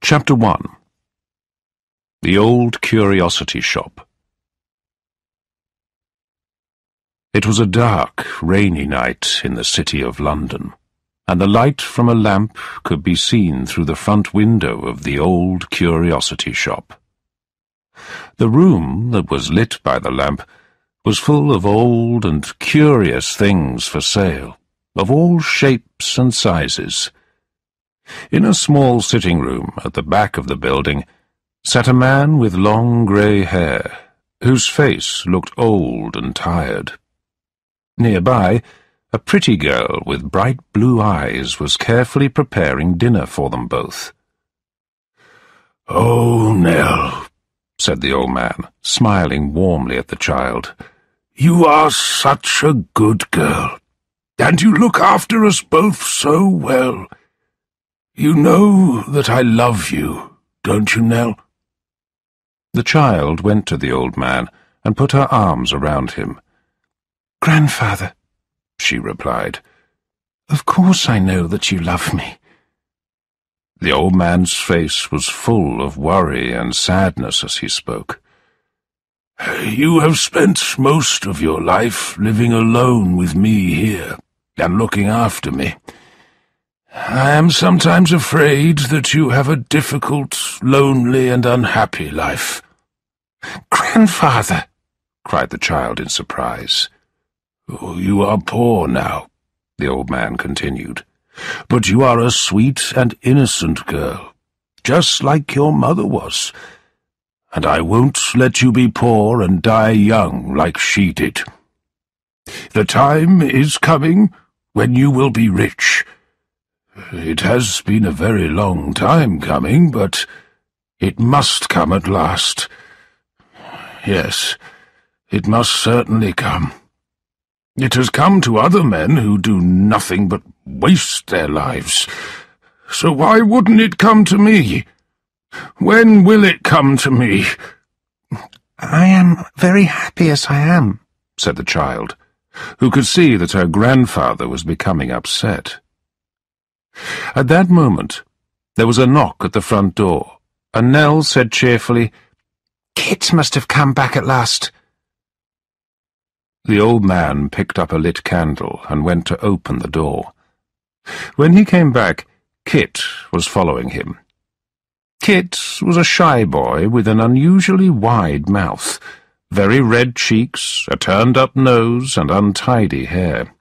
Chapter 1. The Old Curiosity Shop. It was a dark, rainy night in the city of London, and the light from a lamp could be seen through the front window of the Old Curiosity Shop. The room that was lit by the lamp was full of old and curious things for sale, of all shapes and sizes. In a small sitting room at the back of the building sat a man with long grey hair, whose face looked old and tired. Nearby, a pretty girl with bright blue eyes was carefully preparing dinner for them both. "Oh, Nell," said the old man, smiling warmly at the child, "you are such a good girl, and you look after us both so well. You know that I love you, don't you, Nell?" The child went to the old man and put her arms around him. "Grandfather," she replied, "of course I know that you love me." The old man's face was full of worry and sadness as he spoke. "You have spent most of your life living alone with me here and looking after me. I am sometimes afraid that you have a difficult, lonely, and unhappy life." "Grandfather!" cried the child in surprise. "Oh, you are poor now," the old man continued, "but you are a sweet and innocent girl, just like your mother was, and I won't let you be poor and die young like she did. The time is coming when you will be rich. It has been a very long time coming, but it must come at last. Yes, it must certainly come. It has come to other men who do nothing but waste their lives. So why wouldn't it come to me? When will it come to me?" "I am very happy as I am," said the child, who could see that her grandfather was becoming upset. At that moment, there was a knock at the front door, and Nell said cheerfully, "Kit must have come back at last." The old man picked up a lit candle and went to open the door. When he came back, Kit was following him. Kit was a shy boy with an unusually wide mouth, very red cheeks, a turned-up nose, and untidy hair.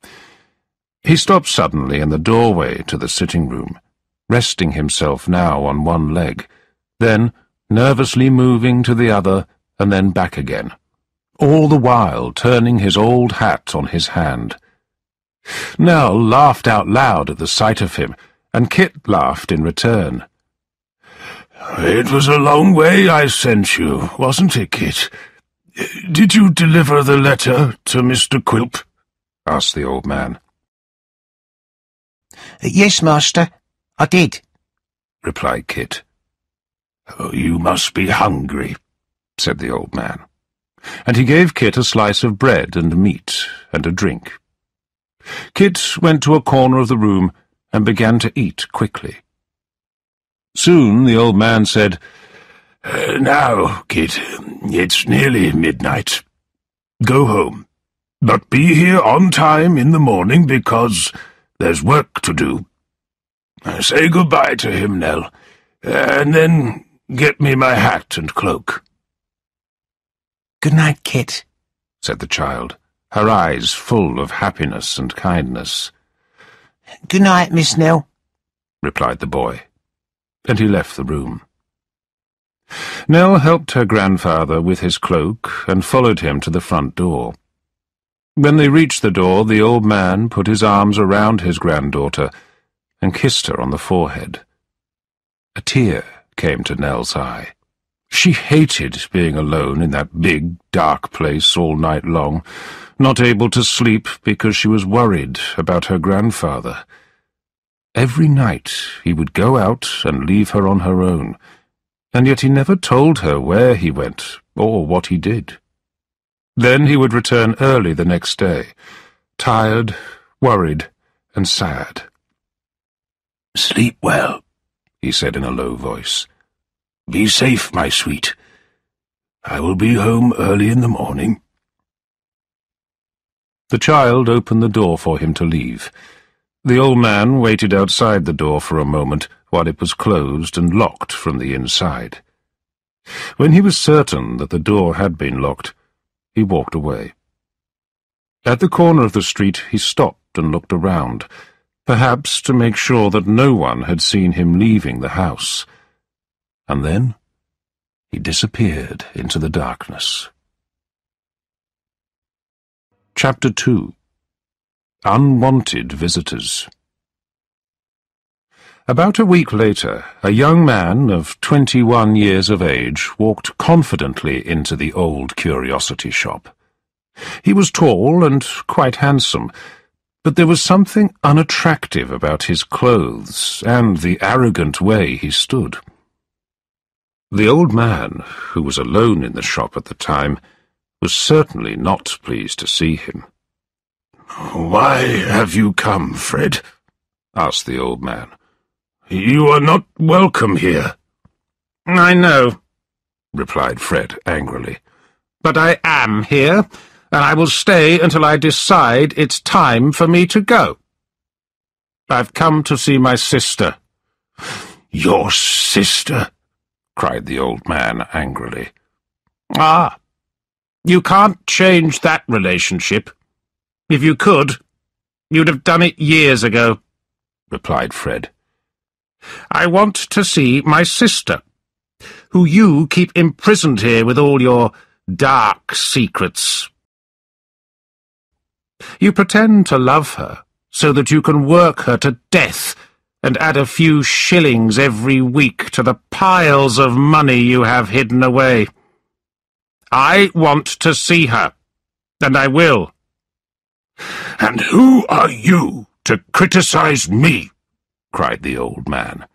He stopped suddenly in the doorway to the sitting room, resting himself now on one leg, then nervously moving to the other and then back again, all the while turning his old hat on his hand. Nell laughed out loud at the sight of him, and Kit laughed in return. "It was a long way I sent you, wasn't it, Kit? Did you deliver the letter to Mr. Quilp?" asked the old man. "Yes, master, I did," replied Kit. "Oh, you must be hungry," said the old man, and he gave Kit a slice of bread and meat and a drink. Kit went to a corner of the room and began to eat quickly. Soon the old man said, "Now, Kit, it's nearly midnight. Go home, but be here on time in the morning because there's work to do. Say goodbye to him, Nell, and then get me my hat and cloak." "Good night, Kit," said the child, her eyes full of happiness and kindness. "Good night, Miss Nell," replied the boy, and he left the room. Nell helped her grandfather with his cloak and followed him to the front door. When they reached the door, the old man put his arms around his granddaughter and kissed her on the forehead. A tear came to Nell's eye. She hated being alone in that big, dark place all night long, not able to sleep because she was worried about her grandfather. Every night he would go out and leave her on her own, and yet he never told her where he went or what he did. Then he would return early the next day, tired, worried, and sad. "Sleep well," he said in a low voice, Be safe, my sweet. I will be home early in the morning." The child opened the door for him to leave. The old man waited outside the door for a moment while it was closed and locked from the inside. When he was certain that the door had been locked, he walked away. At the corner of the street he stopped and looked around, perhaps to make sure that no one had seen him leaving the house. And then he disappeared into the darkness. Chapter 2. Unwanted Visitors. About a week later, a young man of 21 years of age walked confidently into the old curiosity shop. He was tall and quite handsome, but there was something unattractive about his clothes and the arrogant way he stood. The old man, who was alone in the shop at the time, was certainly not pleased to see him. "Why have you come, Fred?" asked the old man. "You are not welcome here." "I know," replied Fred angrily. "but I am here, and I will stay until I decide it's time for me to go. I've come to see my sister." "Your sister?" cried the old man angrily. "Ah, you can't change that relationship. If you could, you'd have done it years ago," replied Fred. "I want to see my sister, who you keep imprisoned here with all your dark secrets. You pretend to love her so that you can work her to death and add a few shillings every week to the piles of money you have hidden away. I want to see her, and I will." "And who are you to criticize me?" cried the old man.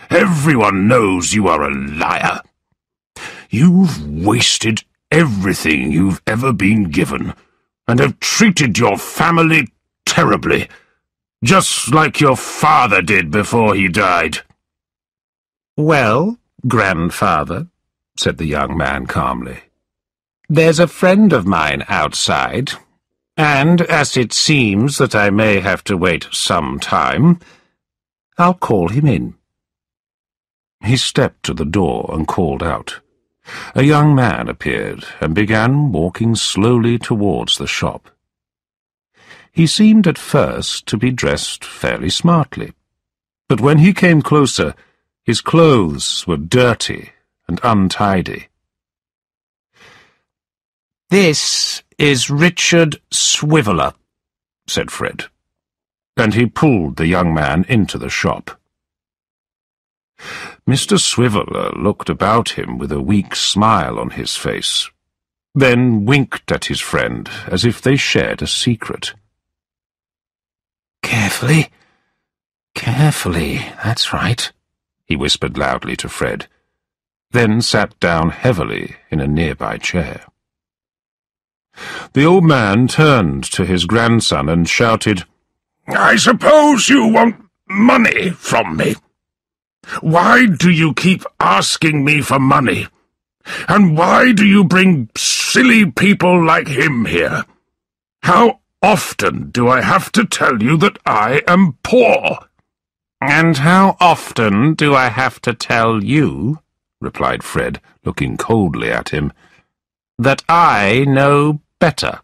"Everyone knows you are a liar. You've wasted everything you've ever been given, and have treated your family terribly, just like your father did before he died." "Well, grandfather," said the young man calmly, "there's a friend of mine outside, and as it seems that I may have to wait some time, I'll call him in." He stepped to the door and called out. A young man appeared and began walking slowly towards the shop. He seemed at first to be dressed fairly smartly, but when he came closer, his clothes were dirty and untidy. "This is Richard Swiveller," said Fred, and he pulled the young man into the shop. Mr. Swiveller looked about him with a weak smile on his face, then winked at his friend as if they shared a secret. "Carefully, carefully, that's right," he whispered loudly to Fred, then sat down heavily in a nearby chair. The old man turned to his grandson and shouted, "I suppose you want money from me. Why do you keep asking me for money? And why do you bring silly people like him here? How often do I have to tell you that I am poor?" "And how often do I have to tell you," replied Fred, looking coldly at him, "that I know better?"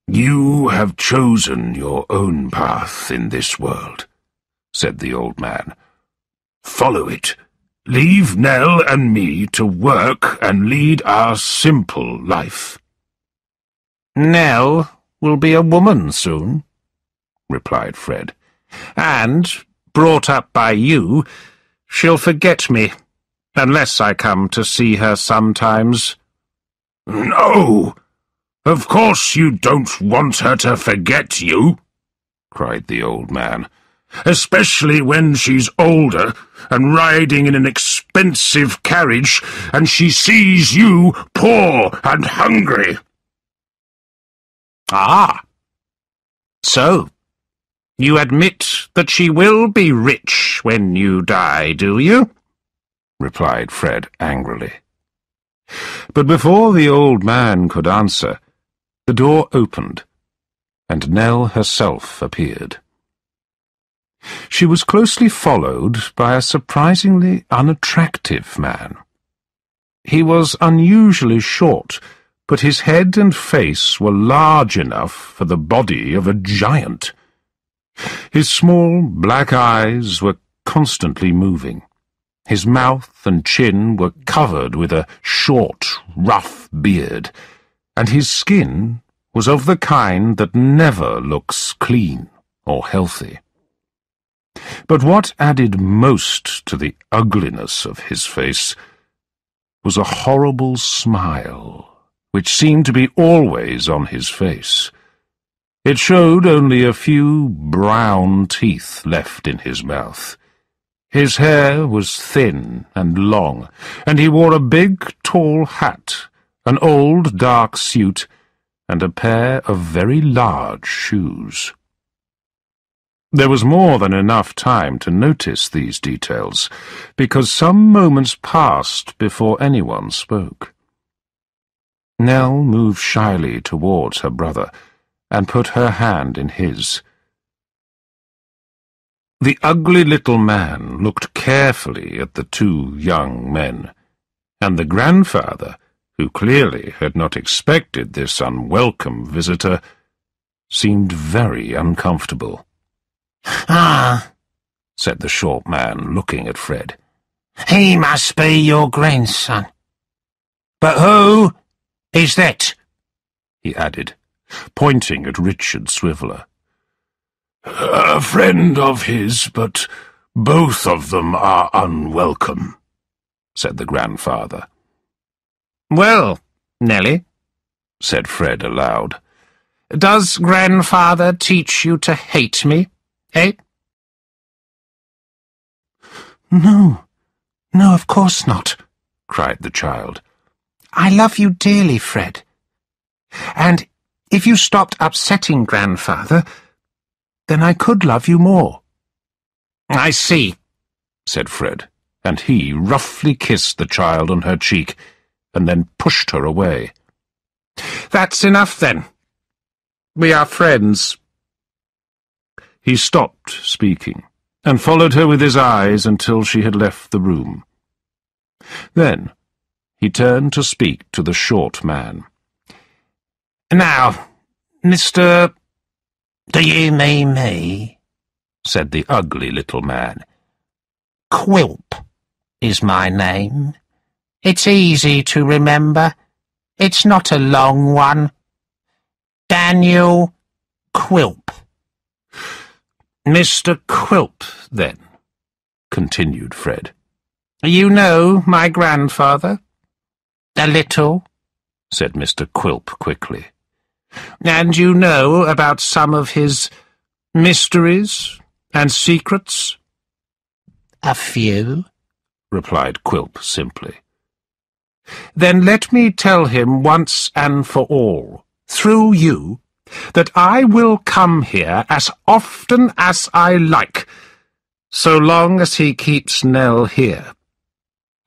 "You have chosen your own path in this world," said the old man. "Follow it. Leave Nell and me to work and lead our simple life." "Nell will be a woman soon," replied Fred, "and, brought up by you, she'll forget me, unless I come to see her sometimes." "No! Of course you don't want her to forget you," cried the old man, "especially when she's older and riding in an expensive carriage and she sees you poor and hungry." "Ah! So, you admit that she will be rich when you die, do you?" replied Fred angrily. But before the old man could answer, the door opened, and Nell herself appeared. She was closely followed by a surprisingly unattractive man. He was unusually short, but his head and face were large enough for the body of a giant. His small black eyes were constantly moving. His mouth and chin were covered with a short, rough beard, and his skin was of the kind that never looks clean or healthy. But what added most to the ugliness of his face was a horrible smile, which seemed to be always on his face. It showed only a few brown teeth left in his mouth. His hair was thin and long, and he wore a big, tall hat, an old, dark suit, and a pair of very large shoes. There was more than enough time to notice these details, because some moments passed before anyone spoke. Nell moved shyly towards her brother, and put her hand in his. The ugly little man looked carefully at the two young men, and the grandfather, who clearly had not expected this unwelcome visitor, seemed very uncomfortable. "Ah," said the short man, looking at Fred. "He must be your grandson. But who is that?" he added, pointing at Richard Swiveller. "A friend of his, but both of them are unwelcome," said the grandfather. "Well, Nellie," said Fred aloud, "does grandfather teach you to hate me, eh?" "No, of course not," cried the child. "I love you dearly, Fred. And if you stopped upsetting grandfather, then I could love you more." "I see," said Fred, and he roughly kissed the child on her cheek, and then pushed her away. "That's enough, then. We are friends." He stopped speaking, and followed her with his eyes until she had left the room. Then he turned to speak to the short man. "Now, Mr. "Do you mean me?" said the ugly little man. "Quilp is my name. It's easy to remember. It's not a long one. Daniel Quilp." "Mr. Quilp, then," continued Fred. "You know my grandfather?" "A little," said Mr. Quilp quickly. "And you know about some of his mysteries and secrets?" "A few," replied Quilp simply. "Then let me tell him once and for all, through you, that I will come here as often as I like, so long as he keeps Nell here.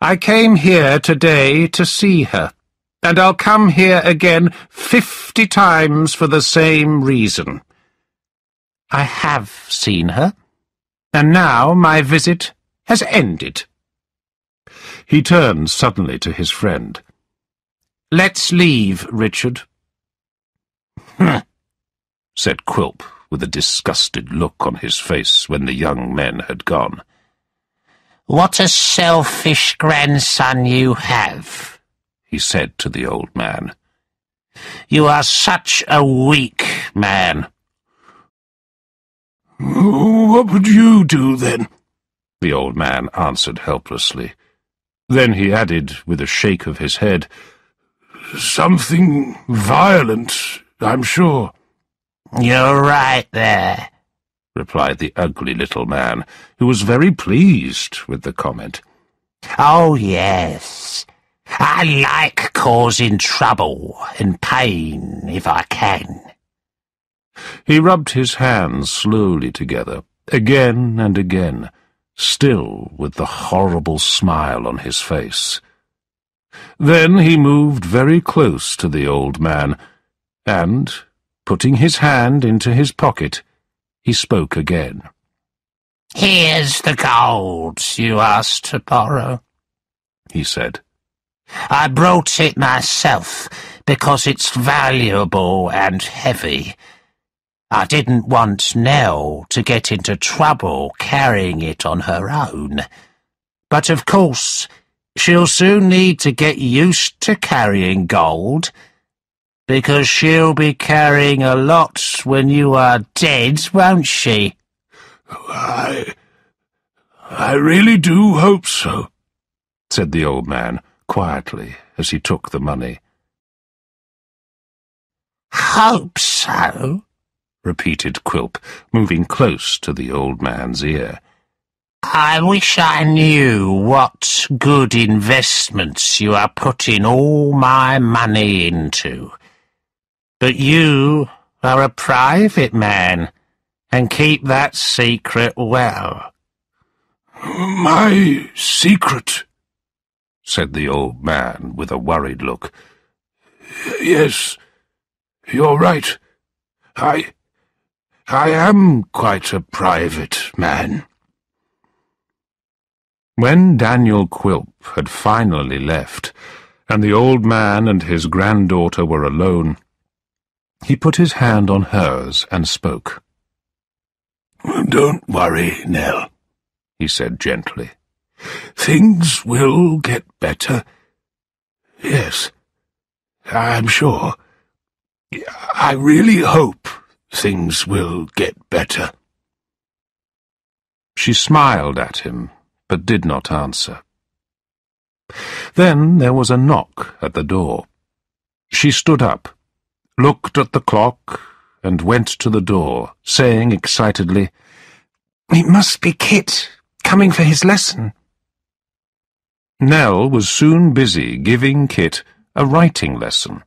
I came here today to see her, and I'll come here again 50 times for the same reason. I have seen her, and now my visit has ended." He turned suddenly to his friend. "Let's leave, Richard." said Quilp, with a disgusted look on his face when the young men had gone. "What a selfish grandson you have," he said to the old man. "You are such a weak man." "What would you do, then?" the old man answered helplessly. Then he added, with a shake of his head, "Something violent, I'm sure." "You're right there," replied the ugly little man, who was very pleased with the comment. "Oh, yes. I like causing trouble and pain if I can." He rubbed his hands slowly together, again and again, still with the horrible smile on his face. Then he moved very close to the old man, and, putting his hand into his pocket, he spoke again. "Here's the gold you asked to borrow," he said. "I brought it myself because it's valuable and heavy. I didn't want Nell to get into trouble carrying it on her own. But of course, she'll soon need to get used to carrying gold, because she'll be carrying a lot when you are dead, won't she?" I really do hope so, said the old man quietly as he took the money. "Hope so?" repeated Quilp, moving close to the old man's ear. "I wish I knew what good investments you are putting all my money into. But you are a private man, and keep that secret well." "My secret?" said the old man with a worried look. "Yes, you're right. I am quite a private man." When Daniel Quilp had finally left, and the old man and his granddaughter were alone, he put his hand on hers and spoke. "Don't worry, Nell," he said gently. "Things will get better. Yes, I'm sure. I really hope things will get better." She smiled at him, but did not answer. Then there was a knock at the door. She stood up, looked at the clock, and went to the door, saying excitedly, "It must be Kit, coming for his lesson." Nell was soon busy giving Kit a writing lesson,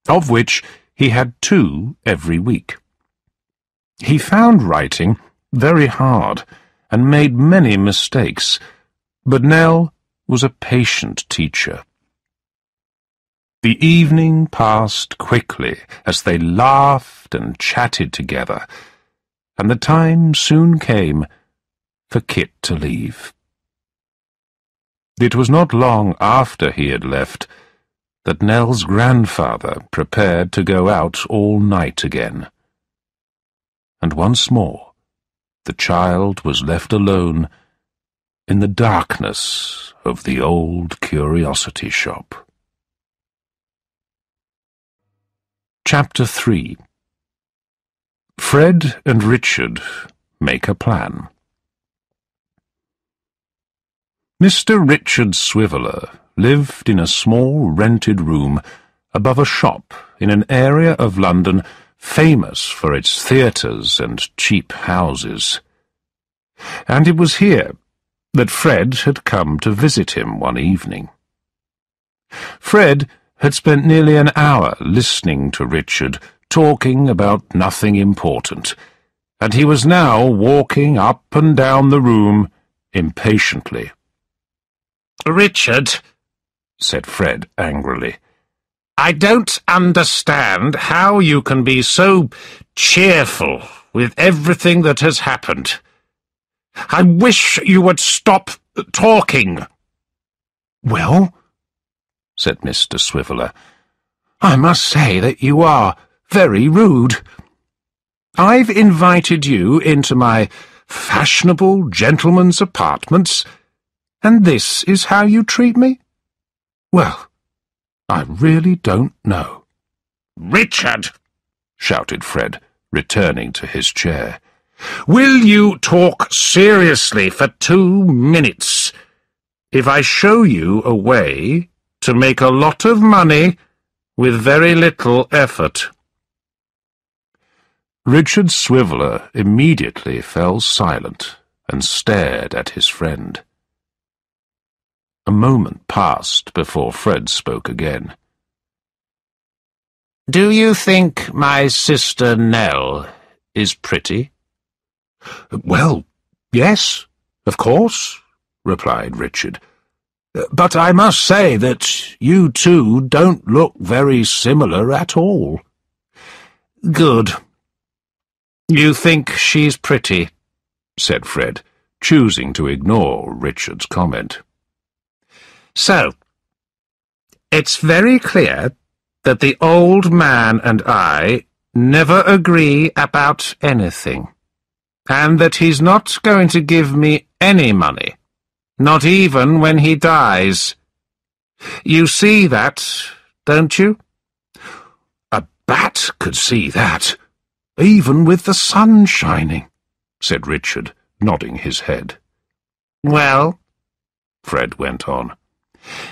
of which he had 2 every week. He found writing very hard, and made many mistakes, but Nell was a patient teacher. The evening passed quickly as they laughed and chatted together, and the time soon came for Kit to leave. It was not long after he had left that Nell's grandfather prepared to go out all night again. And once more the child was left alone in the darkness of the old curiosity shop. Chapter 3. Fred and Richard make a plan. Mr. Richard Swiveller lived in a small rented room above a shop in an area of London famous for its theatres and cheap houses. And it was here that Fred had come to visit him one evening. Fred had spent nearly an hour listening to Richard talking about nothing important, and he was now walking up and down the room impatiently. "Richard," said Fred angrily, "I don't understand how you can be so cheerful with everything that has happened. I wish you would stop talking." "Well," said Mr. Swiveller, "I must say that you are very rude. I've invited you into my fashionable gentleman's apartments, and this is how you treat me? Well, I really don't know." "Richard," shouted Fred, returning to his chair, "will you talk seriously for 2 minutes? If I show you a way to make a lot of money with very little effort." Richard Swiveller immediately fell silent and stared at his friend. A moment passed before Fred spoke again. "Do you think my sister Nell is pretty?" "Well, yes, "Of course," replied Richard. "But I must say that you two don't look very similar at all." "Good. You think she's pretty," said Fred, choosing to ignore Richard's comment. "So, it's very clear that the old man and I never agree about anything, and that he's not going to give me any money, not even when he dies. You see that, don't you?" "A bat could see that, even with the sun shining," said Richard, nodding his head. "Well," Fred went on,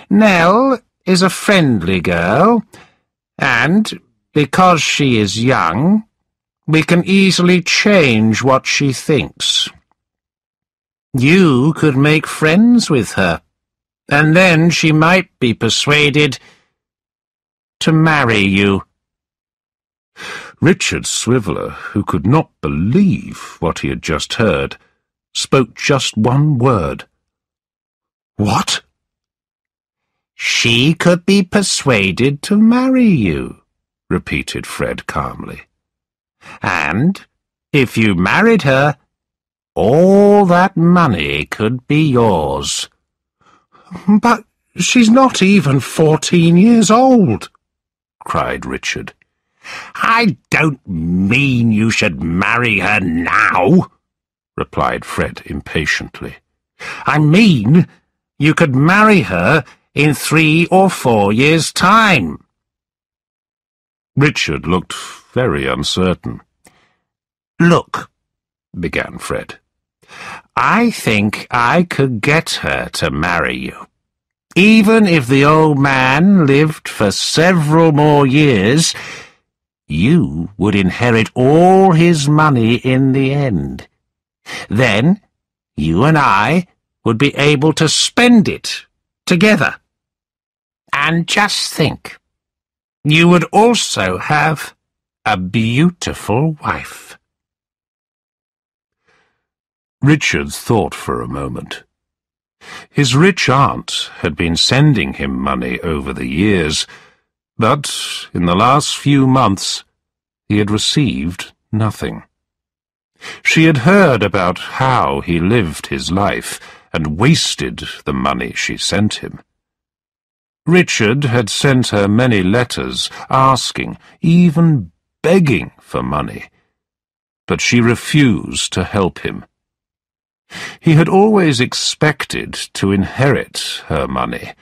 "Nell is a friendly girl, and, because she is young, we can easily change what she thinks. You could make friends with her, and then she might be persuaded to marry you." Richard Swiveller, who could not believe what he had just heard, spoke just one word. "What?" "She could be persuaded to marry you," repeated Fred calmly. "And, if you married her, all that money could be yours." "But she's not even 14 years old," cried Richard. "I don't mean you should marry her now," replied Fred impatiently. "I mean you could marry her in 3 or 4 years' time." Richard looked very uncertain. "Look," began Fred, "I think I could get her to marry you. Even if the old man lived for several more years, you would inherit all his money in the end. Then you and I would be able to spend it together. And just think, you would also have a beautiful wife." Richard thought for a moment. His rich aunt had been sending him money over the years, but in the last few months he had received nothing. She had heard about how he lived his life and wasted the money she sent him. Richard had sent her many letters asking, even begging for money, but she refused to help him. He had always expected to inherit her money,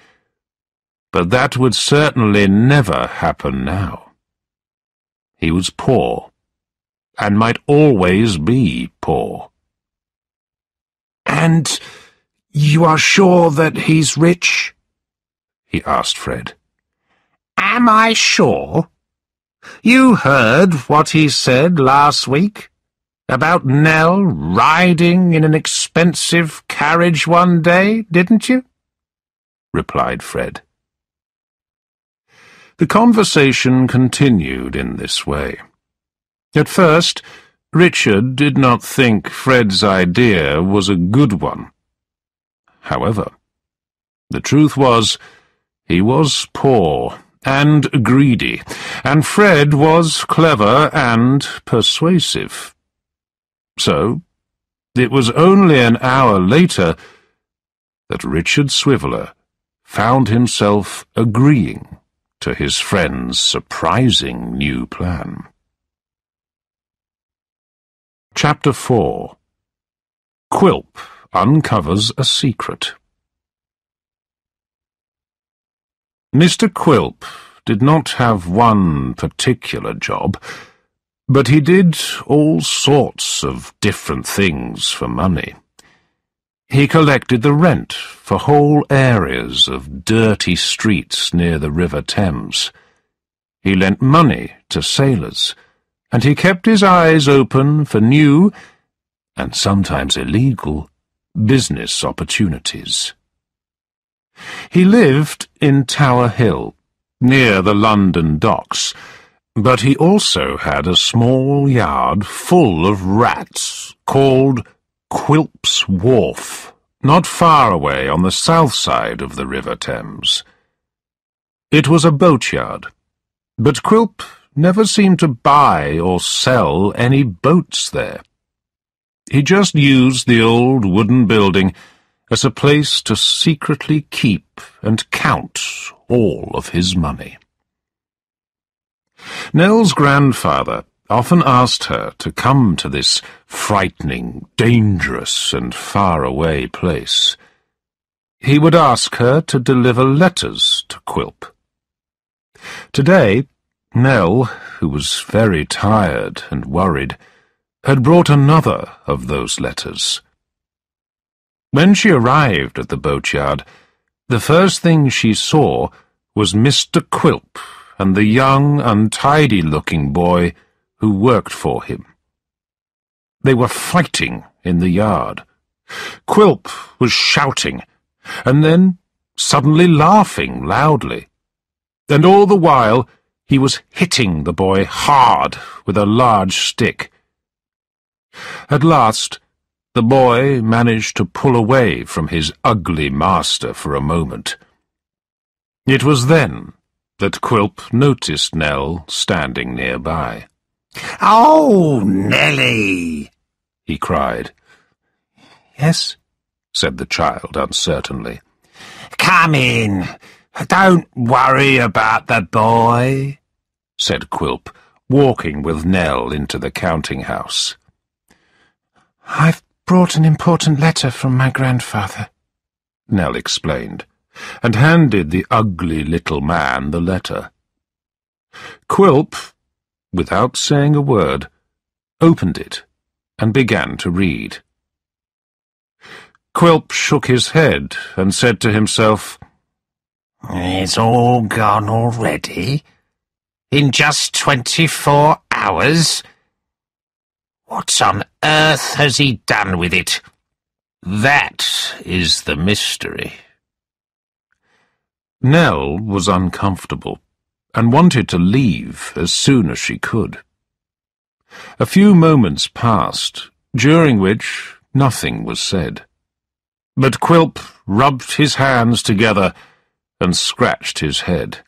but that would certainly never happen now. He was poor, and might always be poor. "And you are sure that he's rich?" he asked Fred. "Am I sure? You heard what he said last week about Nell riding in an expensive carriage one day, didn't you?" replied Fred. The conversation continued in this way. At first, Richard did not think Fred's idea was a good one. However, the truth was, he was poor and greedy, and Fred was clever and persuasive. So, it was only an hour later that Richard Swiveller found himself agreeing to his friend's surprising new plan. Chapter 4. Quilp uncovers a secret. Mr. Quilp did not have one particular job, but he did all sorts of different things for money. He collected the rent for whole areas of dirty streets near the River Thames. He lent money to sailors, and he kept his eyes open for new, and sometimes illegal, business opportunities. He lived in Tower Hill, near the London docks, but he also had a small yard full of rats called Quilp's Wharf, not far away on the south side of the River Thames. It was a boatyard, but Quilp never seemed to buy or sell any boats there. He just used the old wooden building as a place to secretly keep and count all of his money. Nell's grandfather often asked her to come to this frightening, dangerous, and far-away place. He would ask her to deliver letters to Quilp. Today, Nell, who was very tired and worried, had brought another of those letters. When she arrived at the boatyard, the first thing she saw was Mr. Quilp and the young, untidy-looking boy who worked for him. They were fighting in the yard. Quilp was shouting, and then suddenly laughing loudly. And all the while he was hitting the boy hard with a large stick. At last, the boy managed to pull away from his ugly master for a moment. It was then that Quilp noticed Nell standing nearby. "Oh, Nellie!" he cried. Yes, said the child uncertainly. "Come in. Don't worry about the boy," said Quilp, walking with Nell into the counting-house. I've brought an important letter from my grandfather, Nell explained, and handed the ugly little man the letter. Quilp, without saying a word, opened it and began to read. Quilp shook his head and said to himself, "It's all gone already? In just 24 hours? What on earth has he done with it? That is the mystery." Nell was uncomfortable and wanted to leave as soon as she could. A few moments passed, during which nothing was said. But Quilp rubbed his hands together and scratched his head.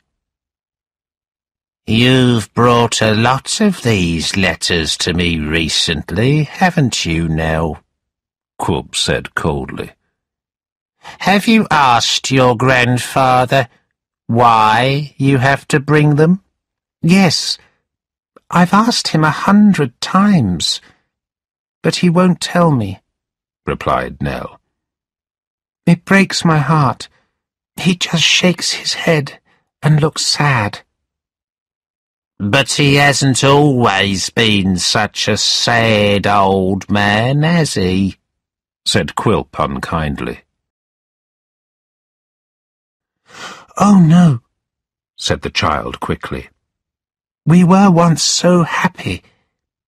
"You've brought a lot of these letters to me recently, haven't you, Nell?" Quilp said coldly. "Have you asked your grandfather why you have to bring them?" Yes, I've asked him 100 times, but he won't tell me, replied Nell. It breaks my heart. He just shakes his head and looks sad. "But he hasn't always been such a sad old man, has he?" said Quilp unkindly. Oh, no, said the child quickly. We were once so happy,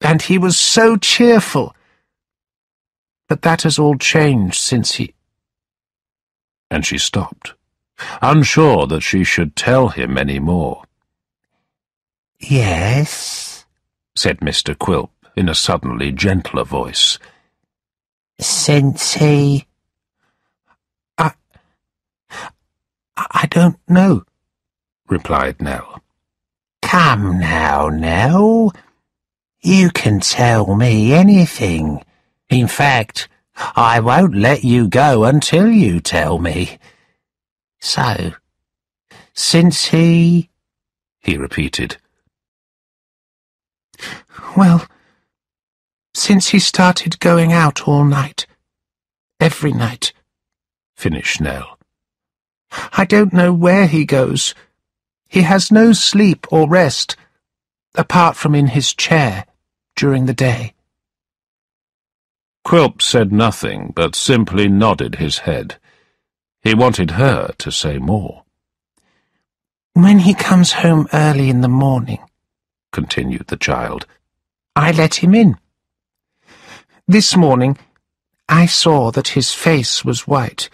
and he was so cheerful. But that has all changed since he... And she stopped, unsure that she should tell him any more. "Yes," said Mr. Quilp in a suddenly gentler voice. "Since he—" I don't know, replied Nell. "Come now, Nell. You can tell me anything. In fact, I won't let you go until you tell me. So, since he repeated. Well, since he started going out all night, every night, finished Nell. I don't know where he goes. He has no sleep or rest, apart from in his chair during the day. Quilp said nothing, but simply nodded his head. He wanted her to say more. When he comes home early in the morning, continued the child, I let him in. This morning, I saw that his face was white,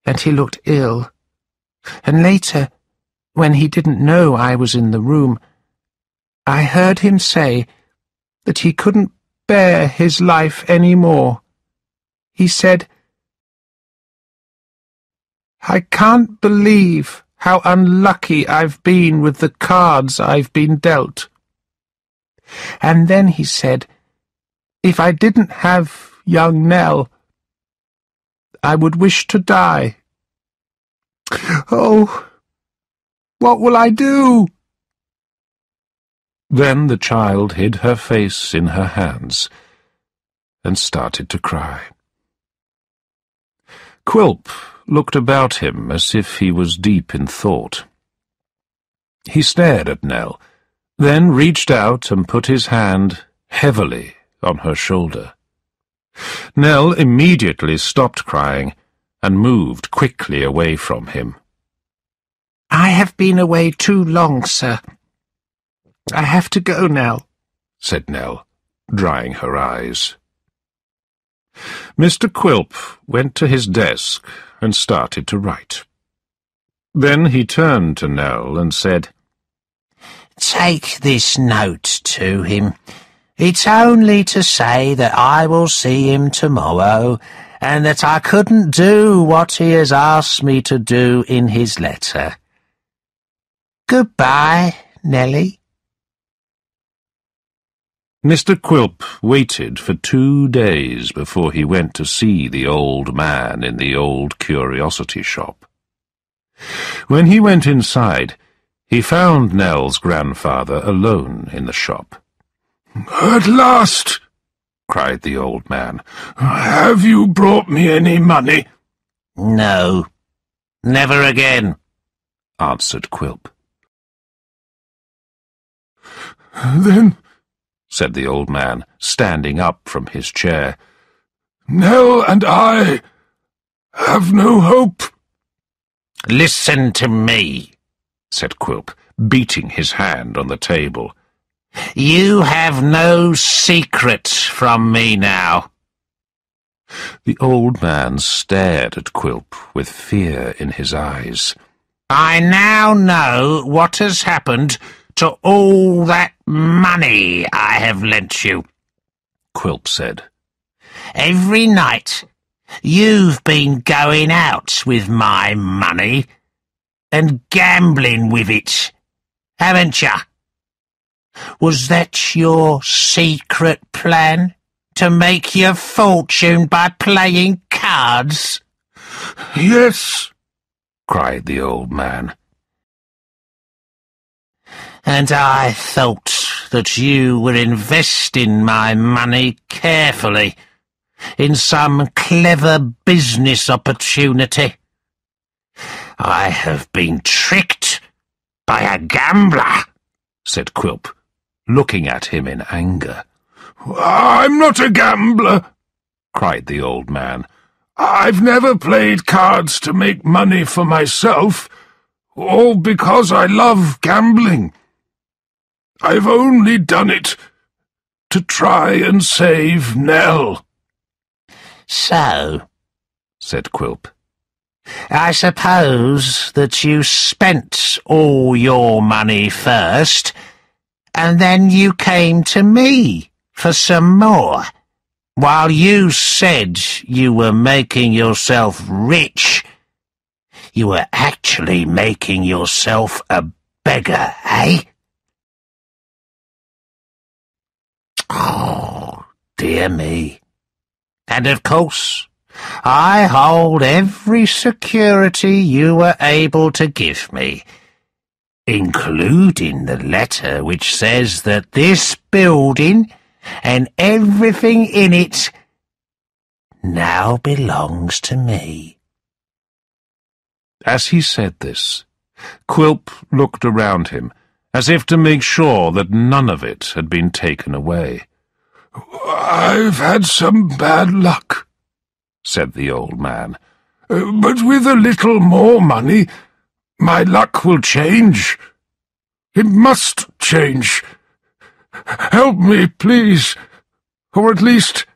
and he looked ill. And later, when he didn't know I was in the room, I heard him say that he couldn't bear his life any more, he said, "I can't believe how unlucky I've been with the cards I've been dealt." And then he said, "If I didn't have young Nell, I would wish to die. Oh, what will I do?" Then the child hid her face in her hands and started to cry. Quilp looked about him as if he was deep in thought. He stared at Nell, then reached out and put his hand heavily on her shoulder. Nell immediately stopped crying and moved quickly away from him. "I have been away too long, sir. I have to go now," said Nell, drying her eyes. Mr. Quilp went to his desk and started to write. Then he turned to Nell and said, "Take this note to him. It's only to say that I will see him tomorrow, and that I couldn't do what he has asked me to do in his letter. Goodbye, Nellie." Mr. Quilp waited for 2 days before he went to see the old man in the old curiosity shop. When he went inside, he found Nell's grandfather alone in the shop. "At last!" cried the old man. "Have you brought me any money?" "No, never again," answered Quilp. "Then," said the old man, standing up from his chair, "Nell and I have no hope." "Listen to me," said Quilp, beating his hand on the table. "You have no secret from me now." The old man stared at Quilp with fear in his eyes. "I now know what has happened to all that money I have lent you," Quilp said. "Every night you've been going out with my money and gambling with it, haven't you? Was that your secret plan, to make your fortune by playing cards?" "Yes," cried the old man. "And I thought that you were investing my money carefully in some clever business opportunity. I have been tricked by a gambler," said Quilp, looking at him in anger. "I'm not a gambler," cried the old man. "I've never played cards to make money for myself, or because I love gambling. I've only done it to try and save Nell." "So," said Quilp, "I suppose that you spent all your money first, and then you came to me for some more, while you said you were making yourself rich. You were actually making yourself a beggar, eh?" Oh, dear me. And of course, I hold every security you were able to give me, including the letter which says that this building and everything in it now belongs to me." As he said this, Quilp looked around him, as if to make sure that none of it had been taken away. "I've had some bad luck," said the old man. "But with a little more money, my luck will change. It must change. Help me, please, or at least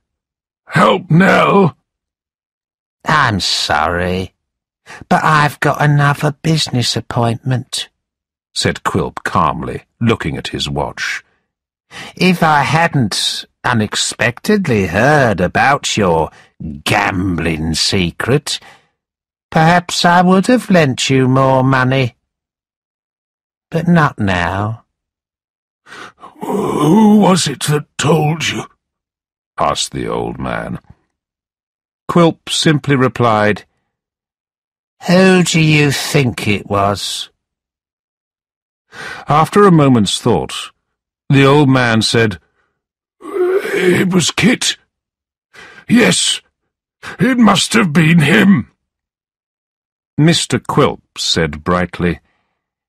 help Nell." "I'm sorry, but I've got another business appointment," said Quilp calmly, looking at his watch. "If I hadn't unexpectedly heard about your gambling secret, perhaps I would have lent you more money. But not now. Who was it that told you? Asked the old man. Quilp simply replied, Who do you think it was? After a moment's thought, the old man said, It was Kit. Yes, it must have been him. Mr. Quilp said brightly,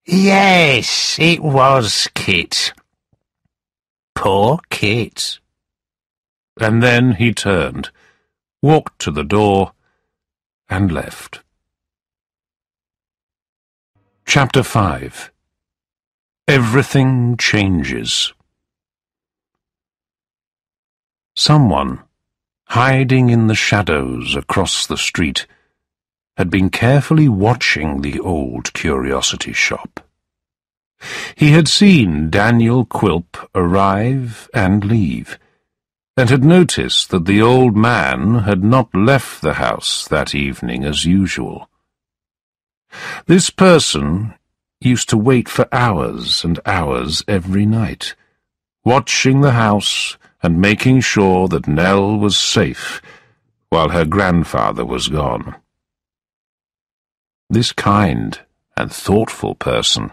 Yes, it was Kit. Poor Kit. And then he turned, walked to the door, and left. Chapter 5. Everything changes. Someone, hiding in the shadows across the street, had been carefully watching the old curiosity shop. He had seen Daniel Quilp arrive and leave, and had noticed that the old man had not left the house that evening as usual. This person used to wait for hours and hours every night, watching the house and making sure that Nell was safe while her grandfather was gone. This kind and thoughtful person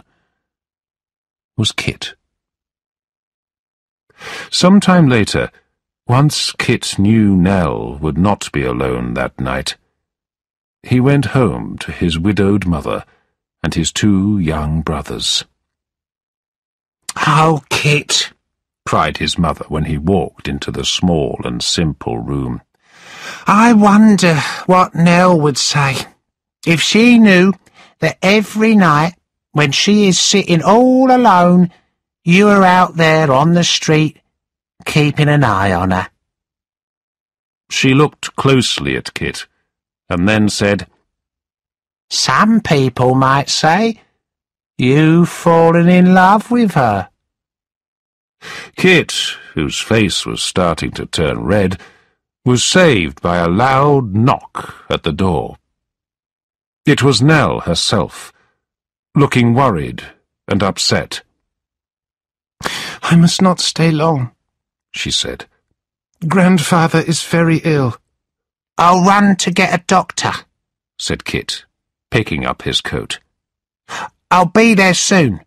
was Kit. Some time later, once Kit knew Nell would not be alone that night, he went home to his widowed mother and his 2 young brothers. Oh, Kit, cried his mother when he walked into the small and simple room. I wonder what Nell would say if she knew that every night when she is sitting all alone, you are out there on the street keeping an eye on her. She looked closely at Kit, and then said, Some people might say you've fallen in love with her. Kit, whose face was starting to turn red, was saved by a loud knock at the door. It was Nell herself, looking worried and upset. I must not stay long, she said. Grandfather is very ill. I'll run to get a doctor, said Kit, picking up his coat. I'll be there soon.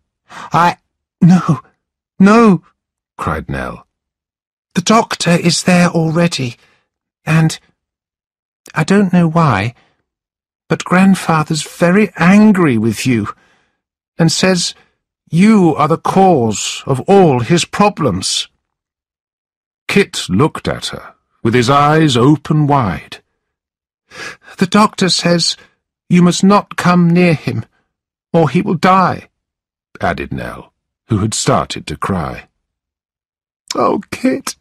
No, cried Nell. The doctor is there already, and I don't know why, but Grandfather's very angry with you, and says you are the cause of all his problems. Kit looked at her, with his eyes open wide. The doctor says you must not come near him, or he will die, added Nell, who had started to cry. Oh, Kit,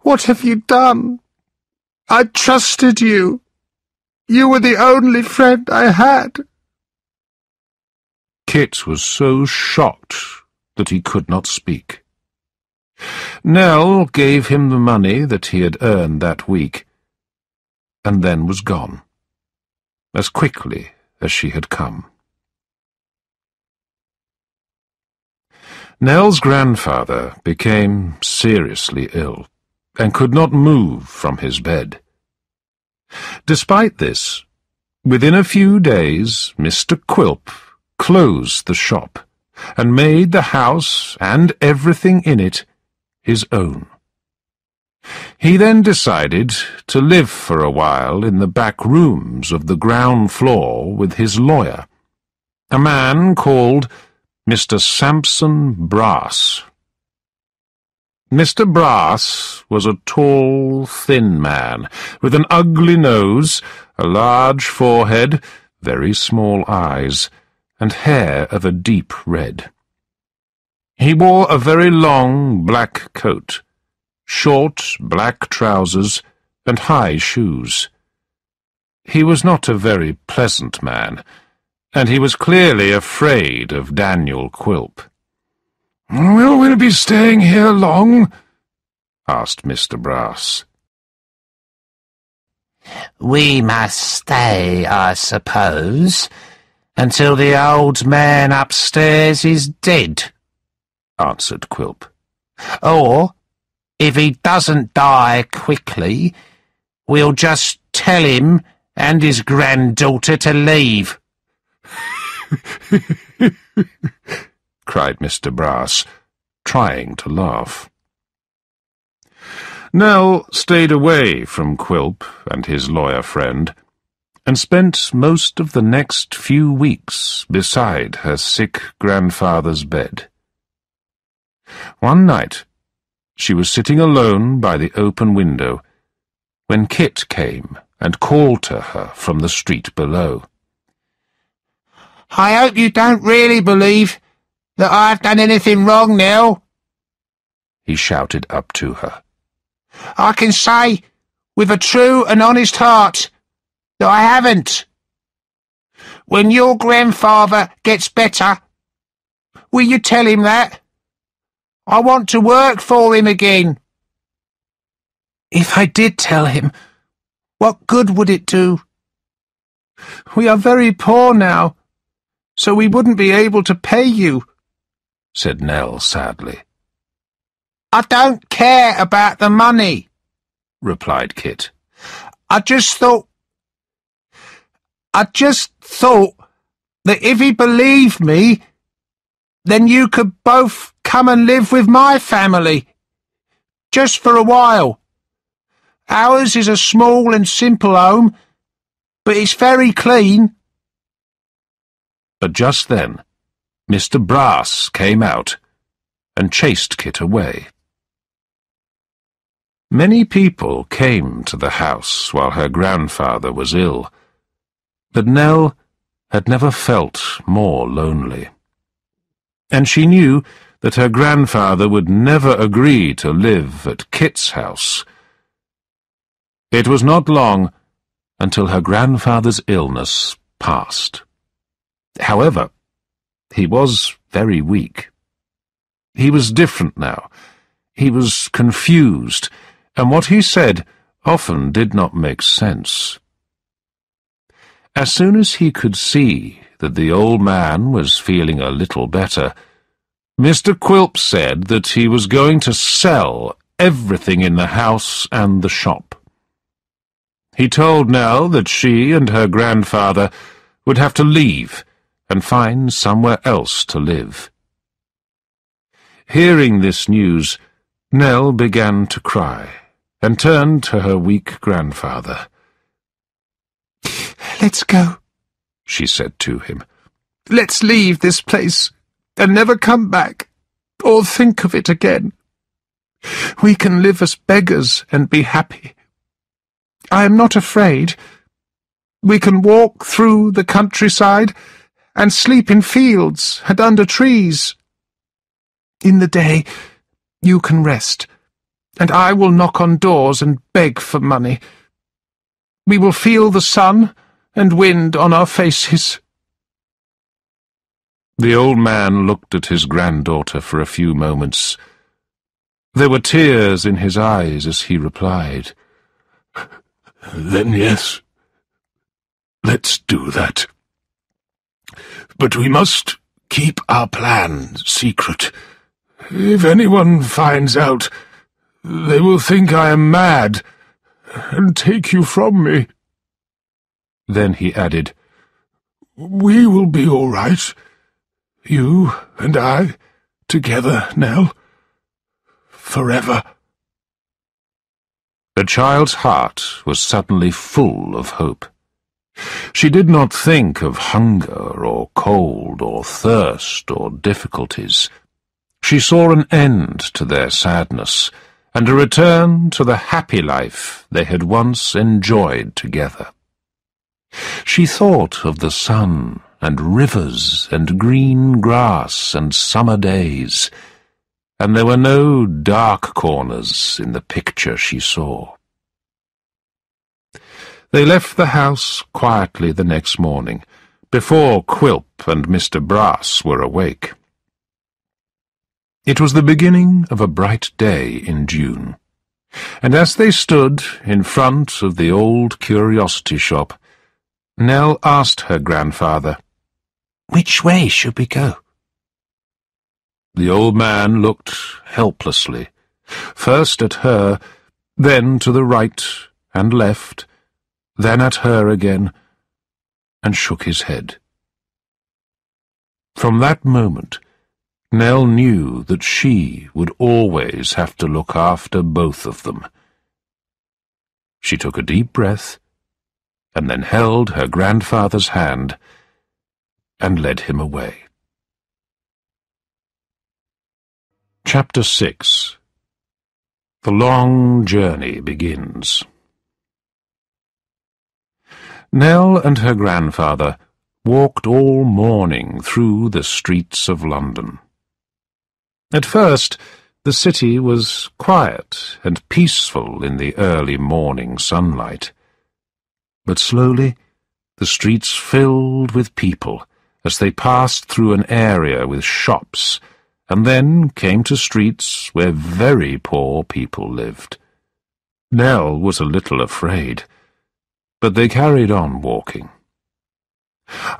what have you done? I trusted you. You were the only friend I had. Kit was so shocked that he could not speak. Nell gave him the money that he had earned that week, and then was gone, as quickly as she had come. Nell's grandfather became seriously ill, and could not move from his bed. Despite this, within a few days Mr. Quilp closed the shop, and made the house and everything in it his own. He then decided to live for a while in the back rooms of the ground floor with his lawyer, a man called Mr. Sampson Brass. Mr. Brass was a tall, thin man, with an ugly nose, a large forehead, very small eyes, and hair of a deep red. He wore a very long black coat, short black trousers, and high shoes. He was not a very pleasant man, and he was clearly afraid of Daniel Quilp. "Will we be staying here long?" asked Mr. Brass. "We must stay, I suppose, until the old man upstairs is dead," answered Quilp. "Or, if he doesn't die quickly, we'll just tell him and his granddaughter to leave," cried Mr. Brass, trying to laugh. Nell stayed away from Quilp and his lawyer friend, and spent most of the next few weeks beside her sick grandfather's bed. One night, she was sitting alone by the open window when Kit came and called to her from the street below. "I hope you don't really believe that I've done anything wrong, Nell," he shouted up to her. "I can say, with a true and honest heart, that I haven't. When your grandfather gets better, will you tell him that? I want to work for him again." "If I did tell him, what good would it do? We are very poor now, so we wouldn't be able to pay you," said Nell sadly. "I don't care about the money," replied Kit. I just thought that if he believed me, then you could both come and live with my family, just for a while. Ours is a small and simple home, but it's very clean." But just then, Mr. Brass came out and chased Kit away. Many people came to the house while her grandfather was ill, but Nell had never felt more lonely. And she knew that her grandfather would never agree to live at Kit's house. It was not long until her grandfather's illness passed. However, he was very weak. He was different now. He was confused, and what he said often did not make sense. As soon as he could see that the old man was feeling a little better, Mr. Quilp said that he was going to sell everything in the house and the shop. He told Nell that she and her grandfather would have to leave and find somewhere else to live. Hearing this news, Nell began to cry and turned to her weak grandfather. "Let's go," she said to him. "Let's leave this place and never come back or think of it again. We can live as beggars and be happy. I am not afraid. We can walk through the countryside and sleep in fields and under trees. In the day, you can rest, and I will knock on doors and beg for money. We will feel the sun and wind on our faces." The old man looked at his granddaughter for a few moments. There were tears in his eyes as he replied, "Then yes, let's do that. But we must keep our plan secret. If anyone finds out, they will think I am mad and take you from me." Then he added, "We will be all right. You and I, together, Nell. Forever." The child's heart was suddenly full of hope. She did not think of hunger or cold or thirst or difficulties. She saw an end to their sadness and a return to the happy life they had once enjoyed together. She thought of the sun and rivers and green grass and summer days, and there were no dark corners in the picture she saw. They left the house quietly the next morning, before Quilp and Mr. Brass were awake. It was the beginning of a bright day in June. And as they stood in front of the old curiosity shop, Nell asked her grandfather, "Which way should we go?" The old man looked helplessly, first at her, then to the right and left, then at her again, and shook his head. From that moment, Nell knew that she would always have to look after both of them. She took a deep breath, and then held her grandfather's hand and led him away. Chapter 6. The long journey begins. Nell and her grandfather walked all morning through the streets of London. At first, the city was quiet and peaceful in the early morning sunlight. But slowly, the streets filled with people as they passed through an area with shops, and then came to streets where very poor people lived. Nell was a little afraid, but they carried on walking.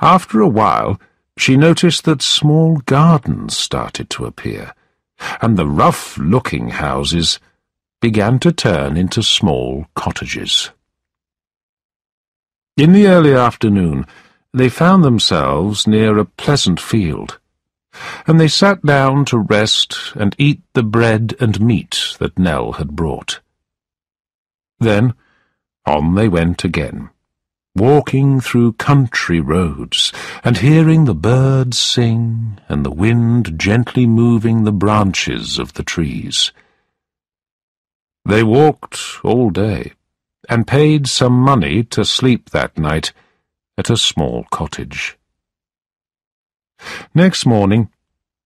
After a while, she noticed that small gardens started to appear, and the rough-looking houses began to turn into small cottages. In the early afternoon, they found themselves near a pleasant field, and they sat down to rest and eat the bread and meat that Nell had brought. Then on they went again, walking through country roads, and hearing the birds sing and the wind gently moving the branches of the trees. They walked all day, and paid some money to sleep that night at a small cottage. Next morning,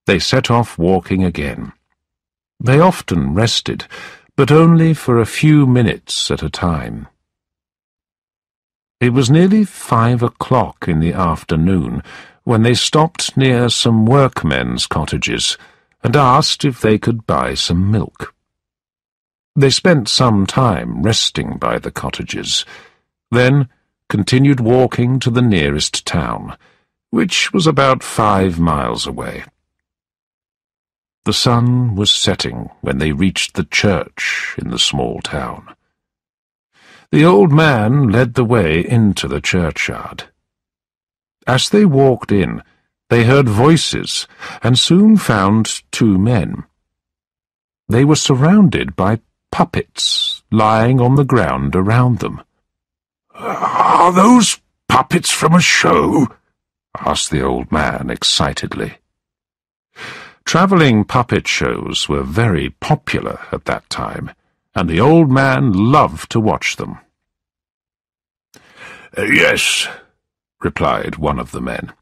they set off walking again. They often rested, but only for a few minutes at a time. It was nearly 5 o'clock in the afternoon when they stopped near some workmen's cottages and asked if they could buy some milk. They spent some time resting by the cottages, then continued walking to the nearest town, which was about 5 miles away. The sun was setting when they reached the church in the small town. The old man led the way into the churchyard. As they walked in, they heard voices and soon found 2 men. They were surrounded by puppets lying on the ground around them. "Are those puppets from a show?" asked the old man excitedly. Travelling puppet shows were very popular at that time, and the old man loved to watch them. "Yes," replied one of the men.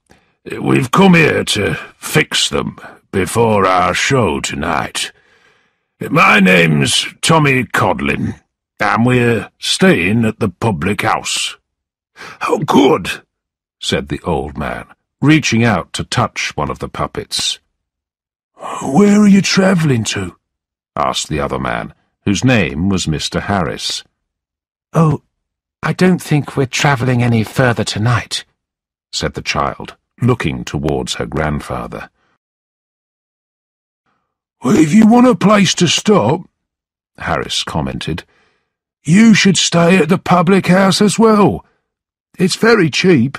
"We've come here to fix them before our show tonight. My name's Tommy Codlin, and we're staying at the public house." "Oh, good," said the old man, reaching out to touch one of the puppets. "Where are you travelling to?" asked the other man, whose name was Mr. Harris. "Oh, I don't think we're travelling any further tonight," said the child, looking towards her grandfather. "Well, if you want a place to stop," Harris commented, "you should stay at the public house as well. It's very cheap."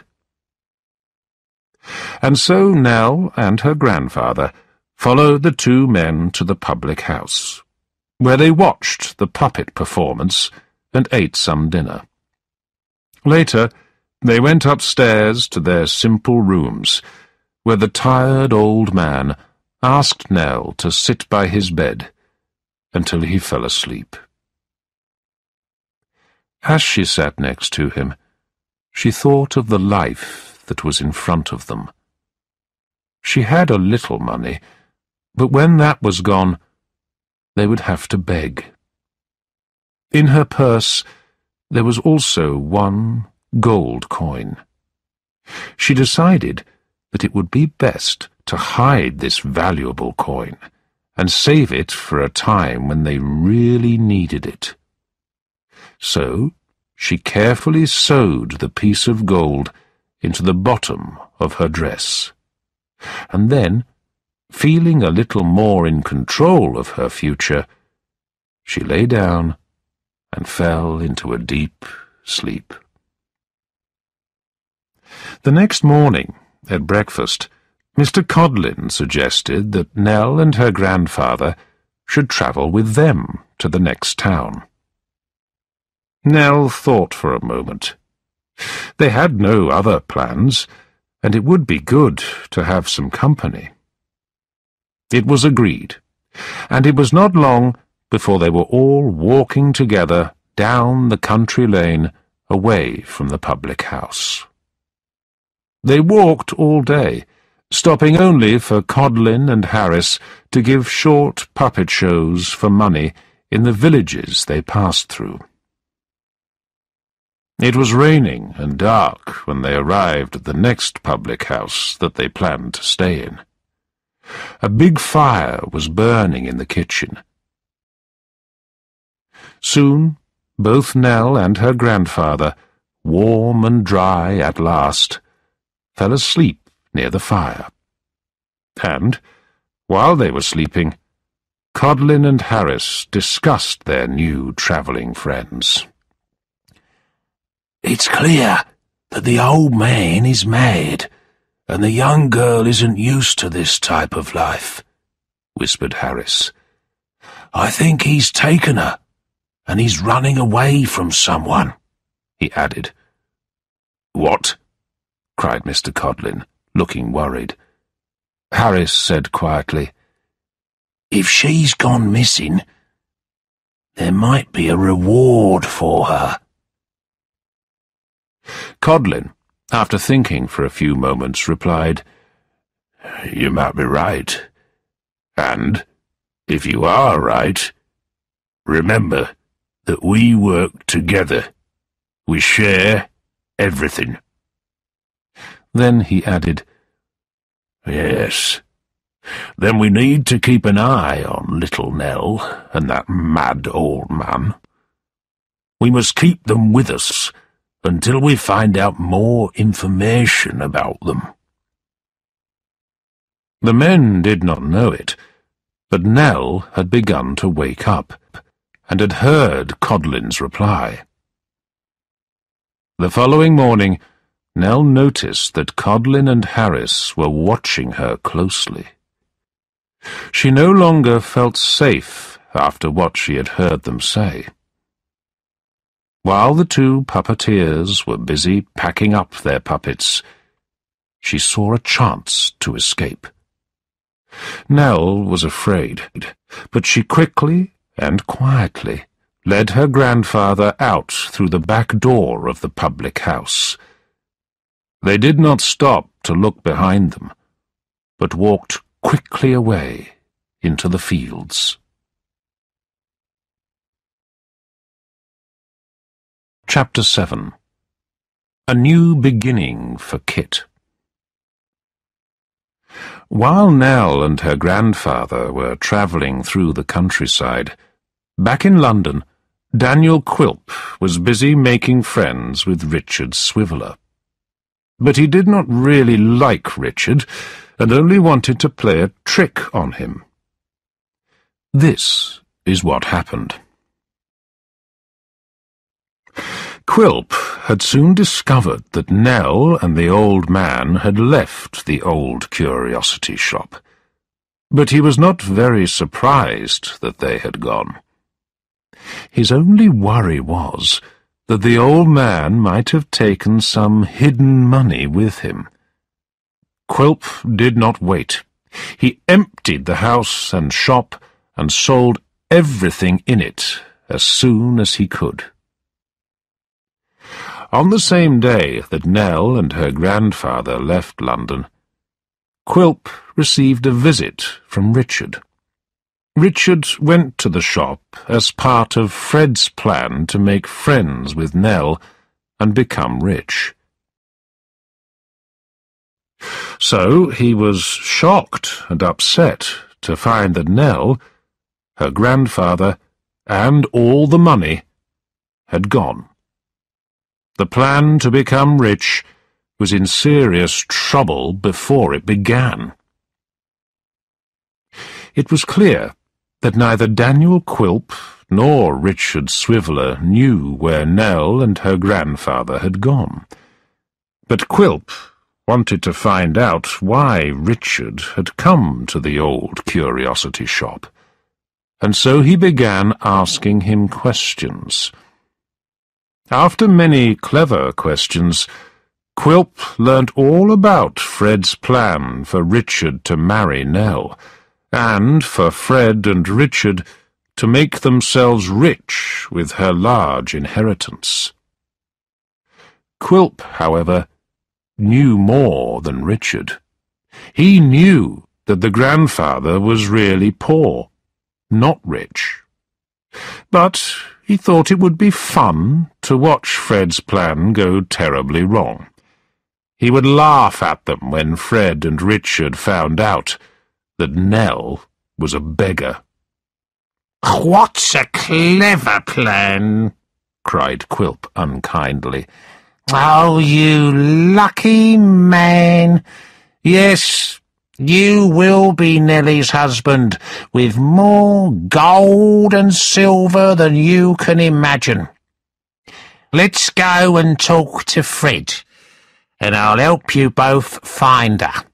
And so Nell and her grandfather followed the 2 men to the public house, where they watched the puppet performance and ate some dinner. Later, they went upstairs to their simple rooms, where the tired old man asked Nell to sit by his bed until he fell asleep. As she sat next to him, she thought of the life that was in front of them. She had a little money, but when that was gone, they would have to beg. In her purse, there was also 1 gold coin. She decided that it would be best to hide this valuable coin and save it for a time when they really needed it. So she carefully sewed the piece of gold into the bottom of her dress, and then, feeling a little more in control of her future, she lay down and fell into a deep sleep. The next morning, at breakfast, Mr. Codlin suggested that Nell and her grandfather should travel with them to the next town. Nell thought for a moment. They had no other plans, and it would be good to have some company. It was agreed, and it was not long before they were all walking together down the country lane away from the public house. They walked all day, stopping only for Codlin and Harris to give short puppet shows for money in the villages they passed through. It was raining and dark when they arrived at the next public house that they planned to stay in. A big fire was burning in the kitchen. Soon, both Nell and her grandfather, warm and dry at last, fell asleep near the fire. And, while they were sleeping, Codlin and Harris discussed their new travelling friends. "It's clear that the old man is mad, and the young girl isn't used to this type of life," whispered Harris. "I think he's taken her, and he's running away from someone," he added. "What?" cried Mr. Codlin, looking worried. Harris said quietly, "If she's gone missing, there might be a reward for her." Codlin, after thinking for a few moments, replied, "You might be right. And, if you are right, remember that we work together. We share everything." Then he added, "Yes, then we need to keep an eye on little Nell and that mad old man. We must keep them with us until we find out more information about them." The men did not know it, but Nell had begun to wake up, and had heard Codlin's reply. The following morning, Nell noticed that Codlin and Harris were watching her closely. She no longer felt safe after what she had heard them say. While the two puppeteers were busy packing up their puppets, she saw a chance to escape. Nell was afraid, but she quickly and quietly led her grandfather out through the back door of the public house. They did not stop to look behind them, but walked quickly away into the fields. Chapter 7. A New Beginning for Kit. While Nell and her grandfather were travelling through the countryside, back in London, Daniel Quilp was busy making friends with Richard Swiveller. But he did not really like Richard, and only wanted to play a trick on him. This is what happened. Quilp had soon discovered that Nell and the old man had left the old curiosity shop, but he was not very surprised that they had gone. His only worry was that the old man might have taken some hidden money with him. Quilp did not wait. He emptied the house and shop and sold everything in it as soon as he could. On the same day that Nell and her grandfather left London, Quilp received a visit from Richard. Richard went to the shop as part of Fred's plan to make friends with Nell and become rich. So he was shocked and upset to find that Nell, her grandfather, and all the money had gone. The plan to become rich was in serious trouble before it began. It was clear that neither Daniel Quilp nor Richard Swiveller knew where Nell and her grandfather had gone. But Quilp wanted to find out why Richard had come to the old curiosity shop, and so he began asking him questions. After many clever questions, Quilp learnt all about Fred's plan for Richard to marry Nell, and for Fred and Richard to make themselves rich with her large inheritance. Quilp, however, knew more than Richard. He knew that the grandfather was really poor, not rich. But he thought it would be fun to watch Fred's plan go terribly wrong. He would laugh at them when Fred and Richard found out that Nell was a beggar. "What a clever plan!" cried Quilp unkindly. "Oh, you lucky man! Yes, you will be Nelly's husband, with more gold and silver than you can imagine. Let's go and talk to Fred, and I'll help you both find her."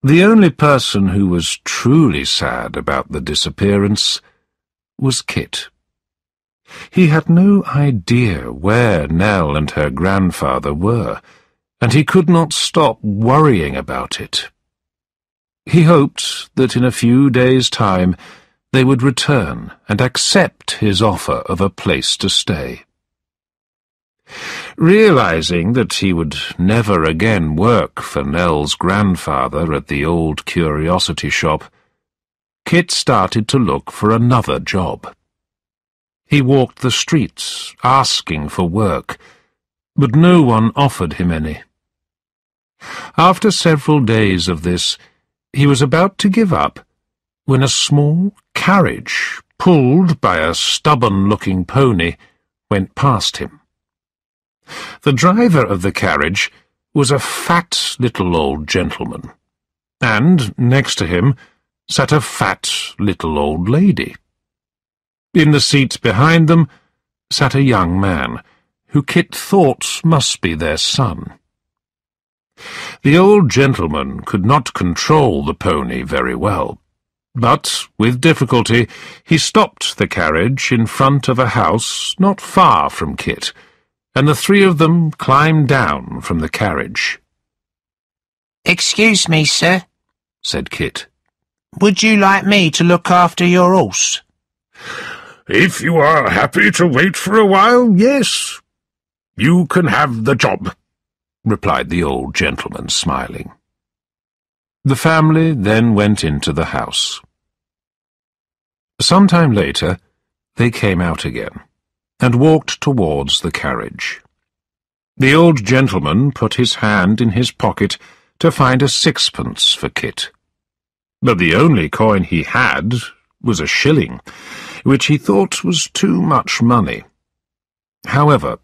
The only person who was truly sad about the disappearance was Kit. He had no idea where Nell and her grandfather were, and he could not stop worrying about it. He hoped that in a few days' time they would return and accept his offer of a place to stay. Realizing that he would never again work for Nell's grandfather at the old curiosity shop, Kit started to look for another job. He walked the streets, asking for work, but no one offered him any. After several days of this, he was about to give up when a small carriage, pulled by a stubborn-looking pony, went past him. The driver of the carriage was a fat little old gentleman, and next to him sat a fat little old lady. In the seat behind them sat a young man, who Kit thought must be their son. The old gentleman could not control the pony very well, but with difficulty he stopped the carriage in front of a house not far from Kit, and the three of them climbed down from the carriage. "Excuse me, sir," said Kit. "Would you like me to look after your horse?" If you are happy to wait for a while, yes. You can have the job, replied the old gentleman, smiling. The family then went into the house. Some time later, they came out again, and walked towards the carriage. The old gentleman put his hand in his pocket to find a sixpence for Kit. But the only coin he had was a shilling, which he thought was too much money. However,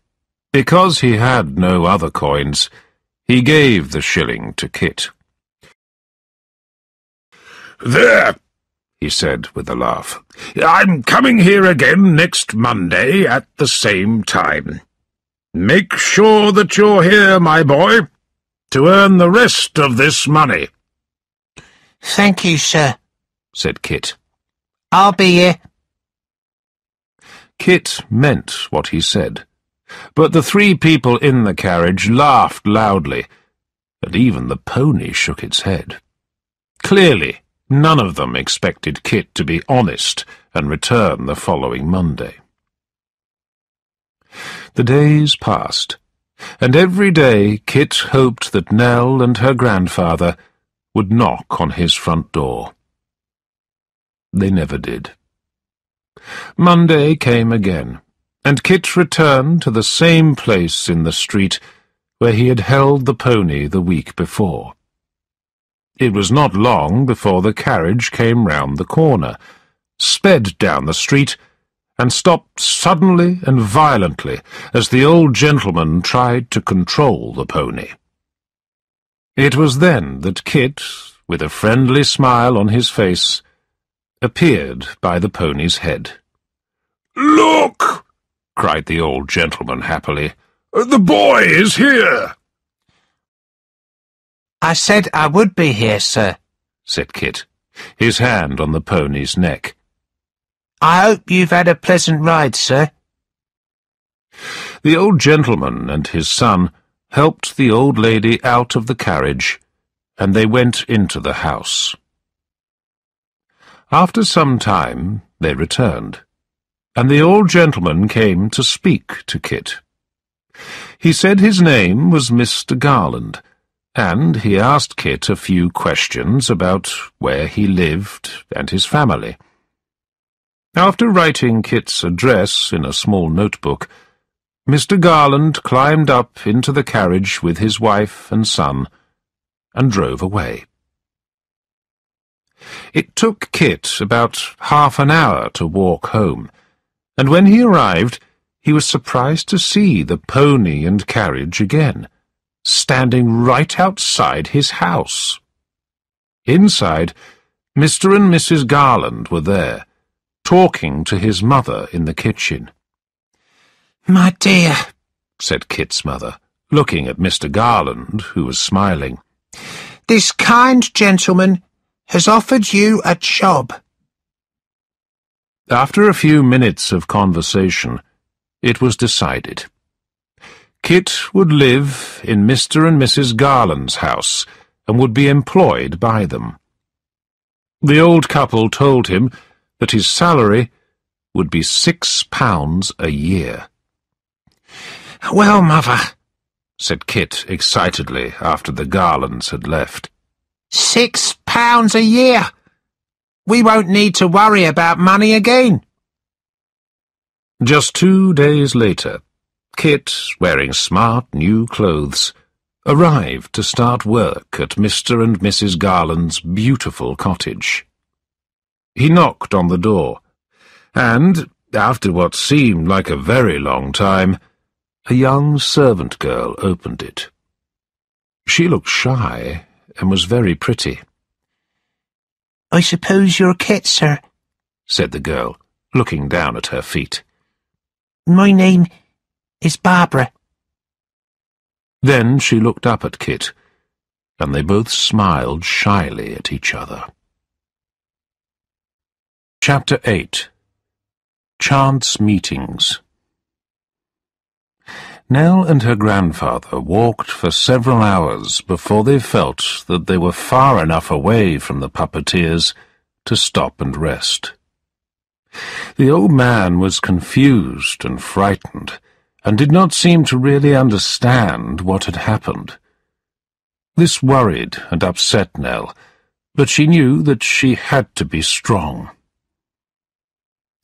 because he had no other coins, he gave the shilling to Kit. "There," he said with a laugh. "I'm coming here again next Monday at the same time. Make sure that you're here, my boy, to earn the rest of this money." "Thank you, sir," said Kit. "I'll be here." Kit meant what he said, but the three people in the carriage laughed loudly, and even the pony shook its head. Clearly, none of them expected Kit to be honest and return the following Monday. The days passed, and every day Kit hoped that Nell and her grandfather would knock on his front door. They never did. Monday came again, and Kit returned to the same place in the street where he had held the pony the week before. It was not long before the carriage came round the corner, sped down the street, and stopped suddenly and violently as the old gentleman tried to control the pony. It was then that Kit, with a friendly smile on his face, appeared by the pony's head. "Look!" cried the old gentleman happily. "The boy is here!" I said I would be here, sir, said Kit, his hand on the pony's neck. I hope you've had a pleasant ride, sir. The old gentleman and his son helped the old lady out of the carriage, and they went into the house. After some time they returned, and the old gentleman came to speak to Kit. He said his name was Mr. Garland, and he asked Kit a few questions about where he lived and his family. After writing Kit's address in a small notebook, Mr. Garland climbed up into the carriage with his wife and son and drove away. It took Kit about half an hour to walk home, and when he arrived, he was surprised to see the pony and carriage again, standing right outside his house. Inside, Mr. and Mrs. Garland were there, talking to his mother in the kitchen. My dear, said Kit's mother, looking at Mr. Garland, who was smiling, this kind gentleman has offered you a job. After a few minutes of conversation, it was decided. Kit would live in Mr. and Mrs. Garland's house and would be employed by them. The old couple told him that his salary would be £6 a year. Well, mother, said Kit excitedly after the Garlands had left. £6 a year! We won't need to worry about money again. Just 2 days later, Kit, wearing smart new clothes, arrived to start work at Mr. and Mrs. Garland's beautiful cottage. He knocked on the door, and, after what seemed like a very long time, a young servant girl opened it. She looked shy and was very pretty. I suppose you're Kit, sir, said the girl, looking down at her feet. My name is Barbara. Then she looked up at Kit, and they both smiled shyly at each other. Chapter 8. Chance Meetings. Nell and her grandfather walked for several hours before they felt that they were far enough away from the puppeteers to stop and rest. The old man was confused and frightened, and did not seem to really understand what had happened. This worried and upset Nell, but she knew that she had to be strong.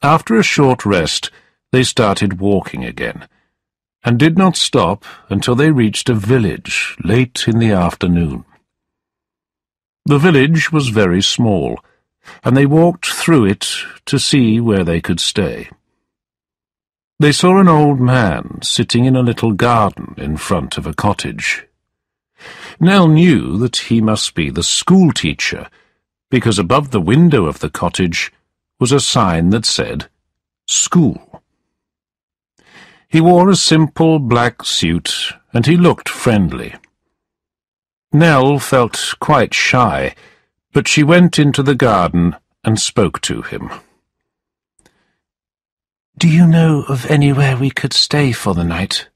After a short rest, they started walking again, and did not stop until they reached a village late in the afternoon. The village was very small, and they walked through it to see where they could stay. They saw an old man sitting in a little garden in front of a cottage. Nell knew that he must be the schoolteacher, because above the window of the cottage was a sign that said, "School." He wore a simple black suit, and he looked friendly. Nell felt quite shy, but she went into the garden and spoke to him. Do you know of anywhere we could stay for the night?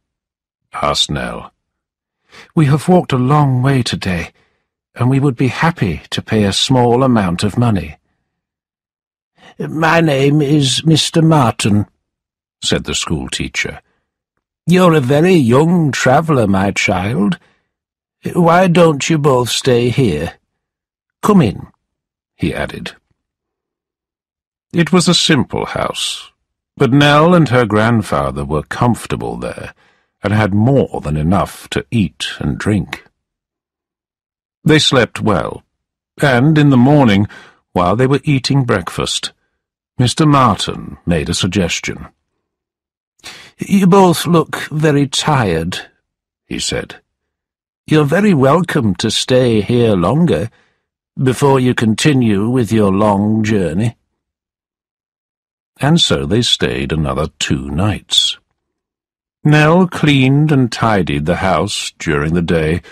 asked Nell. We have walked a long way today, and we would be happy to pay a small amount of money. My name is Mr. Martin, said the schoolteacher. You're a very young traveller, my child. Why don't you both stay here? Come in, he added. It was a simple house, but Nell and her grandfather were comfortable there, and had more than enough to eat and drink. They slept well, and in the morning, while they were eating breakfast, Mr. Martin made a suggestion. "You both look very tired," he said. "You're very welcome to stay here longer, before you continue with your long journey." And so they stayed another 2 nights. Nell cleaned and tidied the house during the day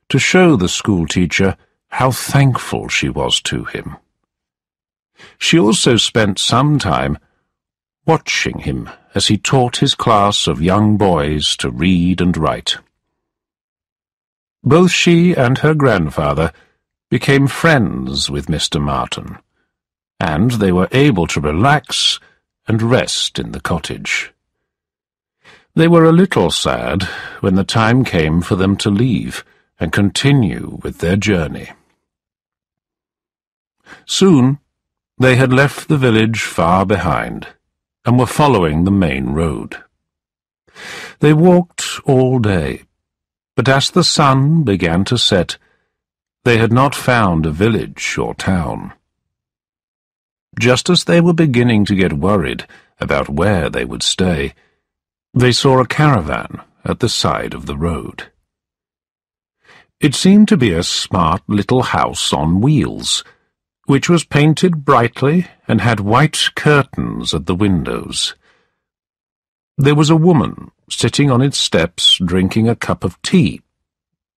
to show the schoolteacher how thankful she was to him. She also spent some time watching him as he taught his class of young boys to read and write. Both she and her grandfather became friends with Mr. Martin, and they were able to relax and rest in the cottage. They were a little sad when the time came for them to leave and continue with their journey. Soon they had left the village far behind and were following the main road. They walked all day, but as the sun began to set, they had not found a village or town. Just as they were beginning to get worried about where they would stay, they saw a caravan at the side of the road. It seemed to be a smart little house on wheels, which was painted brightly and had white curtains at the windows. There was a woman sitting on its steps drinking a cup of tea,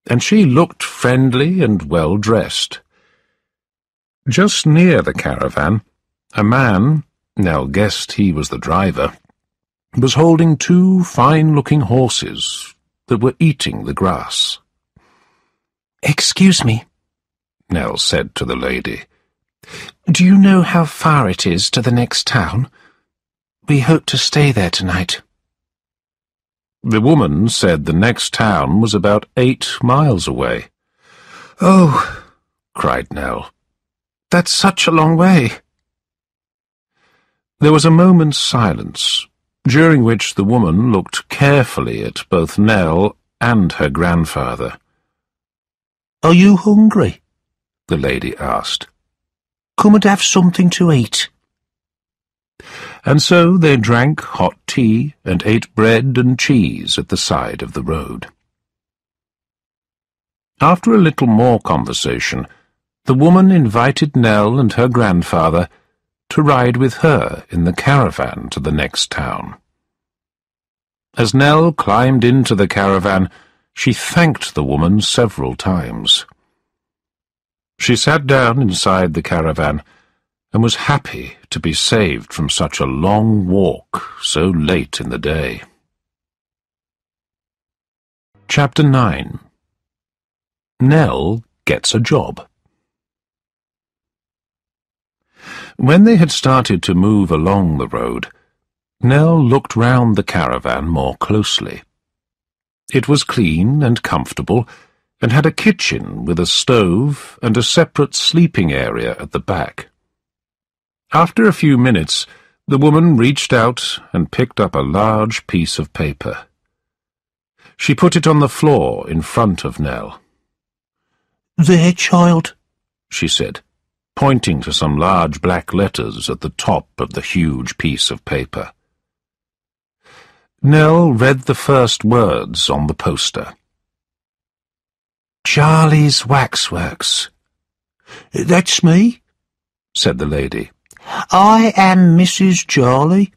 and she looked friendly and well-dressed. Just near the caravan, a man, Nell guessed he was the driver, was holding 2 fine-looking horses that were eating the grass. "Excuse me," Nell said to the lady. "Do you know how far it is to the next town? We hope to stay there tonight." The woman said the next town was about 8 miles away. "Oh," cried Nell. "that's such a long way." There was a moment's silence, during which the woman looked carefully at both Nell and her grandfather. "Are you hungry?" the lady asked. "Come and have something to eat." And so they drank hot tea and ate bread and cheese at the side of the road. After a little more conversation, the woman invited Nell and her grandfather to ride with her in the caravan to the next town. As Nell climbed into the caravan, she thanked the woman several times. She sat down inside the caravan and was happy to be saved from such a long walk so late in the day. Chapter 9. Nell Gets a Job. When they had started to move along the road, Nell looked round the caravan more closely. It was clean and comfortable, and had a kitchen with a stove and a separate sleeping area at the back. After a few minutes, the woman reached out and picked up a large piece of paper. She put it on the floor in front of Nell. "There, child," she said, pointing to some large black letters at the top of the huge piece of paper. Nell read the first words on the poster. "Charlie's Waxworks." "That's me," said the lady. "I am Mrs. Charlie."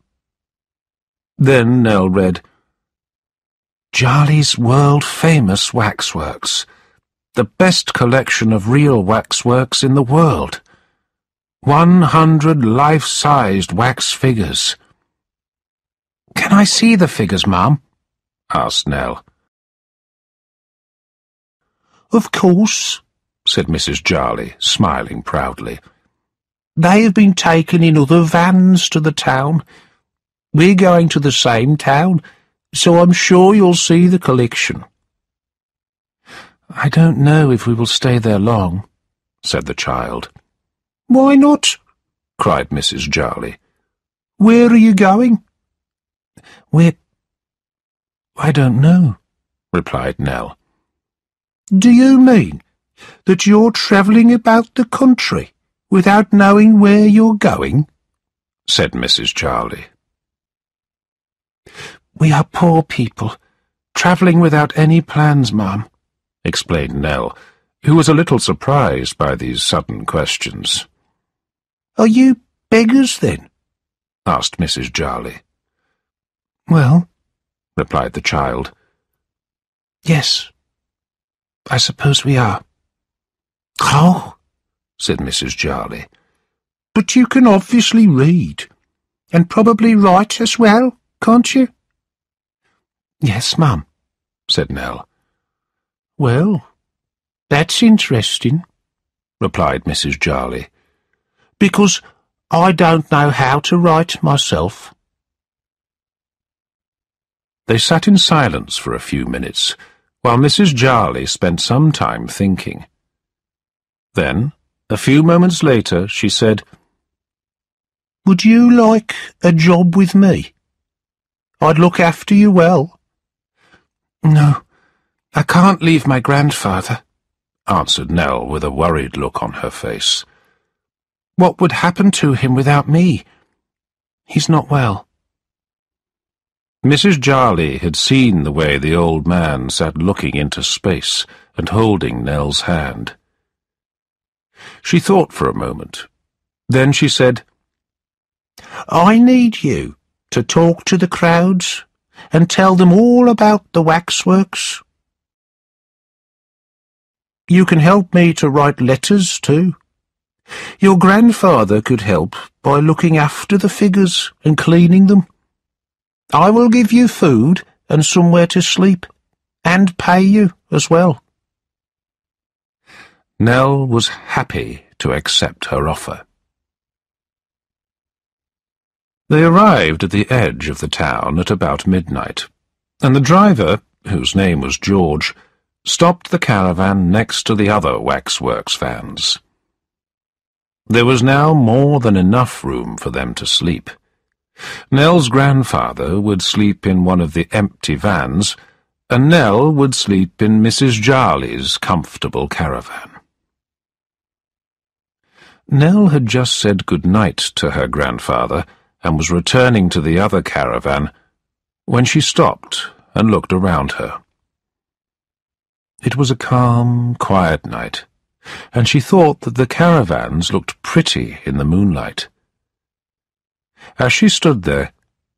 Then Nell read, "Charlie's world-famous waxworks. The best collection of real waxworks in the world. 100 life-sized wax figures." "Can I see the figures, Mum?" asked Nell. "Of course," said Mrs. Jarley, smiling proudly. "They have been taken in other vans to the town. We're going to the same town, so I'm sure you'll see the collection." "I don't know if we will stay there long," said the child. "Why not?" cried Mrs. Jarley. "Where are you going?" I don't know," replied Nell. "Do you mean that you're travelling about the country without knowing where you're going?" said Mrs. Jarley. "We are poor people, travelling without any plans, ma'am," explained Nell, who was a little surprised by these sudden questions. "Are you beggars, then?" asked Mrs. Jarley. "Well," replied the child, "yes, I suppose we are." "Oh," said Mrs. Jarley, "but you can obviously read, and probably write as well, can't you?" "Yes, ma'am," said Nell. "Well, that's interesting," replied Mrs. Jarley, "because I don't know how to write myself." They sat in silence for a few minutes, while Mrs. Jarley spent some time thinking. Then, a few moments later, she said, "Would you like a job with me? I'd look after you well." "No, I can't leave my grandfather," answered Nell with a worried look on her face. "What would happen to him without me? He's not well." Mrs. Jarley had seen the way the old man sat looking into space and holding Nell's hand. She thought for a moment. Then she said, "I need you to talk to the crowds and tell them all about the waxworks. You can help me to write letters, too. Your grandfather could help by looking after the figures and cleaning them. I will give you food and somewhere to sleep, and pay you as well." Nell was happy to accept her offer. They arrived at the edge of the town at about midnight, and the driver, whose name was George, stopped the caravan next to the other waxworks vans. There was now more than enough room for them to sleep. Nell's grandfather would sleep in one of the empty vans, and Nell would sleep in Mrs. Jarley's comfortable caravan. Nell had just said good night to her grandfather and was returning to the other caravan when she stopped and looked around her. It was a calm, quiet night, and she thought that the caravans looked pretty in the moonlight. As she stood there,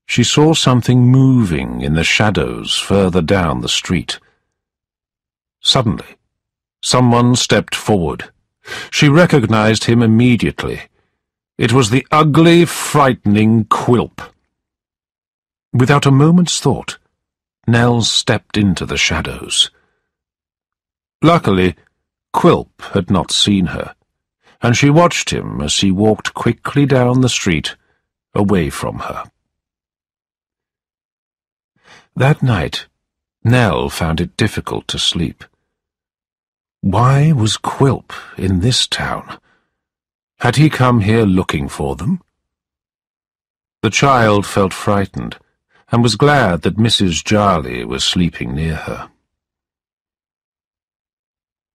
she saw something moving in the shadows further down the street. Suddenly, someone stepped forward. She recognized him immediately. It was the ugly, frightening Quilp. Without a moment's thought, Nell stepped into the shadows. Luckily, Quilp had not seen her, and she watched him as he walked quickly down the street, away from her. That night, Nell found it difficult to sleep. Why was Quilp in this town? Had he come here looking for them? The child felt frightened, and was glad that Mrs. Jarley was sleeping near her.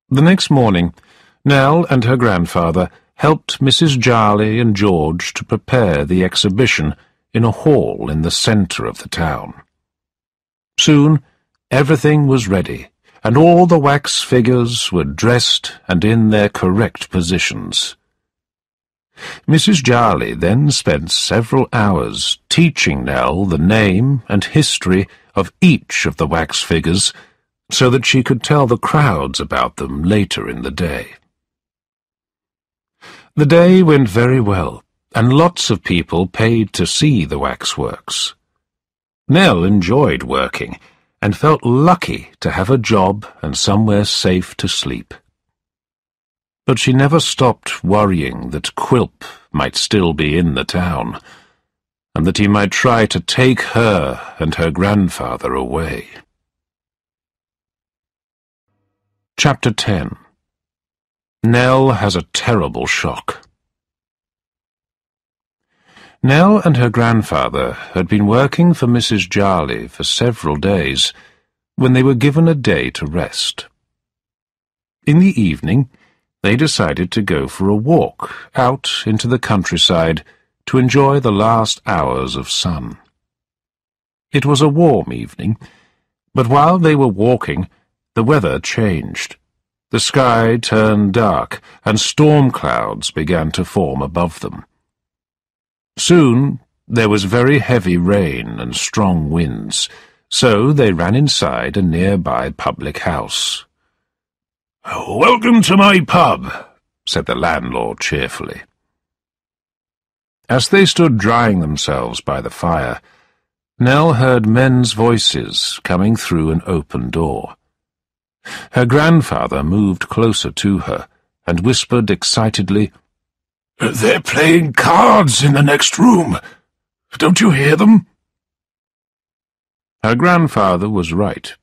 The next morning, Nell and her grandfather helped Mrs. Jarley and George to prepare the exhibition in a hall in the centre of the town. Soon, everything was ready, and all the wax figures were dressed and in their correct positions. Mrs. Jarley then spent several hours teaching Nell the name and history of each of the wax figures, so that she could tell the crowds about them later in the day. The day went very well, and lots of people paid to see the waxworks. Nell enjoyed working, and felt lucky to have a job and somewhere safe to sleep. But she never stopped worrying that Quilp might still be in the town, and that he might try to take her and her grandfather away. Chapter 10. Nell has a terrible shock. Nell and her grandfather had been working for Mrs. Jarley for several days when they were given a day to rest. In the evening, they decided to go for a walk out into the countryside to enjoy the last hours of sun. It was a warm evening, but while they were walking, the weather changed. The sky turned dark, and storm clouds began to form above them. Soon there was very heavy rain and strong winds, so they ran inside a nearby public house. "Welcome to my pub," said the landlord cheerfully. As they stood drying themselves by the fire, Nell heard men's voices coming through an open door. Her grandfather moved closer to her and whispered excitedly, "They're playing cards in the next room. Don't you hear them?" Her grandfather was right.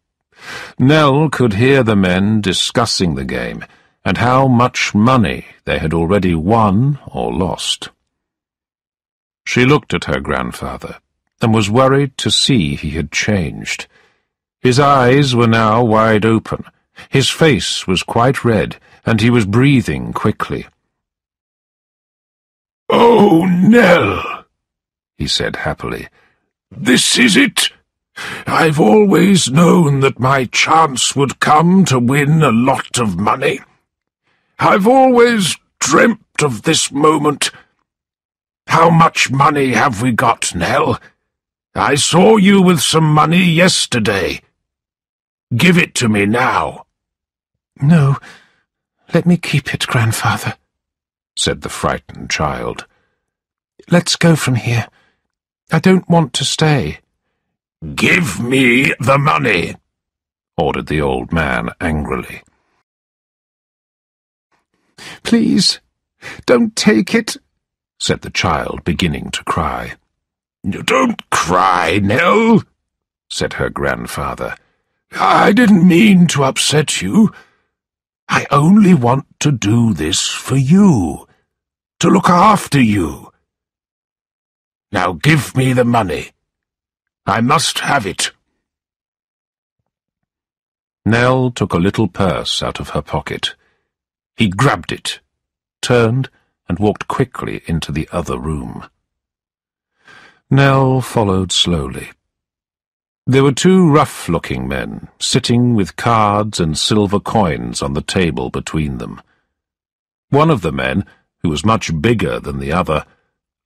Nell could hear the men discussing the game and how much money they had already won or lost. She looked at her grandfather and was worried to see he had changed. His eyes were now wide open, his face was quite red, and he was breathing quickly. "Oh, Nell," he said happily, "this is it. I've always known that my chance would come to win a lot of money. I've always dreamt of this moment. How much money have we got, Nell? I saw you with some money yesterday. Give it to me now." "No, let me keep it, grandfather," said the frightened child. "Let's go from here. I don't want to stay." "Give me the money," ordered the old man angrily. "Please, don't take it," said the child, beginning to cry. "Don't cry, Nell," said her grandfather. "I didn't mean to upset you. I only want to do this for you, to look after you. Now give me the money. I must have it." Nell took a little purse out of her pocket. He grabbed it, turned, and walked quickly into the other room. Nell followed slowly. There were two rough-looking men, sitting with cards and silver coins on the table between them. One of the men, who was much bigger than the other,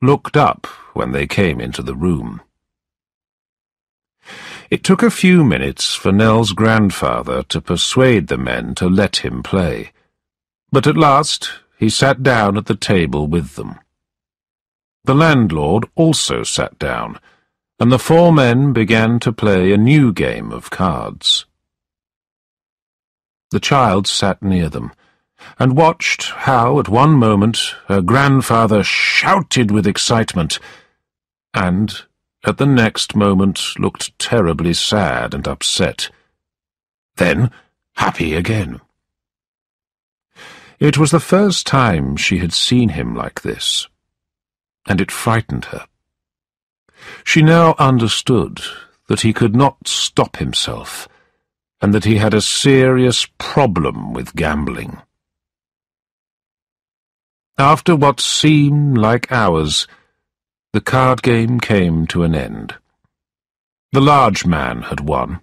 looked up when they came into the room. It took a few minutes for Nell's grandfather to persuade the men to let him play, but at last he sat down at the table with them. The landlord also sat down, and the four men began to play a new game of cards. The child sat near them, and watched how at one moment her grandfather shouted with excitement, and at the next moment looked terribly sad and upset, then happy again. It was the first time she had seen him like this, and it frightened her. She now understood that he could not stop himself, and that he had a serious problem with gambling. After what seemed like hours, the card game came to an end. The large man had won,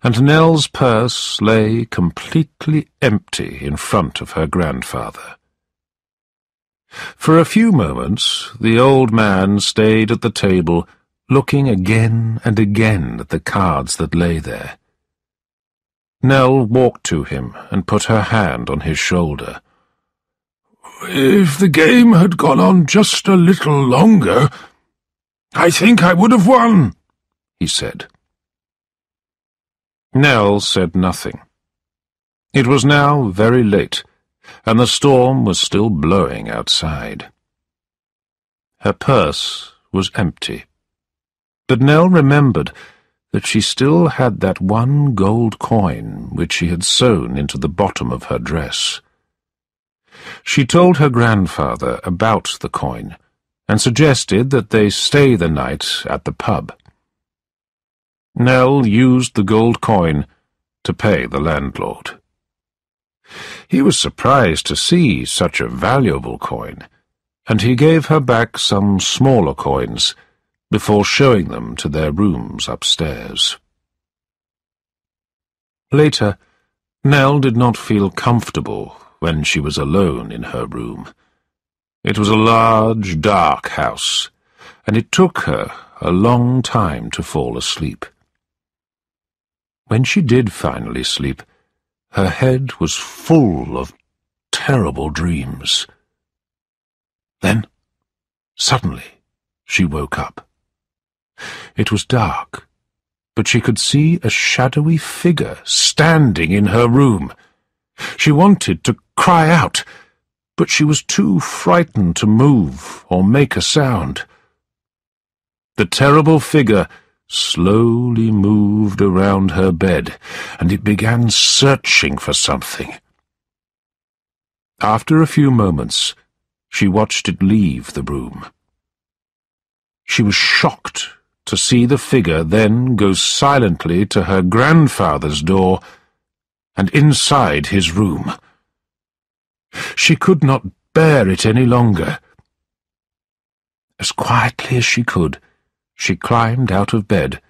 and Nell's purse lay completely empty in front of her grandfather. For a few moments the old man stayed at the table, looking again and again at the cards that lay there. Nell walked to him and put her hand on his shoulder. "If the game had gone on just a little longer, I think I would have won," he said. Nell said nothing. It was now very late, and the storm was still blowing outside. Her purse was empty, but Nell remembered that she still had that one gold coin which she had sewn into the bottom of her dress. She told her grandfather about the coin, and suggested that they stay the night at the pub. Nell used the gold coin to pay the landlord. He was surprised to see such a valuable coin, and he gave her back some smaller coins before showing them to their rooms upstairs. Later, Nell did not feel comfortable when she was alone in her room. It was a large, dark house, and it took her a long time to fall asleep. When she did finally sleep, her head was full of terrible dreams. Then, suddenly, she woke up. It was dark, but she could see a shadowy figure standing in her room. She wanted to cry out, but she was too frightened to move or make a sound. The terrible figure slowly moved around her bed, and it began searching for something. After a few moments, she watched it leave the room. She was shocked to see the figure then go silently to her grandfather's door and inside his room. She could not bear it any longer. As quietly as she could, she climbed out of bed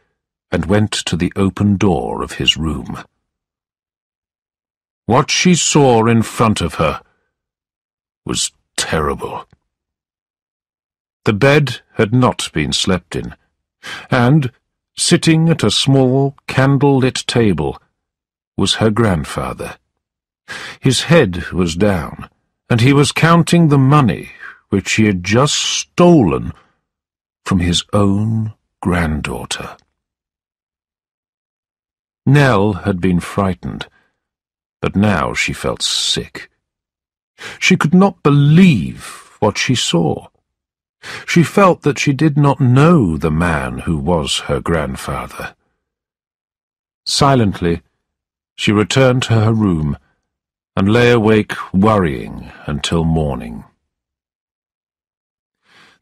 and went to the open door of his room. What she saw in front of her was terrible. The bed had not been slept in, and, sitting at a small candle-lit table, was her grandfather. His head was down, and he was counting the money which he had just stolen from his own granddaughter. Nell had been frightened, but now she felt sick. She could not believe what she saw. She felt that she did not know the man who was her grandfather. Silently, she returned to her room and lay awake worrying until morning.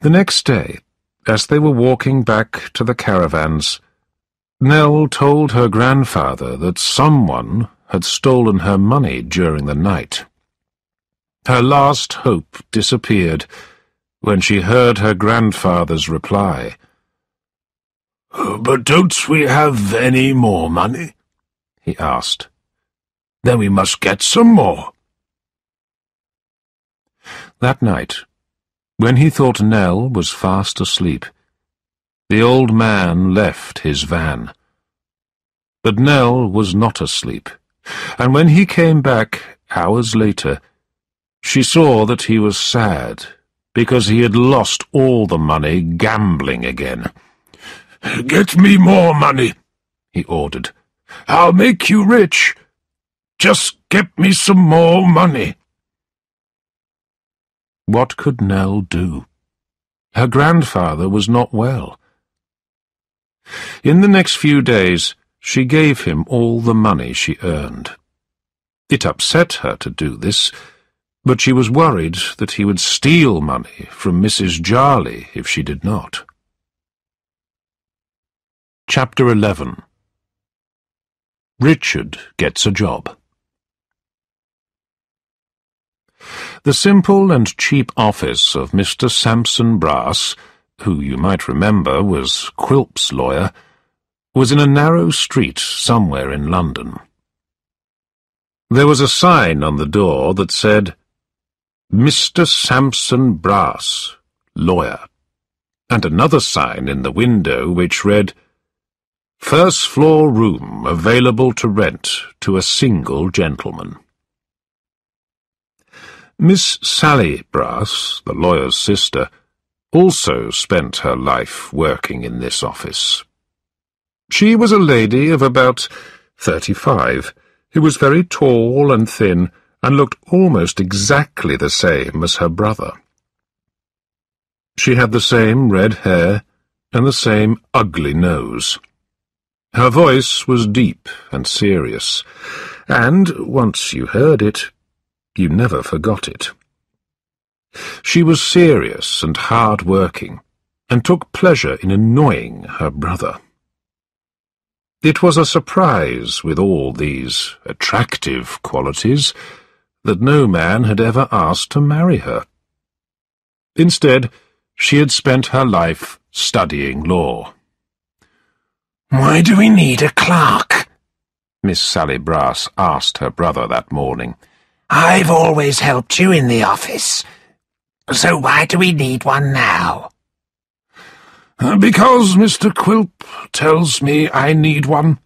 The next day, as they were walking back to the caravans, Nell told her grandfather that someone had stolen her money during the night. Her last hope disappeared when she heard her grandfather's reply. "But don't we have any more money?" he asked. "Then we must get some more." That night, when he thought Nell was fast asleep, the old man left his van. But Nell was not asleep, and when he came back hours later, she saw that he was sad because he had lost all the money gambling again. "Get me more money," he ordered. "I'll make you rich. Just get me some more money." What could Nell do? Her grandfather was not well. In the next few days, she gave him all the money she earned. It upset her to do this, but she was worried that he would steal money from Mrs. Jarley if she did not. Chapter 11. Richard Gets a Job. The simple and cheap office of Mr. Sampson Brass, who you might remember was Quilp's lawyer, was in a narrow street somewhere in London. There was a sign on the door that said, "Mr. Sampson Brass, lawyer," and another sign in the window which read, "First floor room available to rent to a single gentleman." Miss Sally Brass, the lawyer's sister, also spent her life working in this office. She was a lady of about 35, who was very tall and thin, and looked almost exactly the same as her brother. She had the same red hair and the same ugly nose. Her voice was deep and serious, and, once you heard it, you never forgot it. She was serious and hard-working, and took pleasure in annoying her brother. It was a surprise, with all these attractive qualities, that no man had ever asked to marry her. Instead, she had spent her life studying law. "Why do we need a clerk?" Miss Sally Brass asked her brother that morning. "I've always helped you in the office, so why do we need one now?" "Because Mr. Quilp tells me I need one,"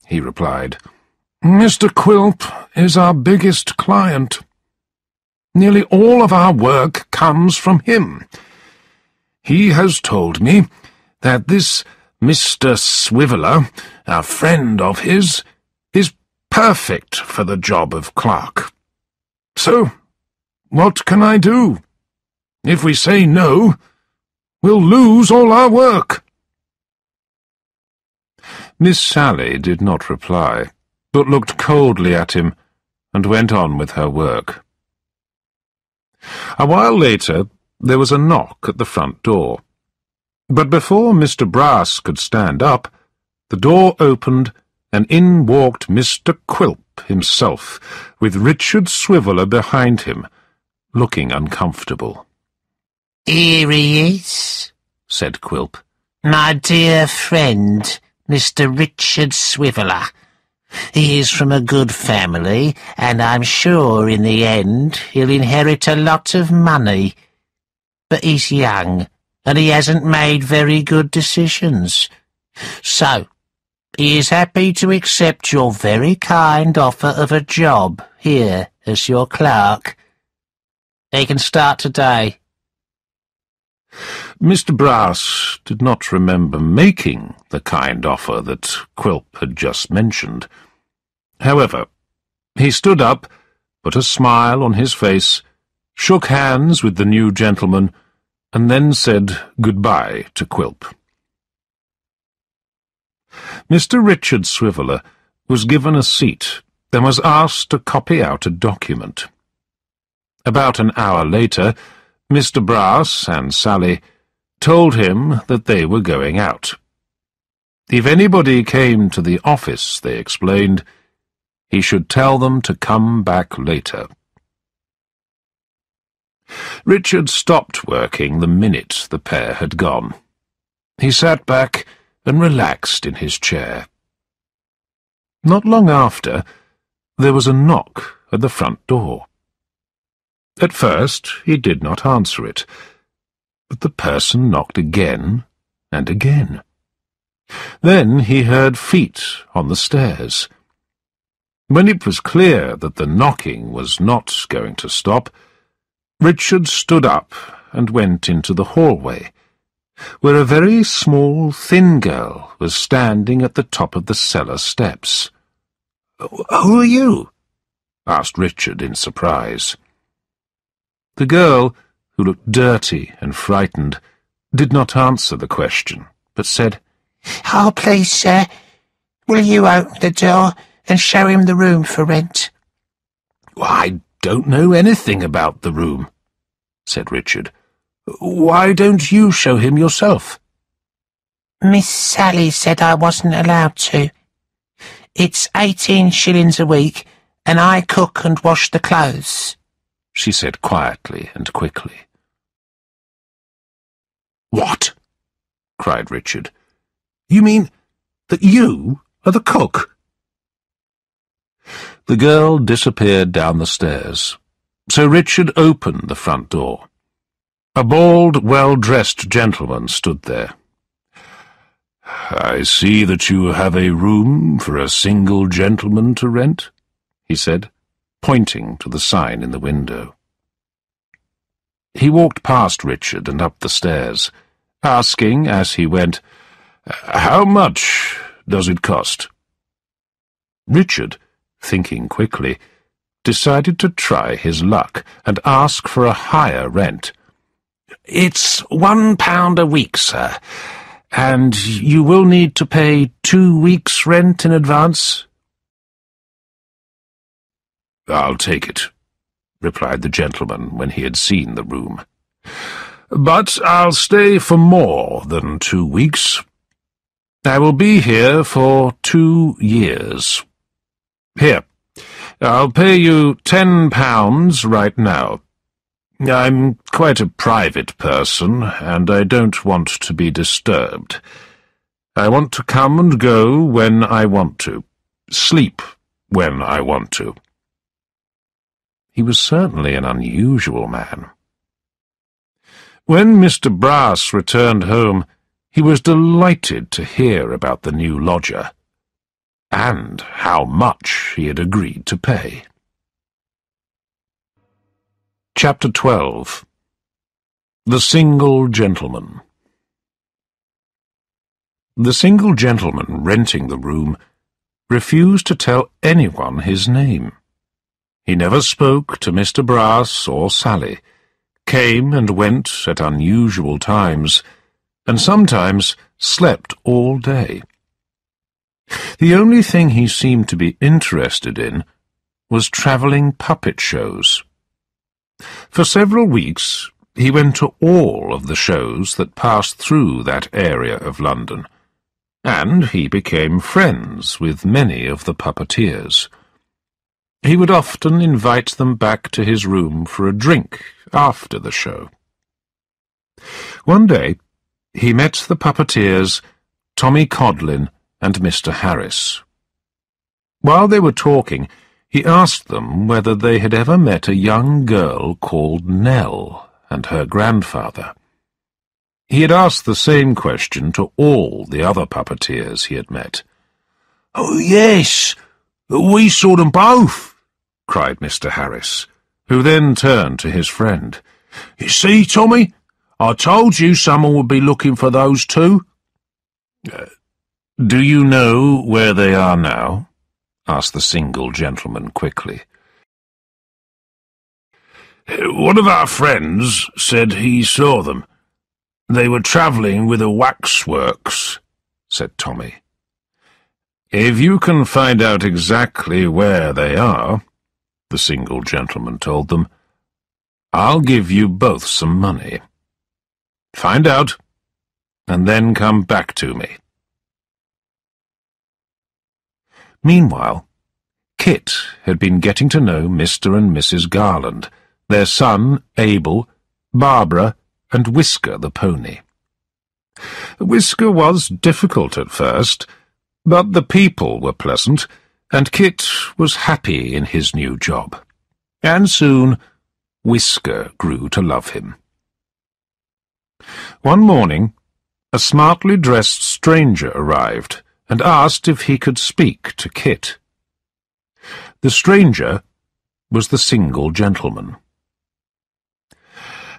he replied. "Mr. Quilp is our biggest client. Nearly all of our work comes from him. He has told me that this Mr. Swiveller, a friend of his, is perfect for the job of clerk. So, what can I do? If we say no, we'll lose all our work." Miss Sally did not reply, but looked coldly at him and went on with her work. A while later, there was a knock at the front door. But before Mr. Brass could stand up, the door opened and in walked Mr. Quilp himself, with Richard Swiveller behind him, looking uncomfortable. "Here he is," said Quilp. "My dear friend, Mr. Richard Swiveller. He is from a good family, and I'm sure in the end he'll inherit a lot of money. But he's young, and he hasn't made very good decisions. So, he is happy to accept your very kind offer of a job here as your clerk. He can start today." Mr. Brass did not remember making the kind offer that Quilp had just mentioned. However, he stood up, put a smile on his face, shook hands with the new gentleman, and then said goodbye to Quilp. Mr. Richard Swiveller was given a seat and was asked to copy out a document. About an hour later, Mr. Brass and Sally told him that they were going out. If anybody came to the office, they explained, he should tell them to come back later. Richard stopped working the minute the pair had gone. He sat back and relaxed in his chair. Not long after, there was a knock at the front door. At first, he did not answer it, but the person knocked again and again. Then he heard feet on the stairs. When it was clear that the knocking was not going to stop, Richard stood up and went into the hallway, where a very small, thin girl was standing at the top of the cellar steps. "Who are you?" asked Richard in surprise. The girl, who looked dirty and frightened, did not answer the question, but said, "Oh, please, sir, will you open the door and show him the room for rent?" "I don't know anything about the room," said Richard. "Why don't you show him yourself?" "Miss Sally said I wasn't allowed to. It's 18 shillings a week, and I cook and wash the clothes," she said quietly and quickly. "What?" cried Richard. "You mean that you are the cook?" The girl disappeared down the stairs, so Richard opened the front door. A bald, well-dressed gentleman stood there. "I see that you have a room for a single gentleman to rent," he said, pointing to the sign in the window. He walked past Richard and up the stairs, asking as he went, "How much does it cost?" Richard, thinking quickly, decided to try his luck and ask for a higher rent. "It's £1 a week, sir, and you will need to pay 2 weeks' rent in advance." "I'll take it," replied the gentleman when he had seen the room. "But I'll stay for more than 2 weeks. I will be here for 2 years. Here, I'll pay you £10 right now. I'm quite a private person, and I don't want to be disturbed. I want to come and go when I want to, sleep when I want to. He was certainly an unusual man. When Mr. Brass returned home, he was delighted to hear about the new lodger, and how much he had agreed to pay. Chapter 12. The Single Gentleman. The single gentleman renting the room refused to tell anyone his name. He never spoke to Mr. Brass or Sally, came and went at unusual times, and sometimes slept all day. The only thing he seemed to be interested in was travelling puppet shows. For several weeks he went to all of the shows that passed through that area of London, and he became friends with many of the puppeteers. He would often invite them back to his room for a drink after the show. One day he met the puppeteers Tommy Codlin and Mr. Harris. While they were talking, he asked them whether they had ever met a young girl called Nell and her grandfather. He had asked the same question to all the other puppeteers he had met. "Oh, yes, we saw them both," cried Mr. Harris, who then turned to his friend. "You see, Tommy, I told you someone would be looking for those two." Do you know where they are now?" asked the single gentleman quickly. "One of our friends said he saw them. They were travelling with a waxworks," said Tommy. "If you can find out exactly where they are," the single gentleman told them, "I'll give you both some money. Find out, and then come back to me." Meanwhile, Kit had been getting to know Mr. and Mrs. Garland, their son Abel, Barbara, and Whisker the pony. Whisker was difficult at first, but the people were pleasant, and Kit was happy in his new job. And soon Whisker grew to love him. One morning, a smartly dressed stranger arrived and asked if he could speak to Kit. The stranger was the single gentleman.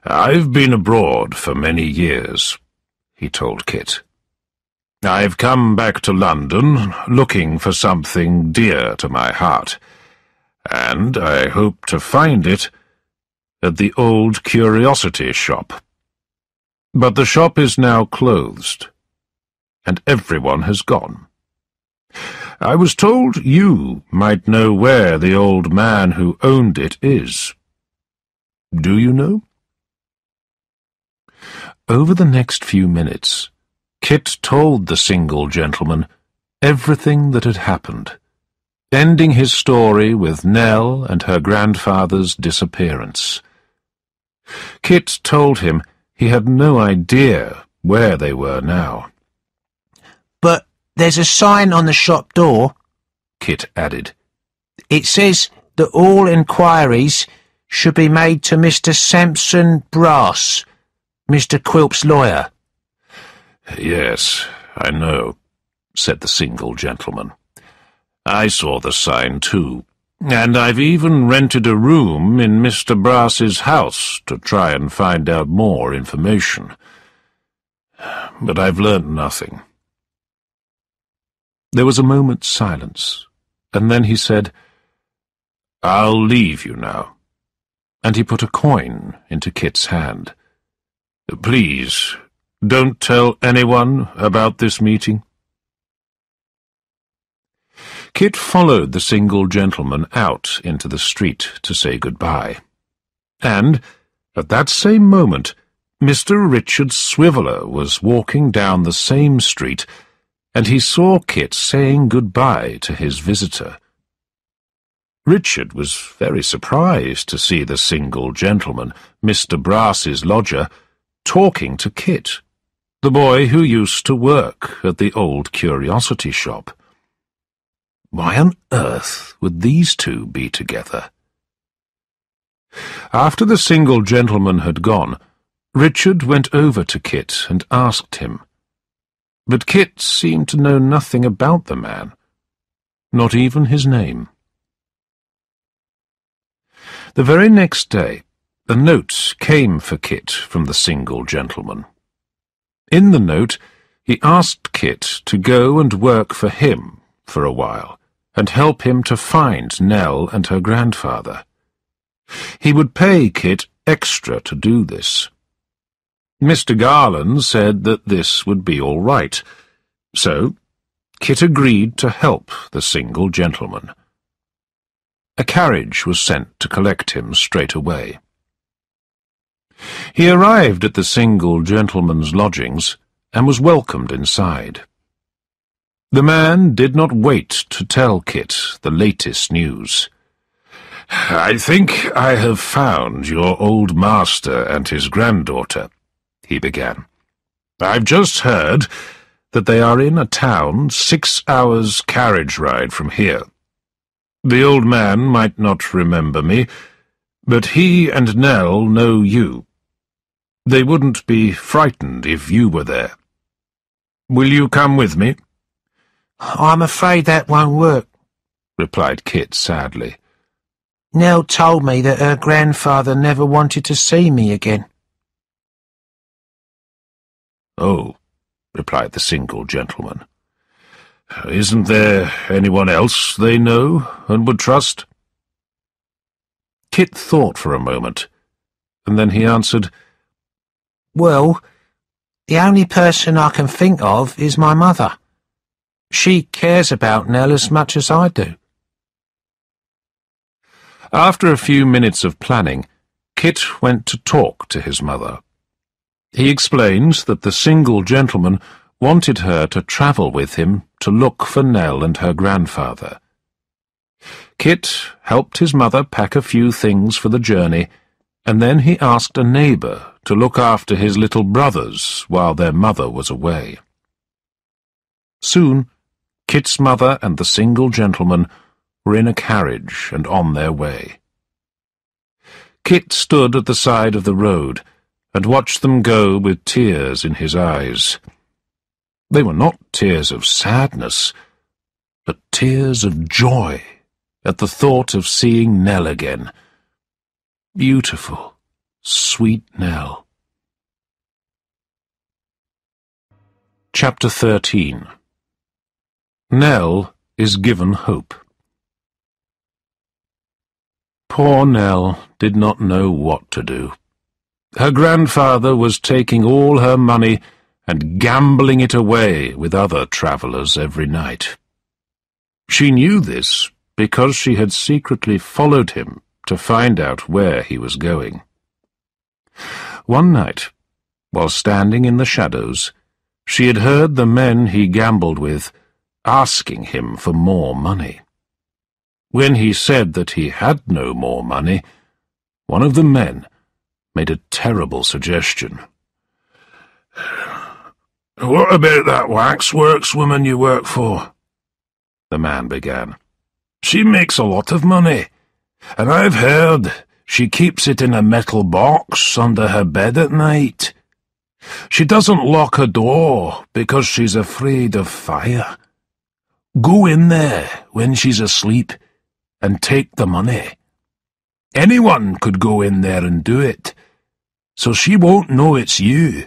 "I've been abroad for many years," he told Kit. "I've come back to London looking for something dear to my heart, and I hope to find it at the old curiosity shop. But the shop is now closed, and everyone has gone. I was told you might know where the old man who owned it is. Do you know?" Over the next few minutes, Kit told the single gentleman everything that had happened, ending his story with Nell and her grandfather's disappearance. Kit told him he had no idea where they were now. "But there's a sign on the shop door," Kit added. "It says that all inquiries should be made to Mr. Sampson Brass, Mr. Quilp's lawyer." "Yes, I know," said the single gentleman. "I saw the sign too, and I've even rented a room in Mr. Brass's house to try and find out more information. But I've learnt nothing." There was a moment's silence, and then he said, "I'll leave you now," and he put a coin into Kit's hand. "Please, don't tell anyone about this meeting." Kit followed the single gentleman out into the street to say goodbye. And, at that same moment, Mr. Richard Swiveller was walking down the same street, and he saw Kit saying goodbye to his visitor. Richard was very surprised to see the single gentleman, Mr. Brass's lodger, talking to Kit, the boy who used to work at the old curiosity shop. Why on earth would these two be together? After the single gentleman had gone, Richard went over to Kit and asked him. But Kit seemed to know nothing about the man, not even his name. The very next day, a note came for Kit from the single gentleman. In the note, he asked Kit to go and work for him for a while, and help him to find Nell and her grandfather. He would pay Kit extra to do this. Mr. Garland said that this would be all right, so Kit agreed to help the single gentleman. A carriage was sent to collect him straight away. He arrived at the single gentleman's lodgings and was welcomed inside. The man did not wait to tell Kit the latest news. "I think I have found your old master and his granddaughter," he began. "I've just heard that they are in a town 6 hours' carriage ride from here. The old man might not remember me, but he and Nell know you. They wouldn't be frightened if you were there. Will you come with me?" "I'm afraid that won't work," replied Kit sadly. "Nell told me that her grandfather never wanted to see me again." "Oh," replied the single gentleman. "Isn't there anyone else they know and would trust?" Kit thought for a moment, and then he answered, "Well, the only person I can think of is my mother. She cares about Nell as much as I do." After a few minutes of planning, Kit went to talk to his mother. He explained that the single gentleman wanted her to travel with him to look for Nell and her grandfather. Kit helped his mother pack a few things for the journey, and then he asked a neighbour to look after his little brothers while their mother was away. Soon, Kit's mother and the single gentleman were in a carriage and on their way. Kit stood at the side of the road and watched them go with tears in his eyes. They were not tears of sadness, but tears of joy at the thought of seeing Nell again. Beautiful, sweet Nell. Chapter 13. Nell is given hope. Poor Nell did not know what to do. Her grandfather was taking all her money and gambling it away with other travellers every night. She knew this because she had secretly followed him to find out where he was going. One night, while standing in the shadows, she had heard the men he gambled with asking him for more money. When he said that he had no more money, one of the men made a terrible suggestion. "What about that waxworks woman you work for?" the man began. "She makes a lot of money, and I've heard she keeps it in a metal box under her bed at night. She doesn't lock her door because she's afraid of fire. Go in there when she's asleep and take the money. Anyone could go in there and do it, so she won't know it's you.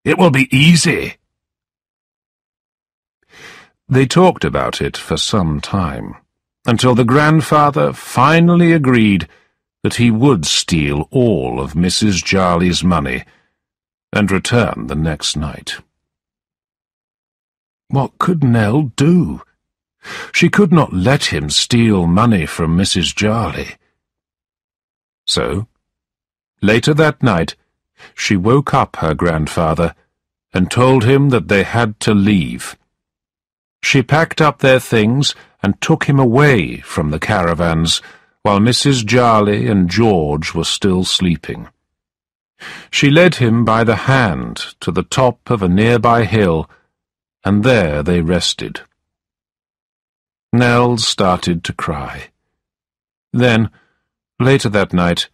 It will be easy." They talked about it for some time, until the grandfather finally agreed that he would steal all of Mrs. Jarley's money and return the next night. What could Nell do? She could not let him steal money from Mrs. Jarley. So, later that night, she woke up her grandfather and told him that they had to leave. She packed up their things and took him away from the caravans while Mrs. Jarley and George were still sleeping. She led him by the hand to the top of a nearby hill, and there they rested. Nell started to cry. Then, later that night,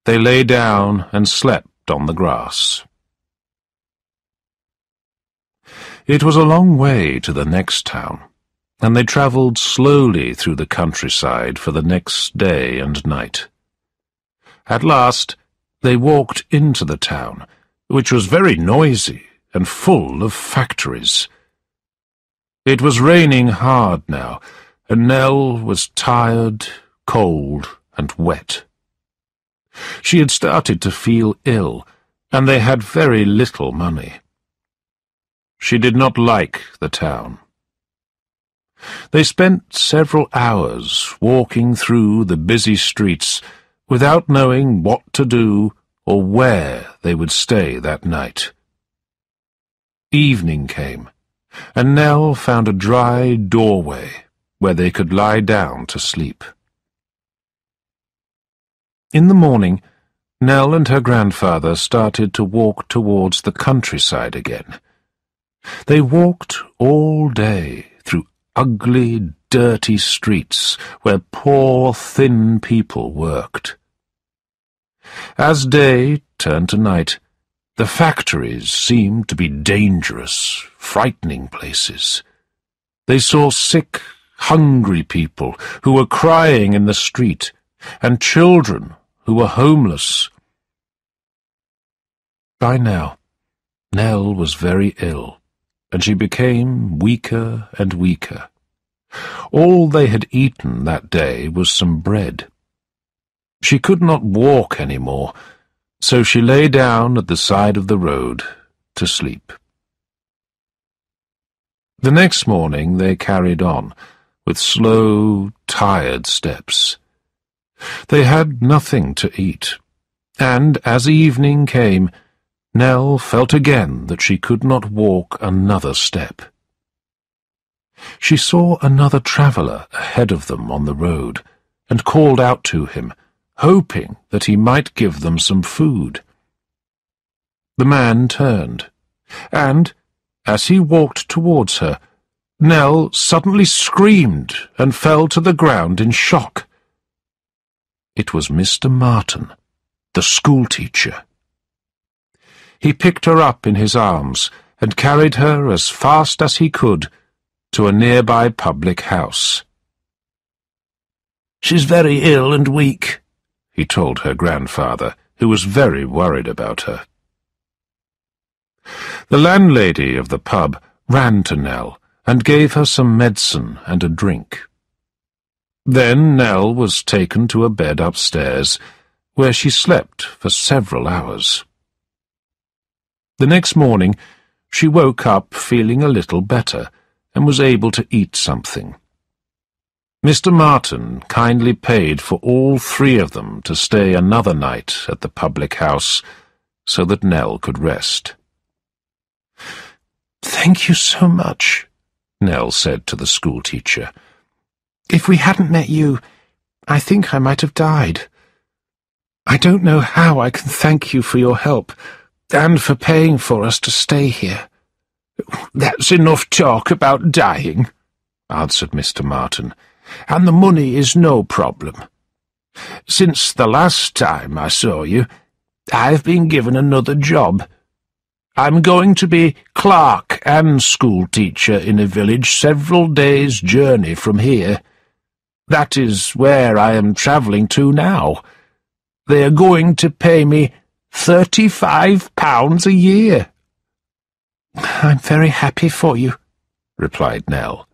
they lay down and slept on the grass. It was a long way to the next town, and they travelled slowly through the countryside for the next day and night. At last, they walked into the town, which was very noisy and full of factories. It was raining hard now, and Nell was tired, cold, and wet. She had started to feel ill, and they had very little money. She did not like the town. They spent several hours walking through the busy streets without knowing what to do or where they would stay that night. Evening came, and Nell found a dry doorway where they could lie down to sleep. In the morning, Nell and her grandfather started to walk towards the countryside again. They walked all day through ugly, dirty streets where poor, thin people worked. As day turned to night, the factories seemed to be dangerous, frightening places. They saw sick, hungry people who were crying in the street, and children who were homeless. By now, Nell was very ill, and she became weaker and weaker. All they had eaten that day was some bread. She could not walk any more, so she lay down at the side of the road to sleep. The next morning they carried on, with slow, tired steps. They had nothing to eat, and as evening came, Nell felt again that she could not walk another step. She saw another traveller ahead of them on the road, and called out to him, hoping that he might give them some food. The man turned, and, as he walked towards her, Nell suddenly screamed and fell to the ground in shock. It was Mr. Martin, the schoolteacher. He picked her up in his arms and carried her as fast as he could to a nearby public house. "She's very ill and weak," he told her grandfather, who was very worried about her. The landlady of the pub ran to Nell and gave her some medicine and a drink. Then Nell was taken to a bed upstairs, where she slept for several hours. The next morning she woke up feeling a little better and was able to eat something. Mr. Martin kindly paid for all three of them to stay another night at the public house so that Nell could rest. "Thank you so much," Nell said to the schoolteacher. "If we hadn't met you, I think I might have died. I don't know how I can thank you for your help and for paying for us to stay here." "That's enough talk about dying," answered Mr. Martin, "and the money is no problem. Since the last time I saw you, I've been given another job. I'm going to be clerk and schoolteacher in a village several days' journey from here. That is where I am travelling to now. They are going to pay me £35 a year." "I'm very happy for you," replied Nell.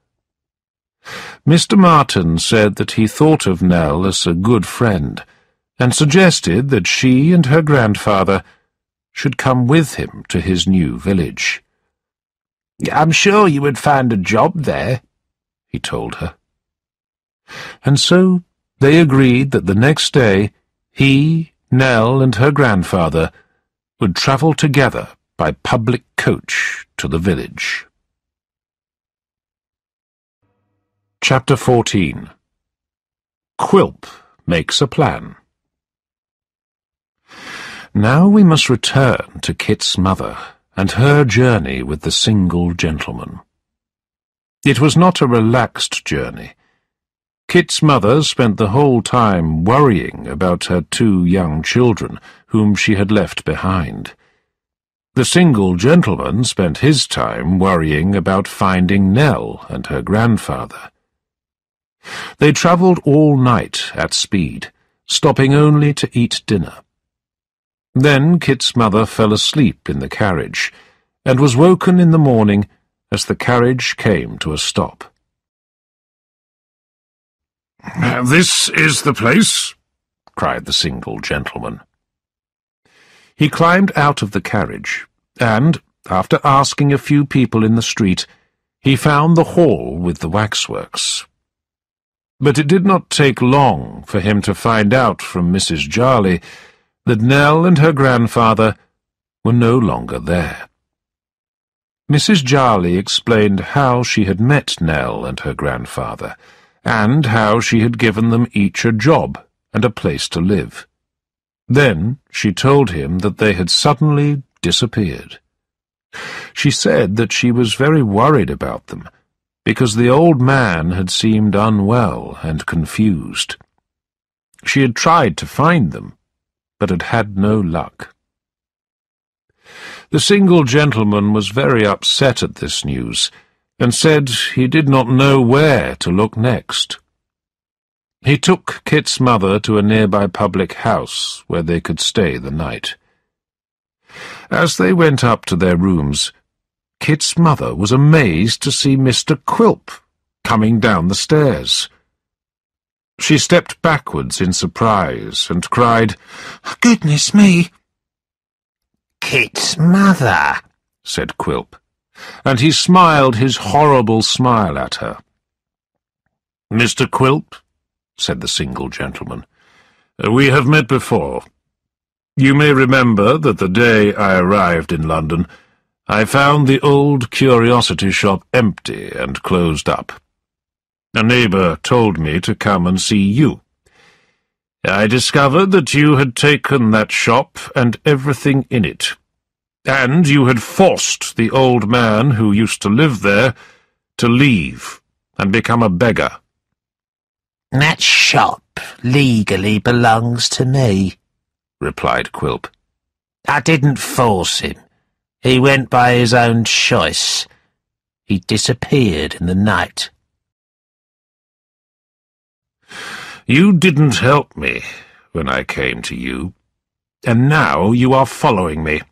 Mr. Martin said that he thought of Nell as a good friend, and suggested that she and her grandfather should come with him to his new village. "I'm sure you would find a job there," he told her. And so they agreed that the next day he, Nell, and her grandfather would travel together by public coach to the village. Chapter 14. Quilp makes a plan. Now we must return to Kit's mother and her journey with the single gentleman. It was not a relaxed journey. Kit's mother spent the whole time worrying about her 2 young children whom she had left behind. The single gentleman spent his time worrying about finding Nell and her grandfather. They travelled all night at speed, stopping only to eat dinner. Then Kit's mother fell asleep in the carriage, and was woken in the morning as the carriage came to a stop. "This is the place," cried the single gentleman. He climbed out of the carriage, and, after asking a few people in the street, he found the hall with the waxworks. But it did not take long for him to find out from Mrs. Jarley that Nell and her grandfather were no longer there. Mrs. Jarley explained how she had met Nell and her grandfather, and how she had given them each a job and a place to live. Then she told him that they had suddenly disappeared. She said that she was very worried about them, because the old man had seemed unwell and confused. She had tried to find them, but had had no luck. The single gentleman was very upset at this news, and said he did not know where to look next. He took Kit's mother to a nearby public house where they could stay the night. As they went up to their rooms, Kit's mother was amazed to see Mr. Quilp coming down the stairs. She stepped backwards in surprise and cried, "Goodness me!" "Kit's mother," said Quilp, and he smiled his horrible smile at her. "Mr. Quilp," said the single gentleman, "we have met before. You may remember that the day I arrived in London, I found the old curiosity shop empty and closed up. A neighbour told me to come and see you. I discovered that you had taken that shop and everything in it, and you had forced the old man who used to live there to leave and become a beggar." "That shop legally belongs to me," replied Quilp. "I didn't force him. He went by his own choice. He disappeared in the night." "You didn't help me when I came to you, and now you are following me."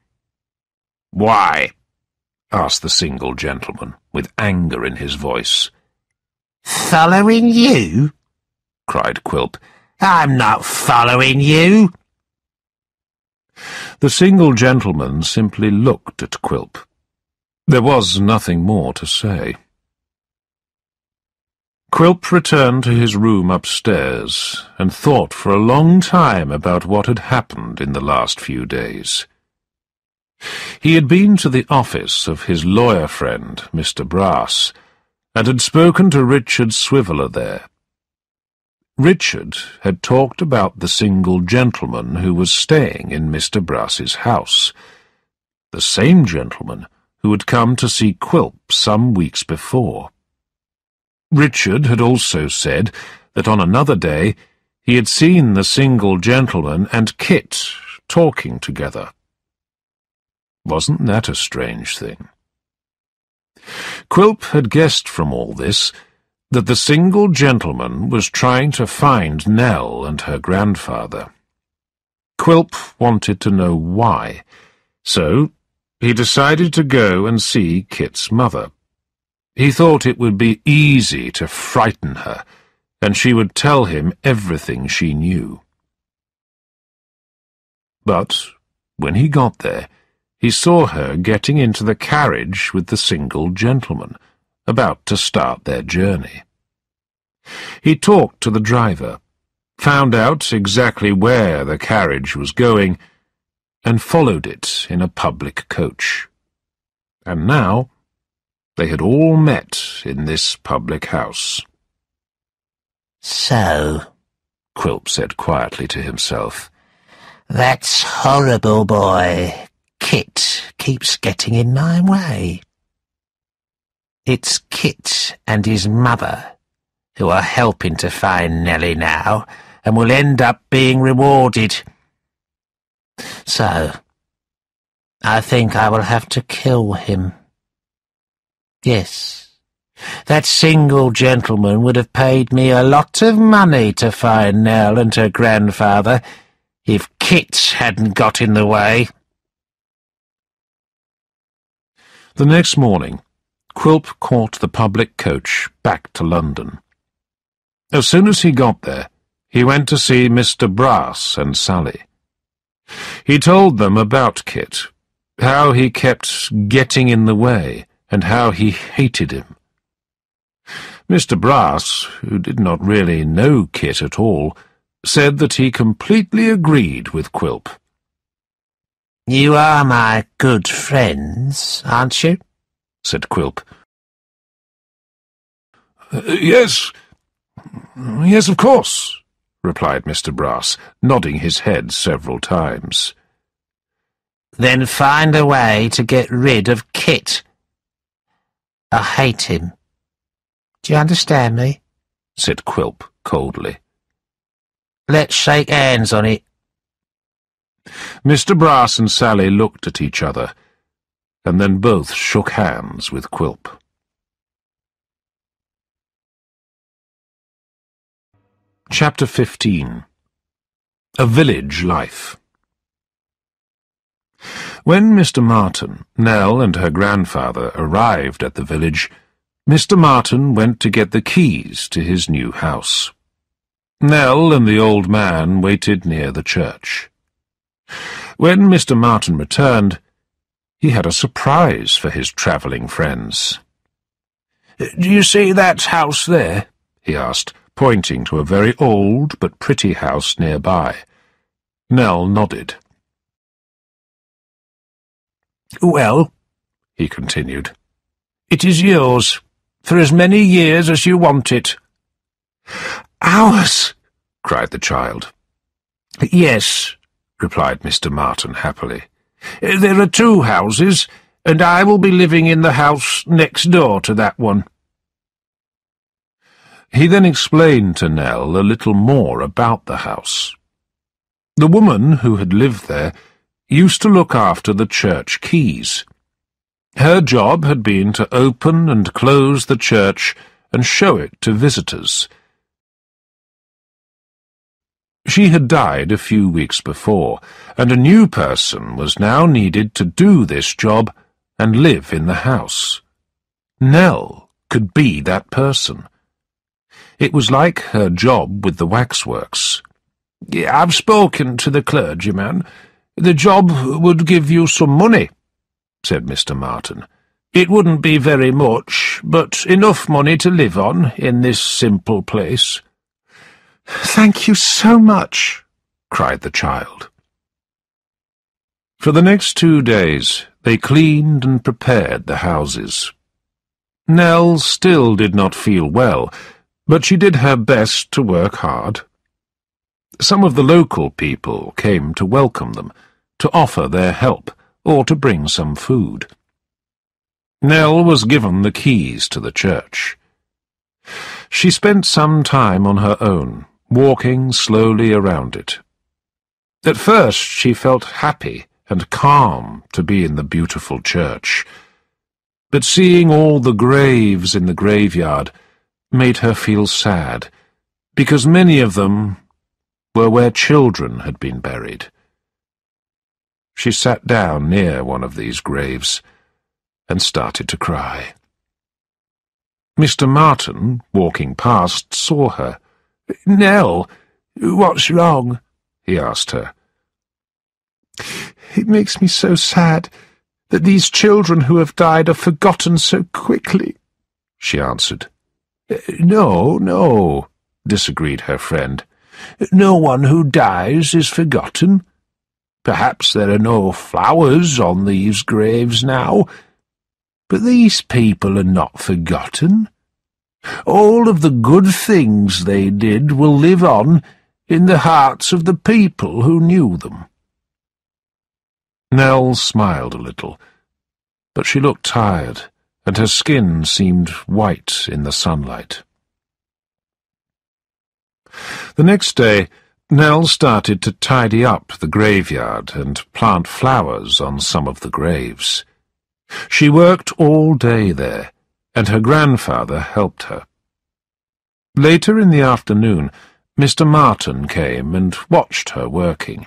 "Why?" asked the single gentleman, with anger in his voice. "Following you?" cried Quilp. "I'm not following you." The single gentleman simply looked at Quilp. There was nothing more to say. Quilp returned to his room upstairs and thought for a long time about what had happened in the last few days. He had been to the office of his lawyer friend, Mr. Brass, and had spoken to Richard Swiveller there. Richard had talked about the single gentleman who was staying in Mr. Brass's house, the same gentleman who had come to see Quilp some weeks before. Richard had also said that on another day he had seen the single gentleman and Kit talking together. Wasn't that a strange thing? Quilp had guessed from all this that the single gentleman was trying to find Nell and her grandfather. Quilp wanted to know why, so he decided to go and see Kit's mother. He thought it would be easy to frighten her, and she would tell him everything she knew. But when he got there, he saw her getting into the carriage with the single gentleman, about to start their journey. He talked to the driver, found out exactly where the carriage was going, and followed it in a public coach. And now they had all met in this public house. So, Quilp said quietly to himself, that horrible boy, Kit, keeps getting in my way. It's Kit and his mother who are helping to find Nellie now, and will end up being rewarded. So, I think I will have to kill him. Yes, that single gentleman would have paid me a lot of money to find Nell and her grandfather if Kit hadn't got in the way. The next morning, Quilp caught the public coach back to London. As soon as he got there, he went to see Mr. Brass and Sally. He told them about Kit, how he kept getting in the way, and how he hated him. Mr. Brass, who did not really know Kit at all, said that he completely agreed with Quilp. You are my good friends, aren't you? Said Quilp. Yes, of course, replied Mr. Brass, nodding his head several times. Then find a way to get rid of Kit. I hate him. Do you understand me? Said Quilp coldly. Let's shake hands on it. Mr. Brass and Sally looked at each other, and then both shook hands with Quilp. Chapter 15. A Village Life. When Mr. Martin, Nell and her grandfather arrived at the village, Mr. Martin went to get the keys to his new house. Nell and the old man waited near the church. When Mr. Martin returned, he had a surprise for his travelling friends. "Do you see that house there?" he asked, pointing to a very old but pretty house nearby. Nell nodded. "Well," he continued, "it is yours, for as many years as you want it." "Ours!" cried the child. "Yes," replied Mr. Martin happily. "There are 2 houses, and I will be living in the house next door to that one." He then explained to Nell a little more about the house. The woman who had lived there used to look after the church keys. Her job had been to open and close the church and show it to visitors. She had died a few weeks before, and a new person was now needed to do this job and live in the house. Nell could be that person. It was like her job with the waxworks. "I've spoken to the clergyman. The job would give you some money," said Mr. Martin. "It wouldn't be very much, but enough money to live on in this simple place." "Thank you so much," cried the child. For the next 2 days they cleaned and prepared the houses. Nell still did not feel well, but she did her best to work hard. Some of the local people came to welcome them, to offer their help, or to bring some food. Nell was given the keys to the church. She spent some time on her own, walking slowly around it. At first she felt happy and calm to be in the beautiful church, but seeing all the graves in the graveyard made her feel sad, because many of them were where children had been buried. She sat down near one of these graves and started to cry. Mr. Martin, walking past, saw her. "Nell, what's wrong?" he asked her. "It makes me so sad that these children who have died are forgotten so quickly," she answered. No, disagreed her friend. "No one who dies is forgotten. Perhaps there are no flowers on these graves now, but these people are not forgotten. All of the good things they did will live on in the hearts of the people who knew them." Nell smiled a little, but she looked tired, and her skin seemed white in the sunlight. The next day, Nell started to tidy up the graveyard and plant flowers on some of the graves. She worked all day there, and her grandfather helped her. Later in the afternoon, Mr. Martin came and watched her working.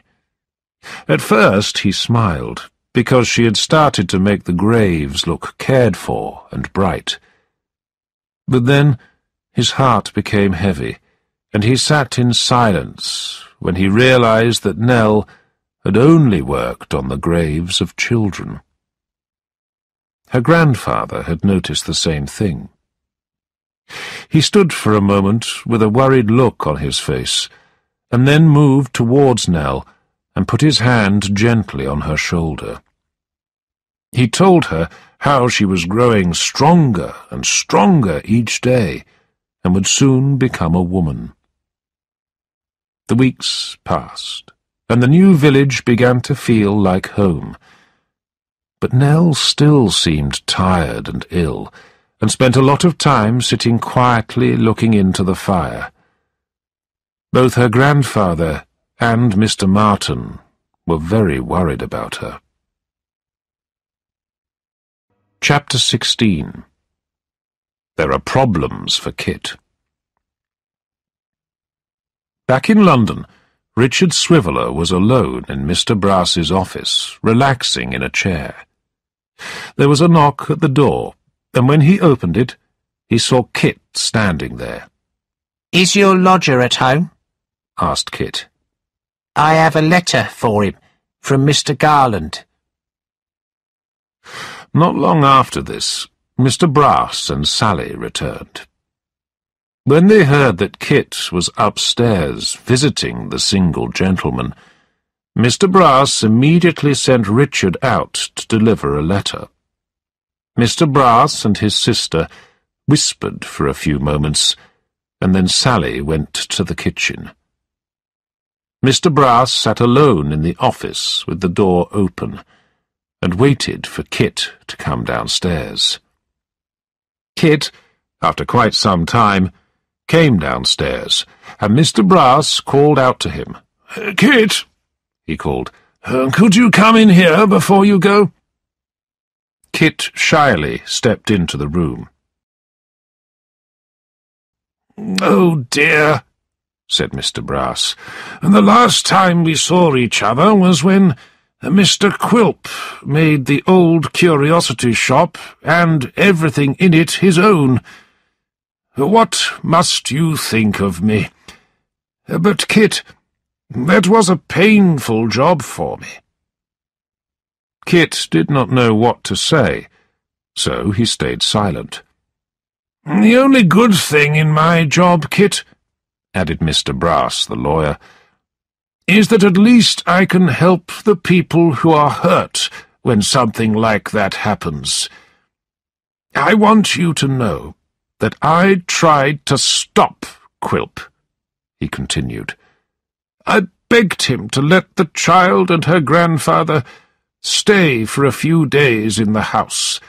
At first he smiled, because she had started to make the graves look cared for and bright. But then his heart became heavy, and he sat in silence when he realized that Nell had only worked on the graves of children. Her grandfather had noticed the same thing. He stood for a moment with a worried look on his face, and then moved towards Nell and put his hand gently on her shoulder. He told her how she was growing stronger and stronger each day, and would soon become a woman. The weeks passed, and the new village began to feel like home. But Nell still seemed tired and ill, and spent a lot of time sitting quietly looking into the fire. Both her grandfather and Mr. Martin were very worried about her. Chapter 16. There are problems for Kit. Back in London, Richard Swiveller was alone in Mr. Brass's office, relaxing in a chair. There was a knock at the door, and when he opened it, he saw Kit standing there. "Is your lodger at home?" asked Kit. "I have a letter for him, from Mr. Garland." Not long after this, Mr. Brass and Sally returned. When they heard that Kit was upstairs visiting the single gentleman, Mr. Brass immediately sent Richard out to deliver a letter. Mr. Brass and his sister whispered for a few moments, and then Sally went to the kitchen. Mr. Brass sat alone in the office with the door open, and waited for Kit to come downstairs. Kit, after quite some time, came downstairs, and Mr. Brass called out to him. "Kit," he called, "could you come in here before you go?" Kit shyly stepped into the room. "Oh, dear," said Mr. Brass. "The last time we saw each other was when Mr. Quilp made the old curiosity shop and everything in it his own. What must you think of me? But, Kit, that was a painful job for me." Kit did not know what to say, so he stayed silent. "The only good thing in my job, Kit," added Mr. Brass, the lawyer, "is that at least I can help the people who are hurt when something like that happens. I want you to know that I tried to stop Quilp," he continued. "I begged him to let the child and her grandfather stay for a few days in the house.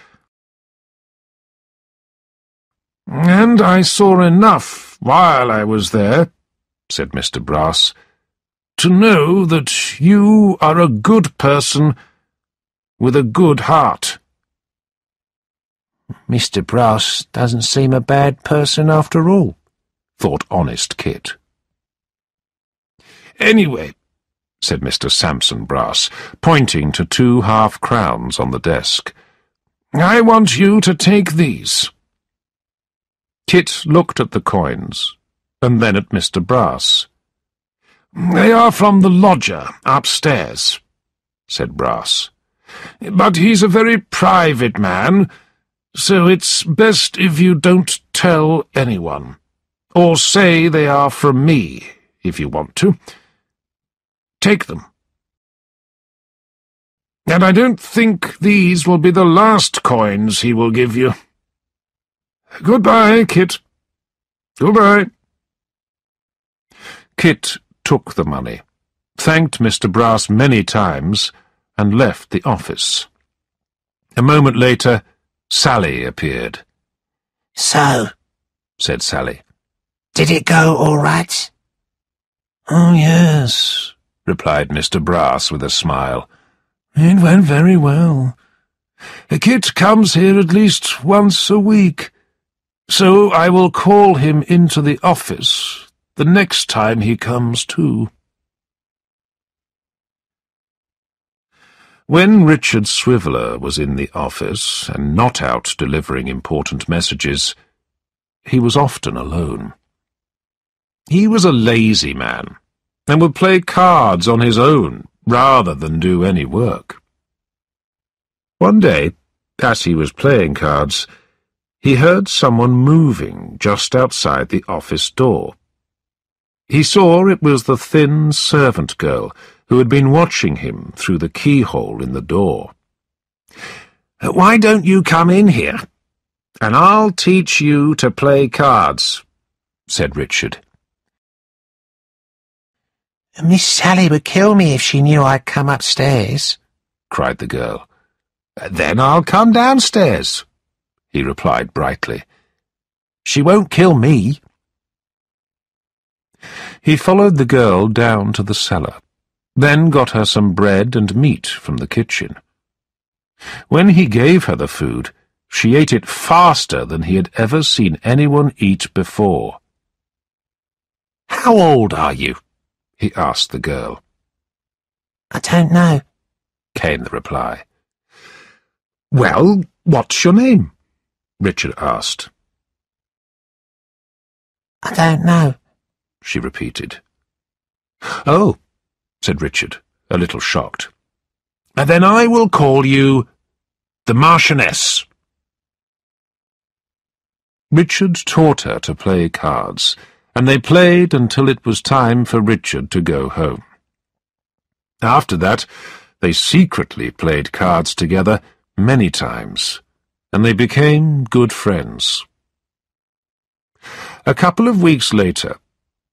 And I saw enough while I was there," said Mr. Brass, "to know that you are a good person with a good heart." "Mr. Brass doesn't seem a bad person after all," thought honest Kit. "Anyway," said Mr. Sampson Brass, pointing to 2 half-crowns on the desk, "I want you to take these." Kit looked at the coins, and then at Mr. Brass. "They are from the lodger upstairs," said Brass. "But he's a very private man, so it's best if you don't tell anyone, or say they are from me, if you want to. Take them. And I don't think these will be the last coins he will give you. Goodbye, Kit." Goodbye. Kit took the money, thanked Mr. Brass many times, and left the office. A moment later, Sally appeared. "So," said Sally, "did it go all right?" "Oh, yes," replied Mr. Brass with a smile. "It went very well. Kit comes here at least once a week, so I will call him into the office the next time he comes too." When Richard Swiveller was in the office and not out delivering important messages, he was often alone. He was a lazy man, and would play cards on his own rather than do any work. One day, as he was playing cards, he heard someone moving just outside the office door. He saw it was the thin servant girl who had been watching him through the keyhole in the door. "Why don't you come in here, and I'll teach you to play cards," said Richard. "Miss Sally would kill me if she knew I'd come upstairs," cried the girl. "Then I'll come downstairs," he replied brightly. "She won't kill me." He followed the girl down to the cellar, then got her some bread and meat from the kitchen. When he gave her the food, she ate it faster than he had ever seen anyone eat before. "How old are you?" he asked the girl. "I don't know," came the reply. "Well, what's your name?" Richard asked. "I don't know," she repeated. "Oh," said Richard, a little shocked. "Then I will call you the Marchioness." Richard taught her to play cards, and they played until it was time for Richard to go home. After that, they secretly played cards together many times, and they became good friends. A couple of weeks later,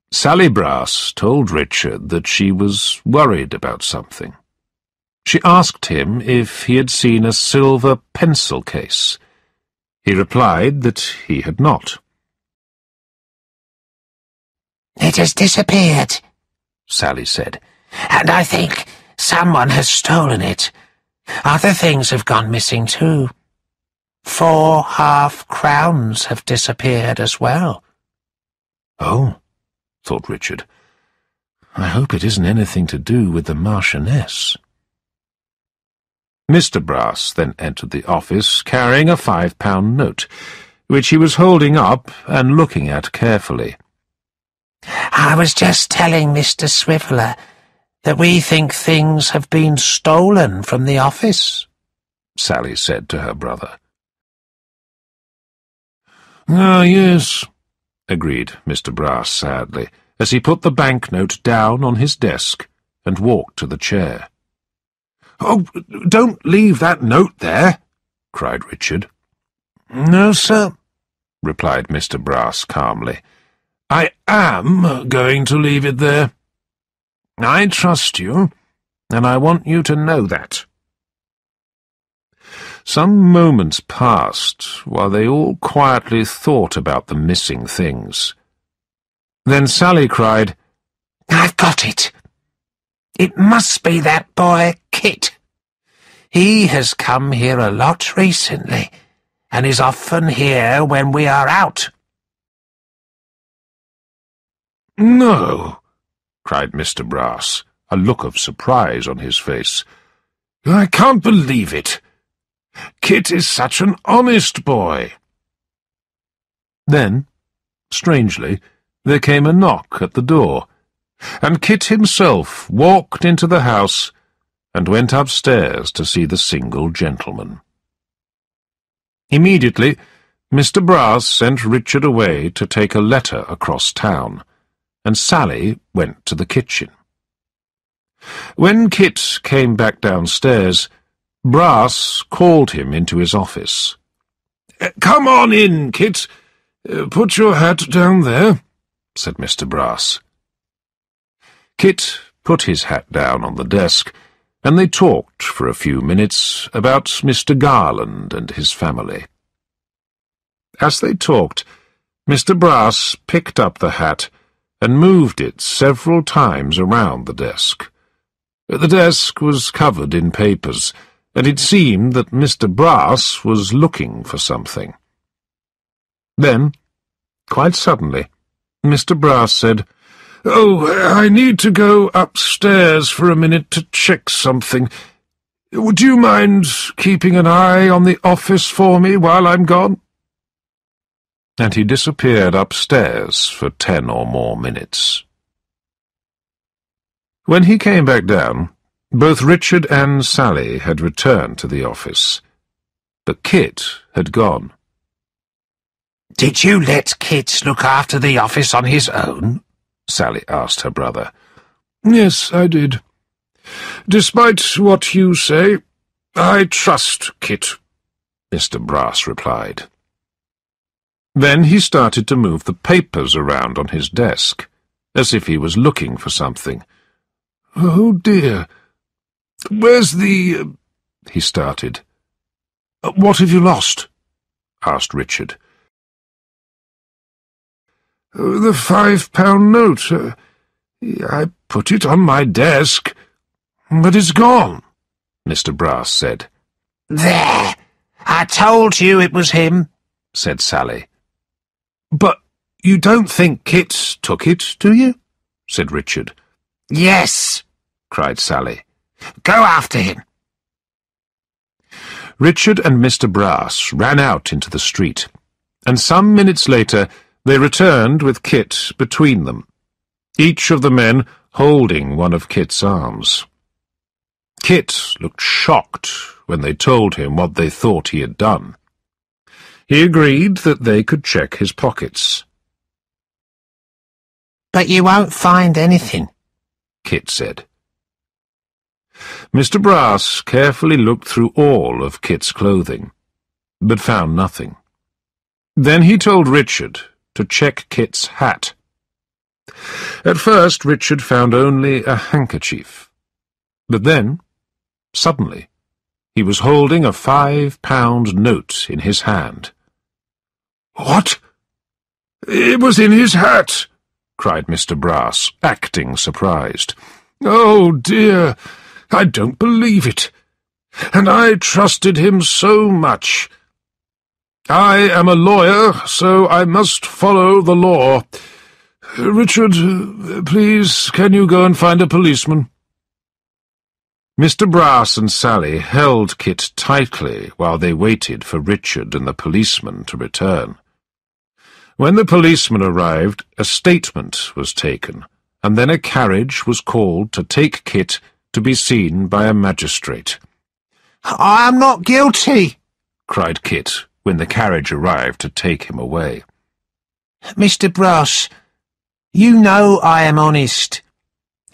Sally Brass told Richard that she was worried about something. She asked him if he had seen a silver pencil case. He replied that he had not. "It has disappeared," Sally said, "and I think someone has stolen it. Other things have gone missing too. 4 half-crowns have disappeared as well." "Oh," thought Richard, "I hope it isn't anything to do with the Marchioness." Mr. Brass then entered the office carrying a £5 note, which he was holding up and looking at carefully. "I was just telling Mr. Swiveller that we think things have been stolen from the office," Sally said to her brother. "Ah, yes," agreed Mr. Brass sadly, as he put the banknote down on his desk and walked to the chair. "Oh, don't leave that note there," cried Richard. "No, sir," replied Mr. Brass calmly. "I am going to leave it there. I trust you, and I want you to know that." Some moments passed while they all quietly thought about the missing things. Then Sally cried, "I've got it! It must be that boy Kit. He has come here a lot recently, and is often here when we are out." "No," cried Mr. Brass, a look of surprise on his face. "I can't believe it. Kit is such an honest boy." Then, strangely, there came a knock at the door, and Kit himself walked into the house and went upstairs to see the single gentleman. Immediately, Mr. Brass sent Richard away to take a letter across town, and Sally went to the kitchen. When Kit came back downstairs, Brass called him into his office. "Come on in, Kit. Put your hat down there," said Mr. Brass. Kit put his hat down on the desk, and they talked for a few minutes about Mr. Garland and his family. As they talked, Mr. Brass picked up the hat and moved it several times around the desk. The desk was covered in papers, and it seemed that Mr. Brass was looking for something. Then, quite suddenly, Mr. Brass said, "Oh, I need to go upstairs for a minute to check something. Would you mind keeping an eye on the office for me while I'm gone?" And he disappeared upstairs for 10 or more minutes. When he came back down, both Richard and Sally had returned to the office, but Kit had gone. "Did you let Kit look after the office on his own?" Sally asked her brother. "Yes, I did. Despite what you say, I trust Kit," Mr. Brass replied. Then he started to move the papers around on his desk, as if he was looking for something. "Oh, dear. Where's the—" he started. "What have you lost?" asked Richard. "The £5 note. I put it on my desk, but it's gone," Mr. Brass said. "There! I told you it was him," said Sally. "But you don't think Kit took it, do you?" said Richard. "Yes," cried Sally. "Go after him." Richard and Mr. Brass ran out into the street, and some minutes later they returned with Kit between them, each of the men holding one of Kit's arms. Kit looked shocked when they told him what they thought he had done. He agreed that they could check his pockets. "But you won't find anything," Kit said. Mr. Brass carefully looked through all of Kit's clothing, but found nothing. Then he told Richard to check Kit's hat. At first Richard found only a handkerchief, but then, suddenly, he was holding a £5 note in his hand. "What? It was in his hat!" cried Mr. Brass, acting surprised. "Oh, dear! I don't believe it. And I trusted him so much. I am a lawyer, so I must follow the law. Richard, please, can you go and find a policeman?" Mr. Brass and Sally held Kit tightly while they waited for Richard and the policeman to return. When the policeman arrived, a statement was taken, and then a carriage was called to take Kit to be seen by a magistrate. "I am not guilty," cried Kit when the carriage arrived to take him away. "Mr. Brass, you know I am honest.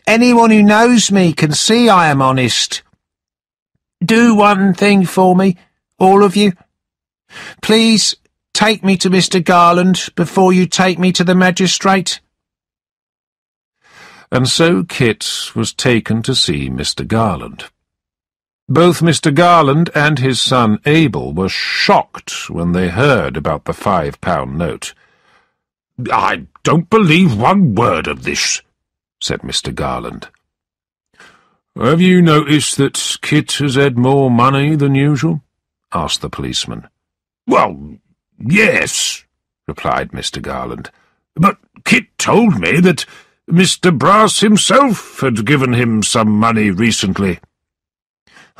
Anyone who knows me can see I am honest. Do one thing for me, all of you. Please take me to Mr. Garland before you take me to the magistrate." And so Kit was taken to see Mr. Garland. Both Mr. Garland and his son Abel were shocked when they heard about the £5 note. "I don't believe one word of this," said Mr. Garland. "Have you noticed that Kit has had more money than usual?" asked the policeman. "Well, yes," replied Mr. Garland. "But Kit told me that Mr. Brass himself had given him some money recently."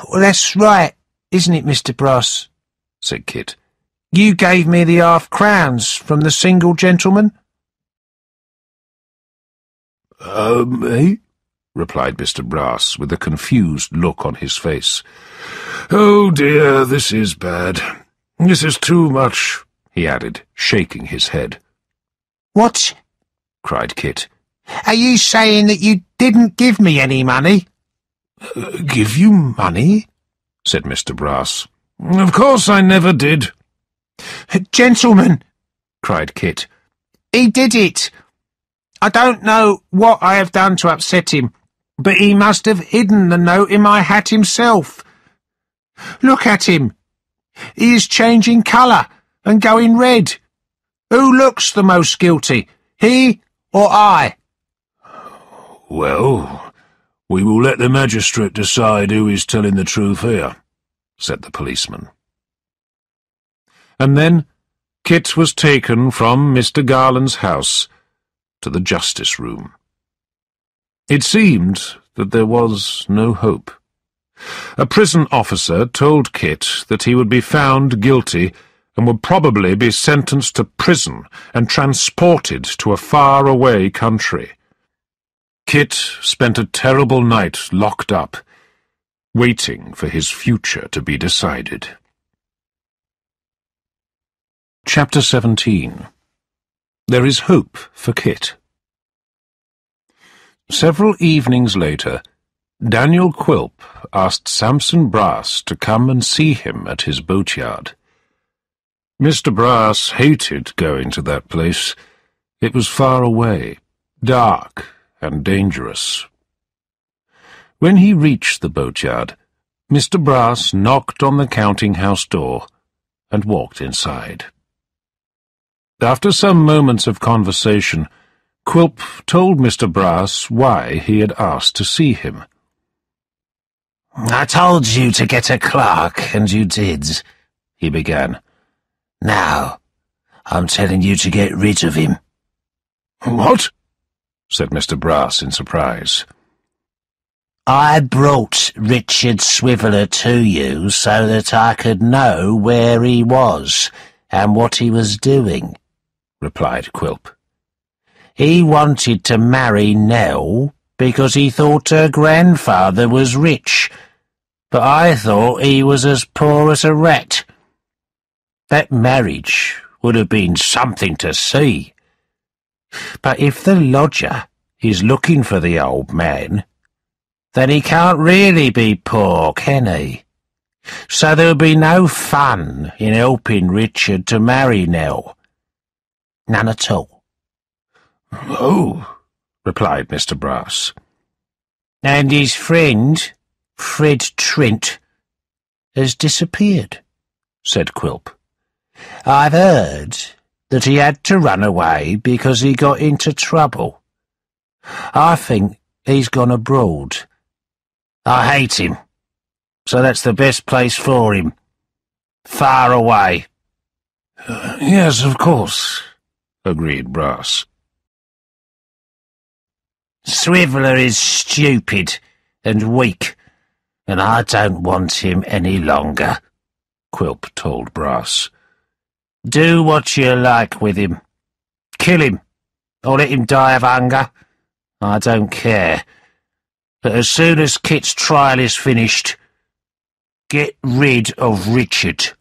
"Well, that's right, isn't it, Mr. Brass?" said Kit. "You gave me the half-crowns from the single gentleman." Eh?" replied Mr. Brass, with a confused look on his face. "Oh, dear, this is bad. This is too much," he added, shaking his head. "What?" cried Kit. "Are you saying that you didn't give me any money?" "Give you money?" said Mr. Brass. "Of course I never did." "Gentlemen," cried Kit. "He did it! I don't know what I have done to upset him, but he must have hidden the note in my hat himself. Look at him! He is changing colour and going red. Who looks the most guilty, he or I?" "Well, we will let the magistrate decide who is telling the truth here," said the policeman. And then Kit was taken from Mr. Garland's house to the justice room. It seemed that there was no hope. A prison officer told Kit that he would be found guilty and would probably be sentenced to prison and transported to a far-away country. Kit spent a terrible night locked up, waiting for his future to be decided. Chapter 17. There is hope for Kit. Several evenings later, Daniel Quilp asked Samson Brass to come and see him at his boatyard. Mr. Brass hated going to that place. It was far away, dark, and dangerous. When he reached the boatyard, Mr. Brass knocked on the counting-house door and walked inside. After some moments of conversation, Quilp told Mr. Brass why he had asked to see him. "I told you to get a clerk, and you did," he began. "Now, I'm telling you to get rid of him." "What?" said Mr. Brass in surprise. "I brought Richard Swiveller to you so that I could know where he was and what he was doing," replied Quilp. "He wanted to marry Nell because he thought her grandfather was rich, but I thought he was as poor as a rat. That marriage would have been something to see. But if the lodger is looking for the old man, then he can't really be poor, can he? So there'll be no fun in helping Richard to marry Nell. None at all." "Oh," replied Mr. Brass. "And his friend, Fred Trent, has disappeared," said Quilp. "I've heard that he had to run away because he got into trouble. I think he's gone abroad. I hate him, so that's the best place for him. Far away." "Yes, of course," agreed Brass. "Swiveller is stupid and weak, and I don't want him any longer," Quilp told Brass. "Do what you like with him. Kill him, or let him die of hunger. I don't care. But as soon as Kit's trial is finished, get rid of Richard."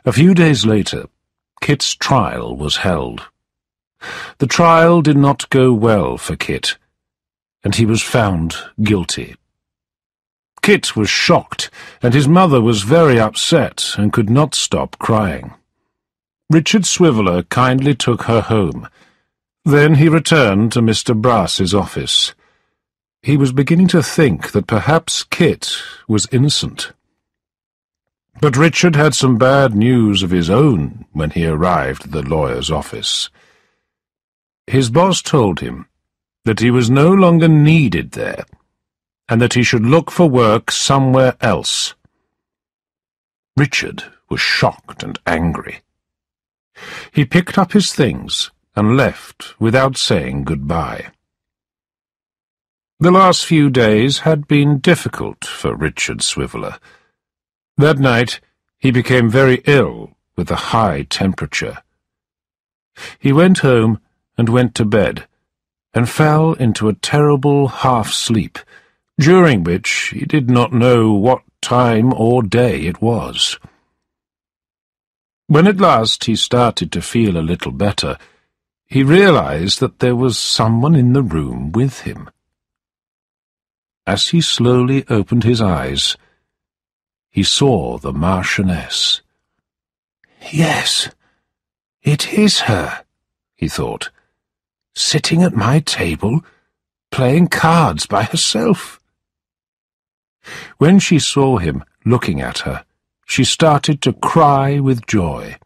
A few days later, Kit's trial was held. The trial did not go well for Kit, and he was found guilty. Kit was shocked, and his mother was very upset and could not stop crying. Richard Swiveller kindly took her home. Then he returned to Mr. Brass's office. He was beginning to think that perhaps Kit was innocent. But Richard had some bad news of his own when he arrived at the lawyer's office. His boss told him that he was no longer needed there, and that he should look for work somewhere else. Richard was shocked and angry. He picked up his things and left without saying goodbye. The last few days had been difficult for Richard Swiveller. That night he became very ill with a high temperature. He went home and went to bed, and fell into a terrible half-sleep, during which he did not know what time or day it was. When at last he started to feel a little better, he realized that there was someone in the room with him. As he slowly opened his eyes, he saw the Marchioness. "Yes, It is her, he thought, sitting at my table, playing cards by herself. When she saw him looking at her, she started to cry with joy.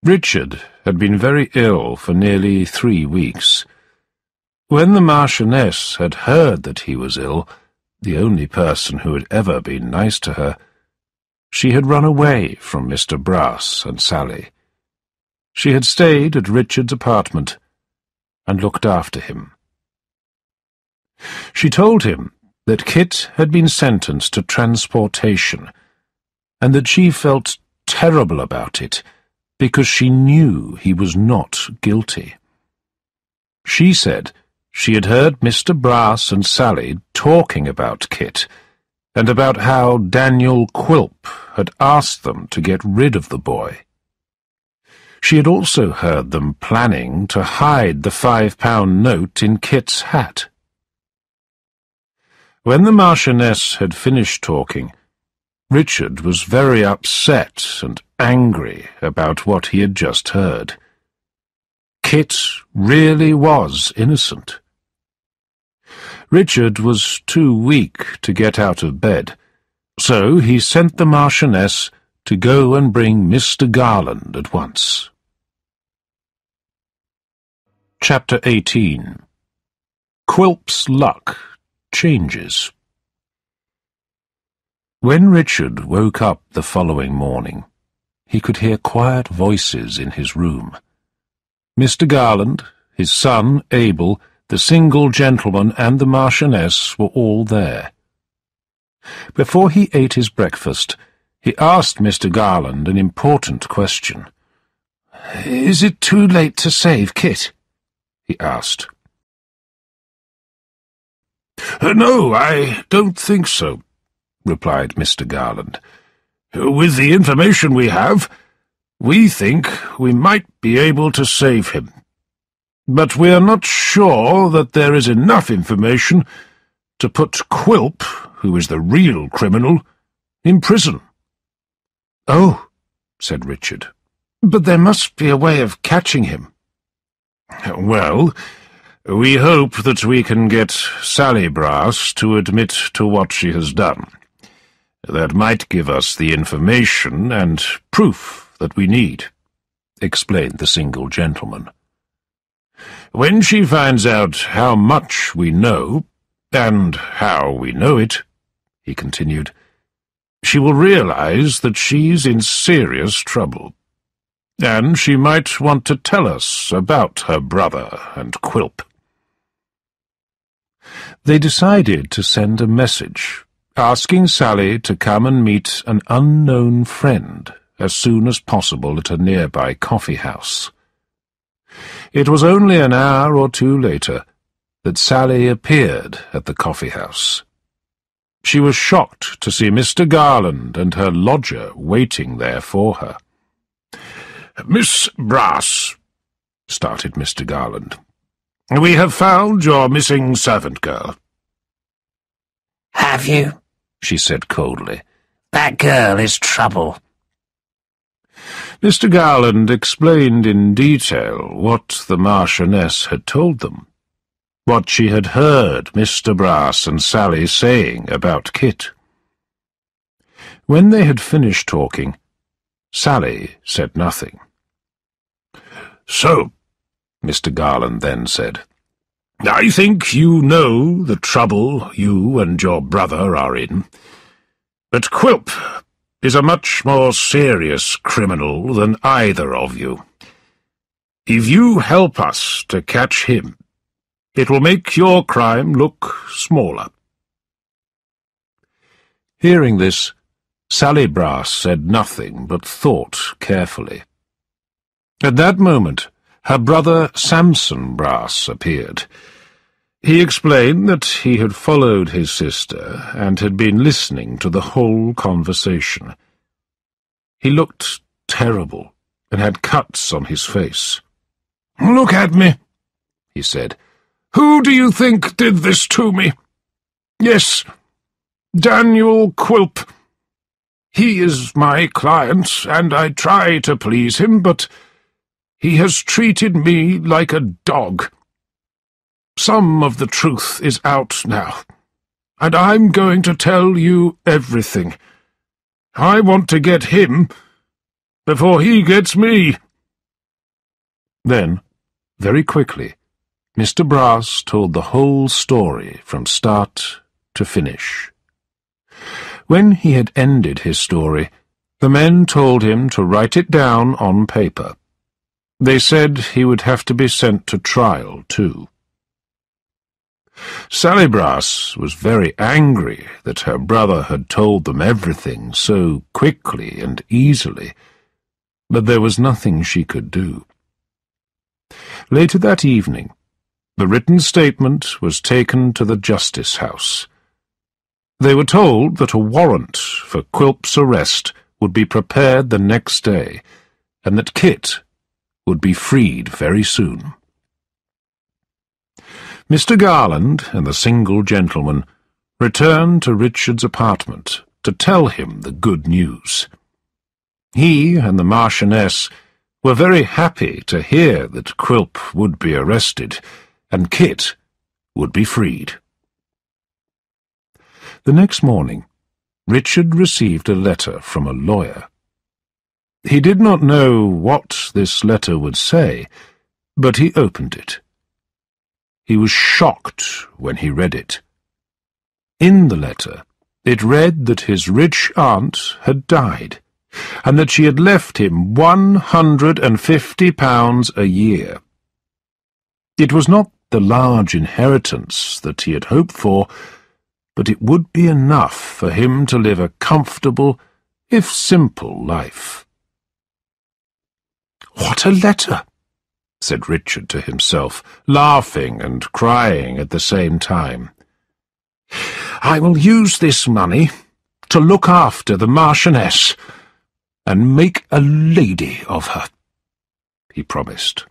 Richard had been very ill for nearly 3 weeks. When the Marchioness had heard that he was ill, the only person who had ever been nice to her, she had run away from Mr. Brass and Sally. She had stayed at Richard's apartment and looked after him. She told him that Kit had been sentenced to transportation, and that she felt terrible about it because she knew he was not guilty. She said she had heard Mr. Brass and Sally talking about Kit, and about how Daniel Quilp had asked them to get rid of the boy. She had also heard them planning to hide the £5 note in Kit's hat. When the Marchioness had finished talking, Richard was very upset and angry about what he had just heard. Kit really was innocent. Richard was too weak to get out of bed, so he sent the Marchioness to go and bring Mr. Garland at once. Chapter 18. Quilp's Luck Changes. When Richard woke up the following morning, he could hear quiet voices in his room. Mr. Garland, his son Abel, the single gentleman, and the Marchioness were all there. Before he ate his breakfast, he asked Mr. Garland an important question. "Is it too late to save Kit?" he asked. "No, I don't think so," replied Mr. Garland. "With the information we have, we think we might be able to save him. But we are not sure that there is enough information to put Quilp, who is the real criminal, in prison." "Oh," said Richard, "but there must be a way of catching him." "Well, we hope that we can get Sally Brass to admit to what she has done. That might give us the information and proof that we need," explained the single gentleman. "When she finds out how much we know, and how we know it," he continued, "she will realize that she's in serious trouble. And she might want to tell us about her brother and Quilp." They decided to send a message, asking Sally to come and meet an unknown friend as soon as possible at a nearby coffee house. It was only an hour or two later that Sally appeared at the coffee house. She was shocked to see Mr. Garland and her lodger waiting there for her. "Miss Brass," started Mr. Garland, "we have found your missing servant girl." "Have you?" she said coldly. "That girl is trouble." Mr. Garland explained in detail what the Marchioness had told them, what she had heard Mr. Brass and Sally saying about Kit. When they had finished talking, Sally said nothing. "So," Mr. Garland then said, "I think you know the trouble you and your brother are in. But Quilp is a much more serious criminal than either of you. If you help us to catch him, it will make your crime look smaller." Hearing this, Sally Brass said nothing but thought carefully. At that moment, her brother Samson Brass appeared. He explained that he had followed his sister and had been listening to the whole conversation. He looked terrible and had cuts on his face. "Look at me," he said. "Who do you think did this to me? Yes, Daniel Quilp. He is my client, and I try to please him, but he has treated me like a dog. Some of the truth is out now, and I'm going to tell you everything. I want to get him before he gets me." Then, very quickly, Mr. Brass told the whole story from start to finish. When he had ended his story, the men told him to write it down on paper. They said he would have to be sent to trial, too. Sally Brass was very angry that her brother had told them everything so quickly and easily, but there was nothing she could do. Later that evening, the written statement was taken to the Justice House. They were told that a warrant for Quilp's arrest would be prepared the next day, and that Kit would be freed very soon. Mr. Garland and the single gentleman returned to Richard's apartment to tell him the good news. He and the Marchioness were very happy to hear that Quilp would be arrested, and Kit would be freed. The next morning, Richard received a letter from a lawyer. He did not know what this letter would say, but he opened it. He was shocked when he read it. In the letter, it read that his rich aunt had died, and that she had left him £150 a year. It was not the large inheritance that he had hoped for, but it would be enough for him to live a comfortable, if simple, life. "What a letter!" said Richard to himself, laughing and crying at the same time. "I will use this money to look after the Marchioness, and make a lady of her," he promised.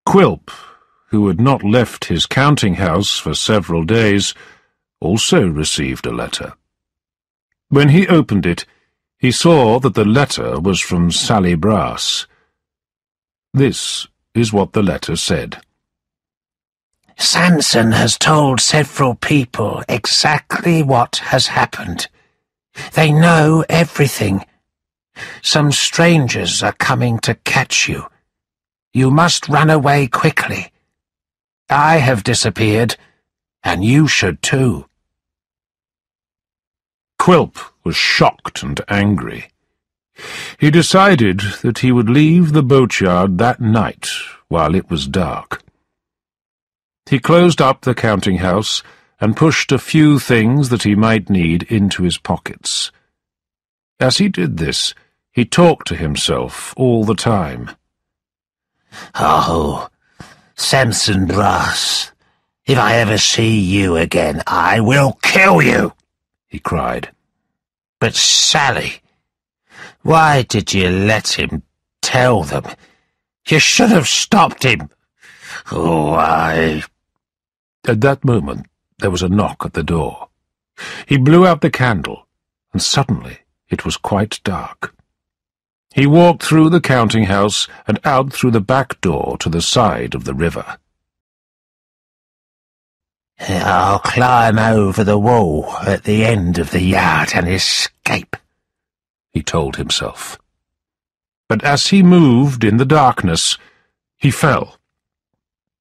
Quilp, who had not left his counting-house for several days, also received a letter. When he opened it, he saw that the letter was from Sally Brass. This is what the letter said. "Samson has told several people exactly what has happened. They know everything. Some strangers are coming to catch you. You must run away quickly. I have disappeared, and you should too." Quilp was shocked and angry. He decided that he would leave the boatyard that night while it was dark. He closed up the counting-house and pushed a few things that he might need into his pockets. As he did this, he talked to himself all the time. "Oh, Samson Brass, if I ever see you again, I will kill you," he cried. "But Sally, why did you let him tell them? You should have stopped him. Oh, At that moment, there was a knock at the door. He blew out the candle, and suddenly it was quite dark. He walked through the counting-house and out through the back door to the side of the river. I'll climb over the wall at the end of the yard and escape," he told himself. But as he moved in the darkness, he fell.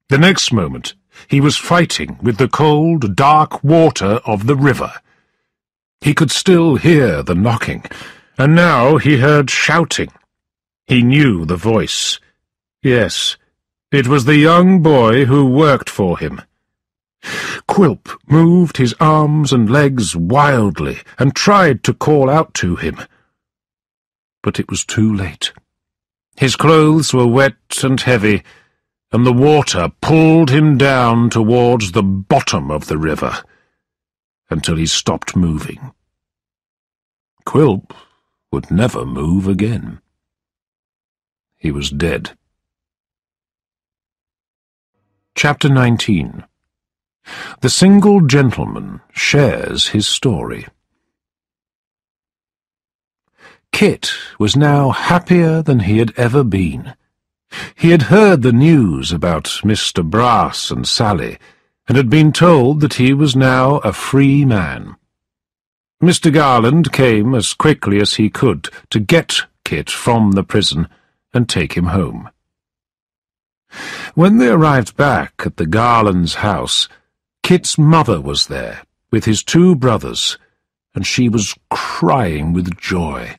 The next moment, he was fighting with the cold, dark water of the river. He could still hear the knocking, and now he heard shouting. He knew the voice. Yes, it was the young boy who worked for him. Quilp moved his arms and legs wildly and tried to call out to him. But it was too late. His clothes were wet and heavy, and the water pulled him down towards the bottom of the river, until he stopped moving. Quilp would never move again. He was dead. Chapter 19. The single gentleman shares his story. Kit was now happier than he had ever been. He had heard the news about Mr. Brass and Sally, and had been told that he was now a free man. Mr. Garland came as quickly as he could to get Kit from the prison and take him home. When they arrived back at the Garlands' house, Kit's mother was there, with his 2 brothers, and she was crying with joy.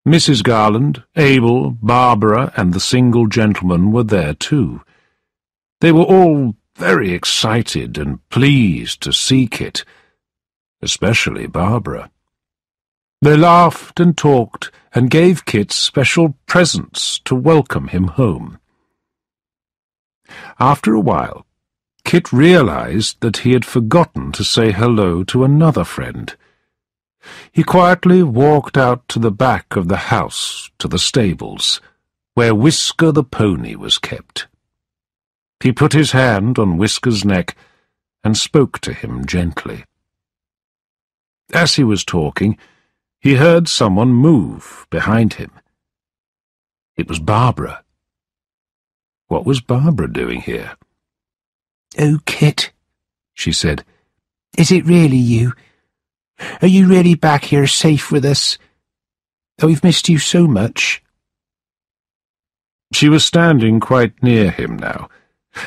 Mrs. Garland, Abel, Barbara, and the single gentleman were there too. They were all very excited and pleased to see Kit, especially Barbara. They laughed and talked and gave Kit special presents to welcome him home. After a while, Kit realized that he had forgotten to say hello to another friend. He quietly walked out to the back of the house, to the stables, where Whisker the pony was kept. He put his hand on Whisker's neck and spoke to him gently. As he was talking, he heard someone move behind him. It was Barbara. What was Barbara doing here? "Oh, Kit," she said, "is it really you? Are you really back here safe with us? Oh, we've missed you so much." She was standing quite near him now,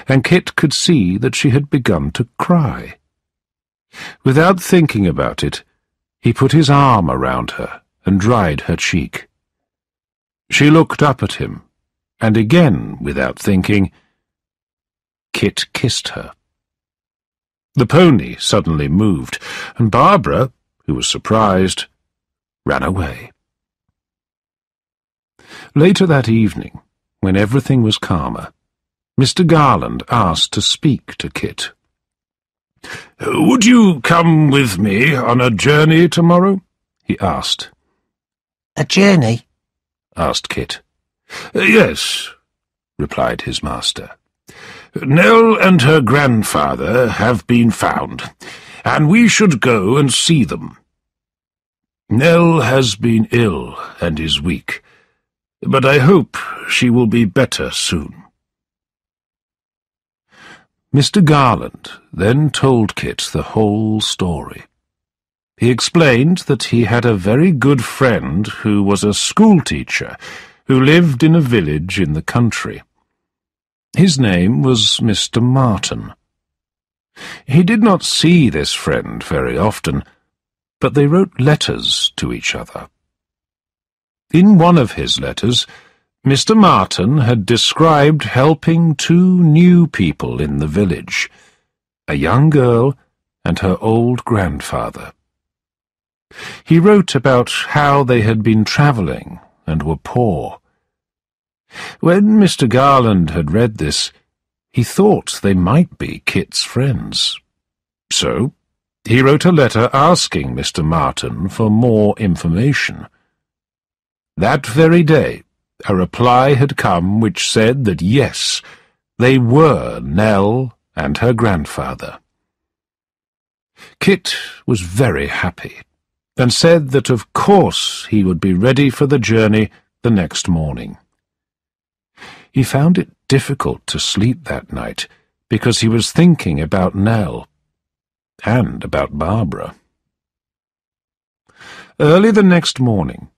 and Kit could see that she had begun to cry. Without thinking about it, he put his arm around her and dried her cheek. She looked up at him, and again, without thinking, Kit kissed her. The pony suddenly moved, and Barbara, who was surprised, ran away. Later that evening, when everything was calmer, Mr. Garland asked to speak to Kit. "Would you come with me on a journey tomorrow?" he asked. "A journey?" asked Kit. "Yes," replied his master. "Nell and her grandfather have been found, and we should go and see them. Nell has been ill and is weak, but I hope she will be better soon." Mr. Garland then told Kit the whole story. He explained that he had a very good friend who was a schoolteacher who lived in a village in the country. His name was Mr. Martin. He did not see this friend very often, but they wrote letters to each other. In one of his letters, Mr. Martin had described helping 2 new people in the village, a young girl and her old grandfather. He wrote about how they had been travelling and were poor. When Mr. Garland had read this, he thought they might be Kit's friends. So he wrote a letter asking Mr. Martin for more information. That very day, a reply had come which said that yes, they were Nell and her grandfather. Kit was very happy, and said that of course he would be ready for the journey the next morning. He found it difficult to sleep that night, because he was thinking about Nell, and about Barbara. Early the next morning,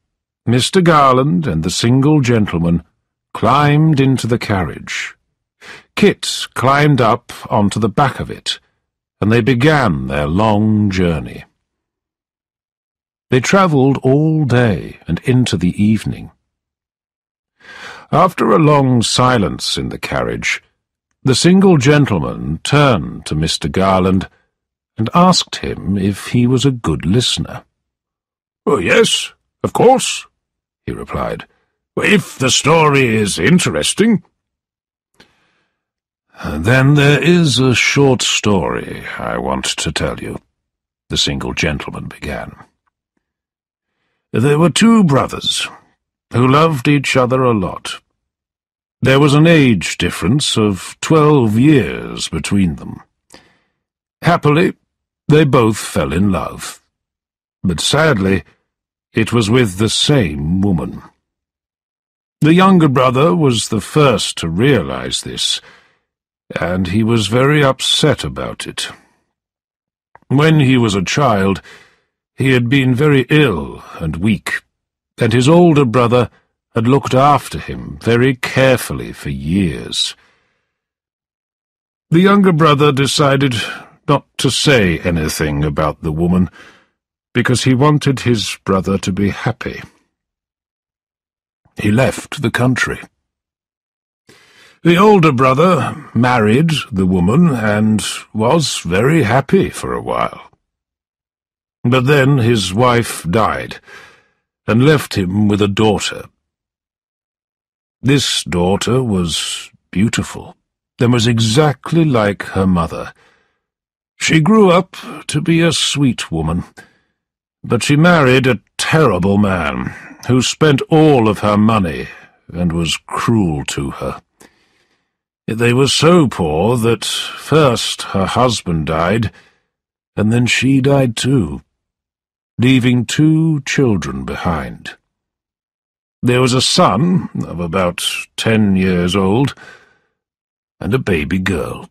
Mr. Garland and the single gentleman climbed into the carriage. Kit climbed up onto the back of it, and they began their long journey. They travelled all day and into the evening. After a long silence in the carriage, the single gentleman turned to Mr. Garland and asked him if he was a good listener. "Oh, yes, of course," he replied, "if the story is interesting." "Then there is a short story I want to tell you," the single gentleman began. "There were 2 brothers who loved each other a lot. There was an age difference of 12 years between them. Happily, they both fell in love, but sadly, it was with the same woman. The younger brother was the first to realize this, and he was very upset about it. When he was a child, he had been very ill and weak, and his older brother had looked after him very carefully for years. The younger brother decided not to say anything about the woman, because he wanted his brother to be happy. He left the country. The older brother married the woman and was very happy for a while. But then his wife died and left him with a daughter. This daughter was beautiful and was exactly like her mother. She grew up to be a sweet woman, but she married a terrible man who spent all of her money and was cruel to her. They were so poor that first her husband died, and then she died too, leaving 2 children behind. There was a son of about 10 years old and a baby girl.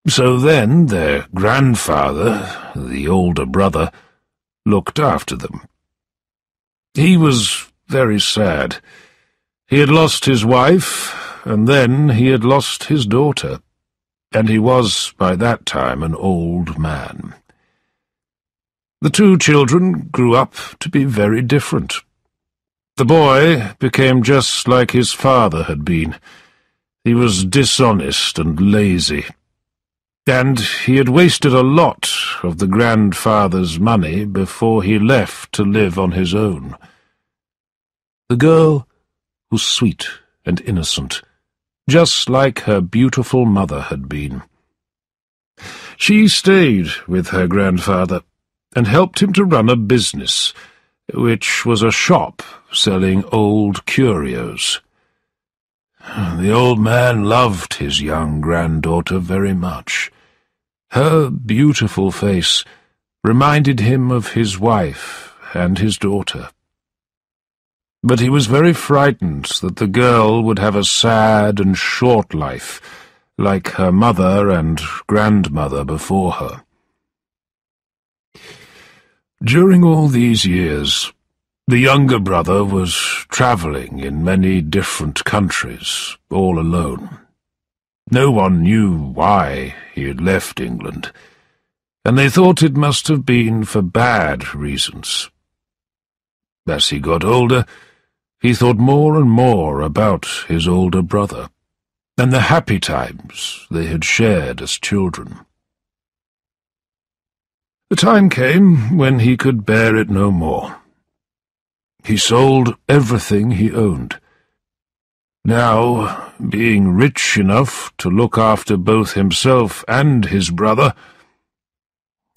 So then their grandfather, the older brother, looked after them. He was very sad. He had lost his wife, and then he had lost his daughter, and he was, by that time, an old man. The 2 children grew up to be very different. The boy became just like his father had been. He was dishonest and lazy, and he had wasted a lot of the grandfather's money before he left to live on his own. The girl was sweet and innocent, just like her beautiful mother had been. She stayed with her grandfather and helped him to run a business, which was a shop selling old curios. The old man loved his young granddaughter very much. Her beautiful face reminded him of his wife and his daughter. But he was very frightened that the girl would have a sad and short life, like her mother and grandmother before her. During all these years, the younger brother was travelling in many different countries, all alone. No one knew why he had left England, and they thought it must have been for bad reasons. As he got older, he thought more and more about his older brother, and the happy times they had shared as children. The time came when he could bear it no more. He sold everything he owned. Now, being rich enough to look after both himself and his brother,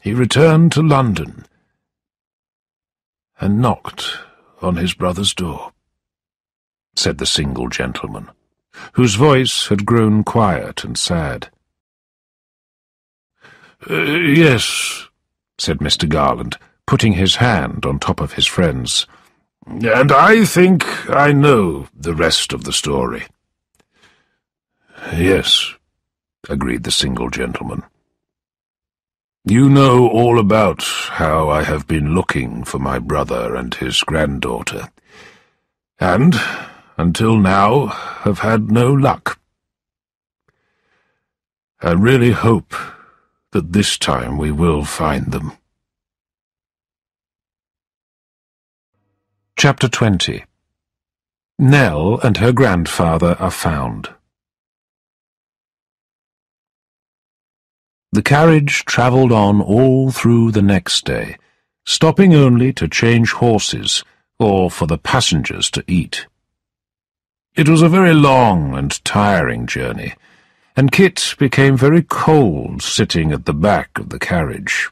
he returned to London and knocked on his brother's door, said the single gentleman, whose voice had grown quiet and sad. Yes, said Mr. Garland, putting his hand on top of his friend's, and I think I know the rest of the story. Yes, agreed the single gentleman. You know all about how I have been looking for my brother and his granddaughter, and, until now, have had no luck. I really hope that this time we will find them. Chapter 20. Nell and her grandfather are found. The carriage travelled on all through the next day, stopping only to change horses or for the passengers to eat. It was a very long and tiring journey, and Kit became very cold sitting at the back of the carriage.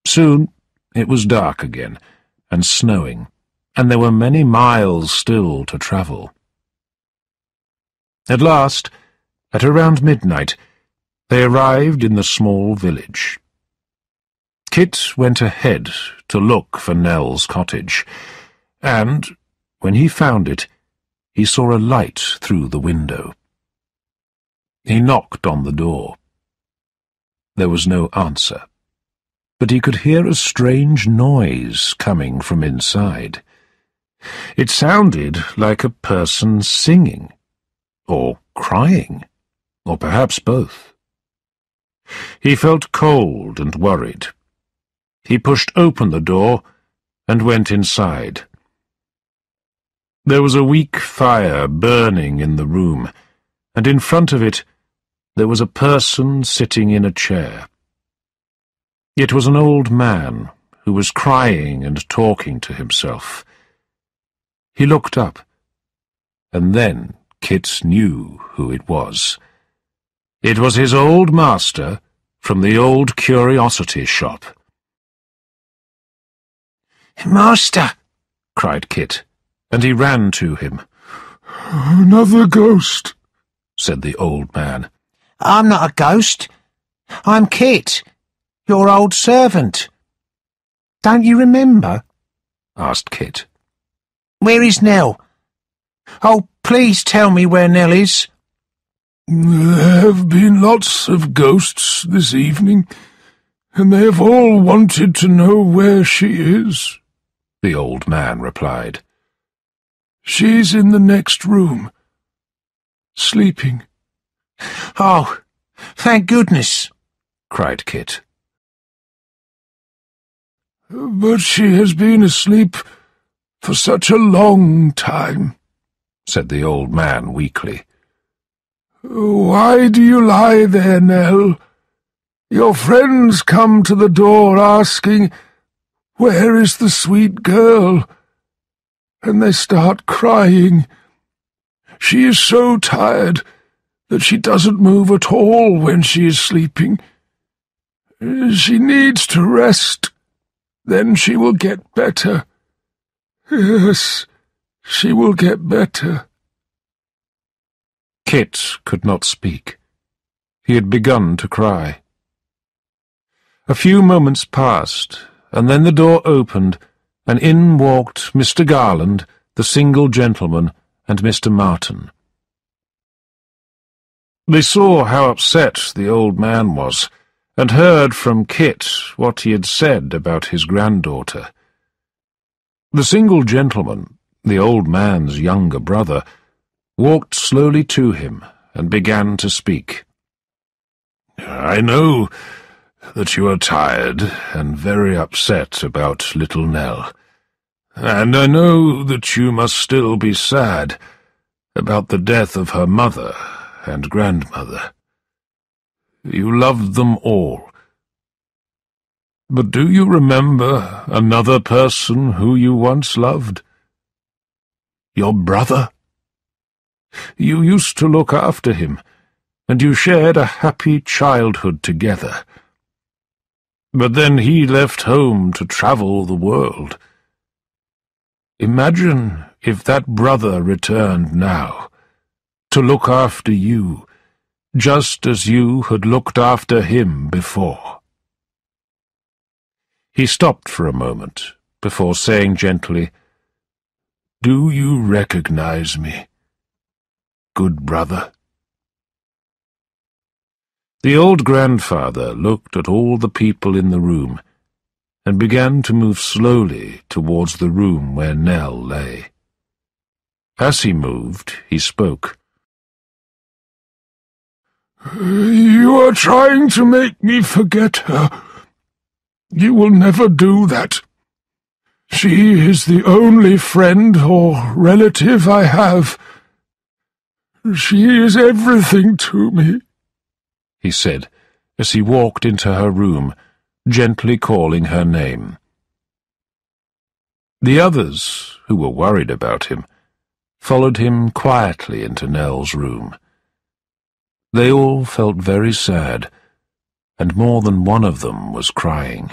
Soon it was dark again, and snowing, and there were many miles still to travel. At last, at around midnight, they arrived in the small village. Kit went ahead to look for Nell's cottage, and, when he found it, he saw a light through the window. He knocked on the door. There was no answer, but he could hear a strange noise coming from inside. It sounded like a person singing, or crying, or perhaps both. He felt cold and worried. He pushed open the door and went inside. There was a weak fire burning in the room, and in front of it there was a person sitting in a chair. It was an old man who was crying and talking to himself. He looked up, and then Kit knew who it was. It was his old master from the old curiosity shop. "Master!" cried Kit, and he ran to him. "Another ghost," said the old man. "I'm not a ghost. I'm Kit, your old servant. Don't you remember?" asked Kit. "Where is Nell? Oh, please tell me where Nell is." "There have been lots of ghosts this evening, and they have all wanted to know where she is," the old man replied. "She's in the next room, sleeping." "Oh, thank goodness," cried Kit. "But she has been asleep for such a long time," said the old man weakly. "Why do you lie there, Nell? Your friends come to the door asking, 'Where is the sweet girl?' And they start crying. She is so tired that she doesn't move at all when she is sleeping. She needs to rest. Then she will get better. Yes, she will get better." Kit could not speak. He had begun to cry. A few moments passed, and then the door opened, and in walked Mr. Garland, the single gentleman, and Mr. Martin. They saw how upset the old man was, and heard from Kit what he had said about his granddaughter. The single gentleman, the old man's younger brother, walked slowly to him and began to speak. "I know that you are tired and very upset about little Nell, and I know that you must still be sad about the death of her mother and grandmother. You loved them all. But do you remember another person who you once loved? Your brother? You used to look after him, and you shared a happy childhood together. But then he left home to travel the world. Imagine if that brother returned now, to look after you, just as you had looked after him before." He stopped for a moment, before saying gently, "Do you recognize me, good brother?" The old grandfather looked at all the people in the room, and began to move slowly towards the room where Nell lay. As he moved, he spoke. "You are trying to make me forget her. You will never do that. She is the only friend or relative I have. She is everything to me," he said, as he walked into her room, gently calling her name. The others, who were worried about him, followed him quietly into Nell's room. They all felt very sad, and more than one of them was crying.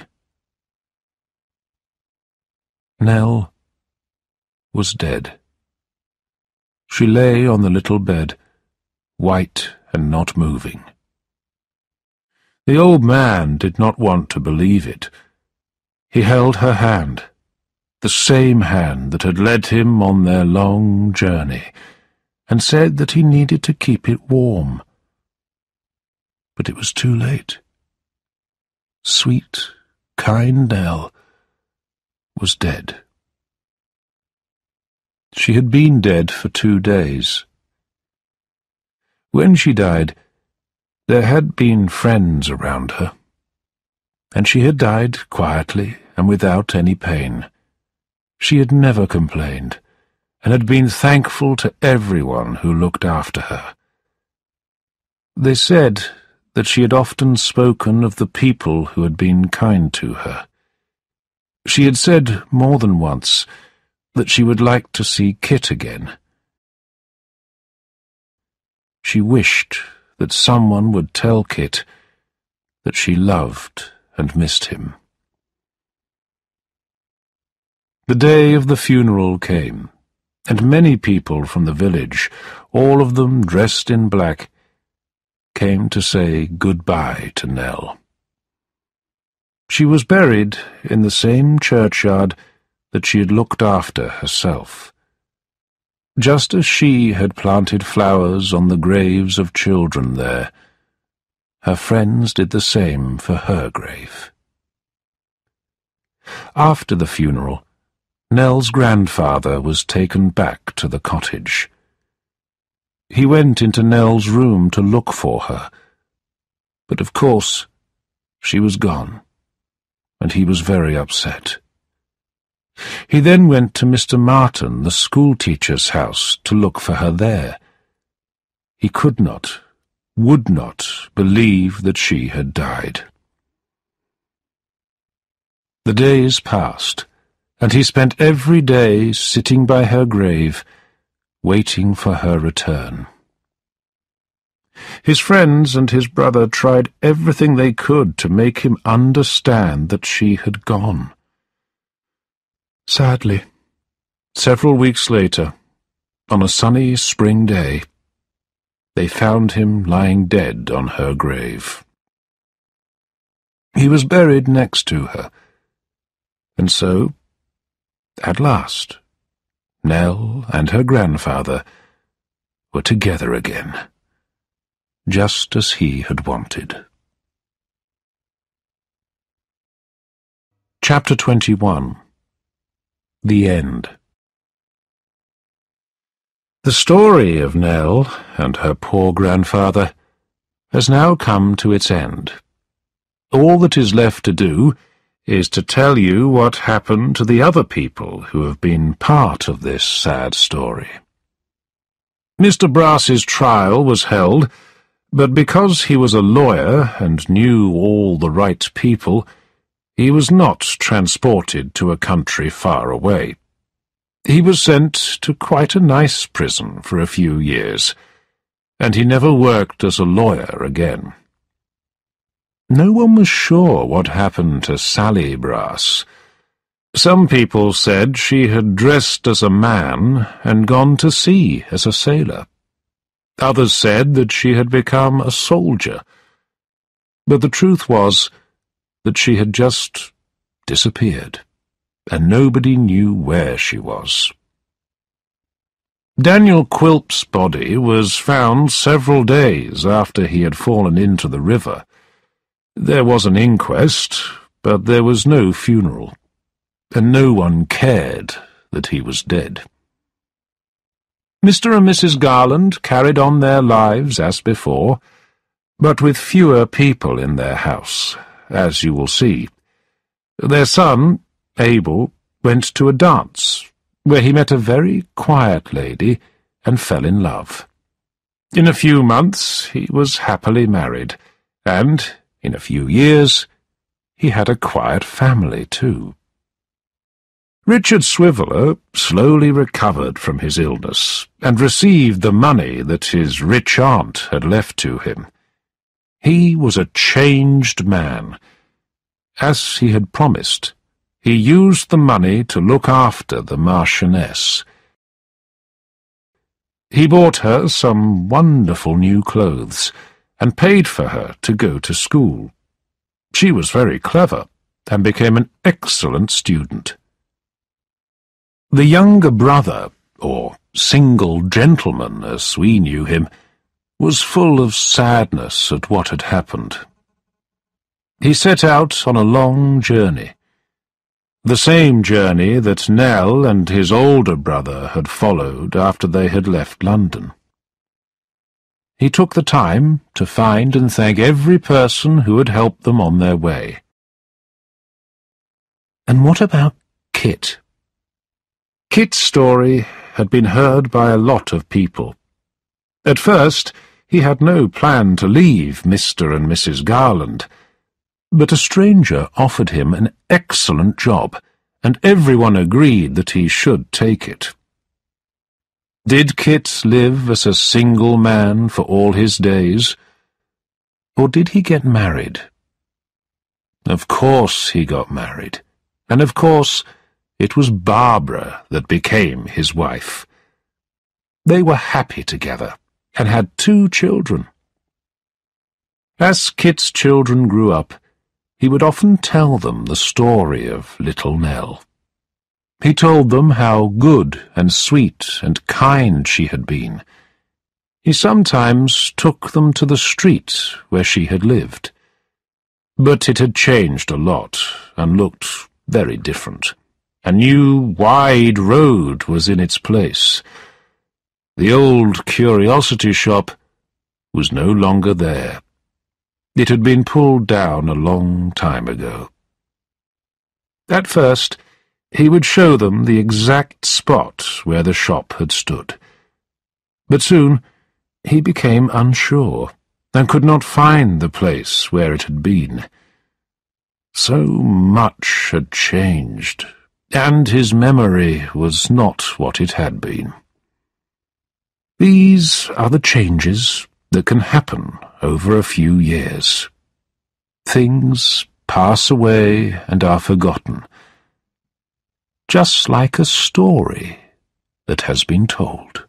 Nell was dead. She lay on the little bed, white and not moving. The old man did not want to believe it, He held her hand, the same hand that had led him on their long journey, and said that he needed to keep it warm. But it was too late. Sweet, kind Nell was dead. She had been dead for 2 days. When she died, there had been friends around her, and she had died quietly and without any pain. She had never complained, and had been thankful to everyone who looked after her. They said that she had often spoken of the people who had been kind to her. She had said more than once that she would like to see Kit again. She wished that someone would tell Kit that she loved and missed him. The day of the funeral came, and many people from the village, all of them dressed in black, came to say goodbye to Nell. She was buried in the same churchyard that she had looked after herself. Just as she had planted flowers on the graves of children there, her friends did the same for her grave. After the funeral, Nell's grandfather was taken back to the cottage. He went into Nell's room to look for her, but of course she was gone, and he was very upset. He then went to Mr. Martin, the schoolteacher's house, to look for her there. He could not, would not believe that she had died. The days passed, and he spent every day sitting by her grave, waiting for her return. His friends and his brother tried everything they could to make him understand that she had gone. Sadly, several weeks later, on a sunny spring day, they found him lying dead on her grave. He was buried next to her, and so, at last, Nell and her grandfather were together again, just as he had wanted. Chapter 21. The End. The story of Nell and her poor grandfather has now come to its end. All that is left to do is to tell you what happened to the other people who have been part of this sad story. Mr. Brass's trial was held, but because he was a lawyer and knew all the right people, he was not transported to a country far away. He was sent to quite a nice prison for a few years, and he never worked as a lawyer again. No one was sure what happened to Sally Brass. Some people said she had dressed as a man and gone to sea as a sailor. Others said that she had become a soldier. But the truth was that she had just disappeared, and nobody knew where she was. Daniel Quilp's body was found several days after he had fallen into the river. There was an inquest, but there was no funeral, and no one cared that he was dead. Mr. and Mrs. Garland carried on their lives as before, but with fewer people in their house, as you will see. Their son, Abel, went to a dance, where he met a very quiet lady and fell in love. In a few months he was happily married, and, in a few years, he had a quiet family too. Richard Swiveller slowly recovered from his illness, and received the money that his rich aunt had left to him. He was a changed man. As he had promised, he used the money to look after the Marchioness. He bought her some wonderful new clothes, and paid for her to go to school. She was very clever, and became an excellent student. The younger brother, or single gentleman as we knew him, was full of sadness at what had happened. He set out on a long journey, the same journey that Nell and his older brother had followed after they had left London. He took the time to find and thank every person who had helped them on their way. And what about Kit? Kit's story had been heard by a lot of people. At first, he had no plan to leave Mr. and Mrs. Garland, but a stranger offered him an excellent job, and everyone agreed that he should take it. Did Kit live as a single man for all his days, or did he get married? Of course he got married, and of course it was Barbara that became his wife. They were happy together, and had 2 children. As Kit's children grew up, he would often tell them the story of little Nell. He told them how good and sweet and kind she had been. He sometimes took them to the street where she had lived. But it had changed a lot and looked very different. A new, wide road was in its place. The old curiosity shop was no longer there. It had been pulled down a long time ago. At first, he would show them the exact spot where the shop had stood. But soon he became unsure, and could not find the place where it had been. So much had changed, and his memory was not what it had been. These are the changes that can happen over a few years. Things pass away and are forgotten, just like a story that has been told.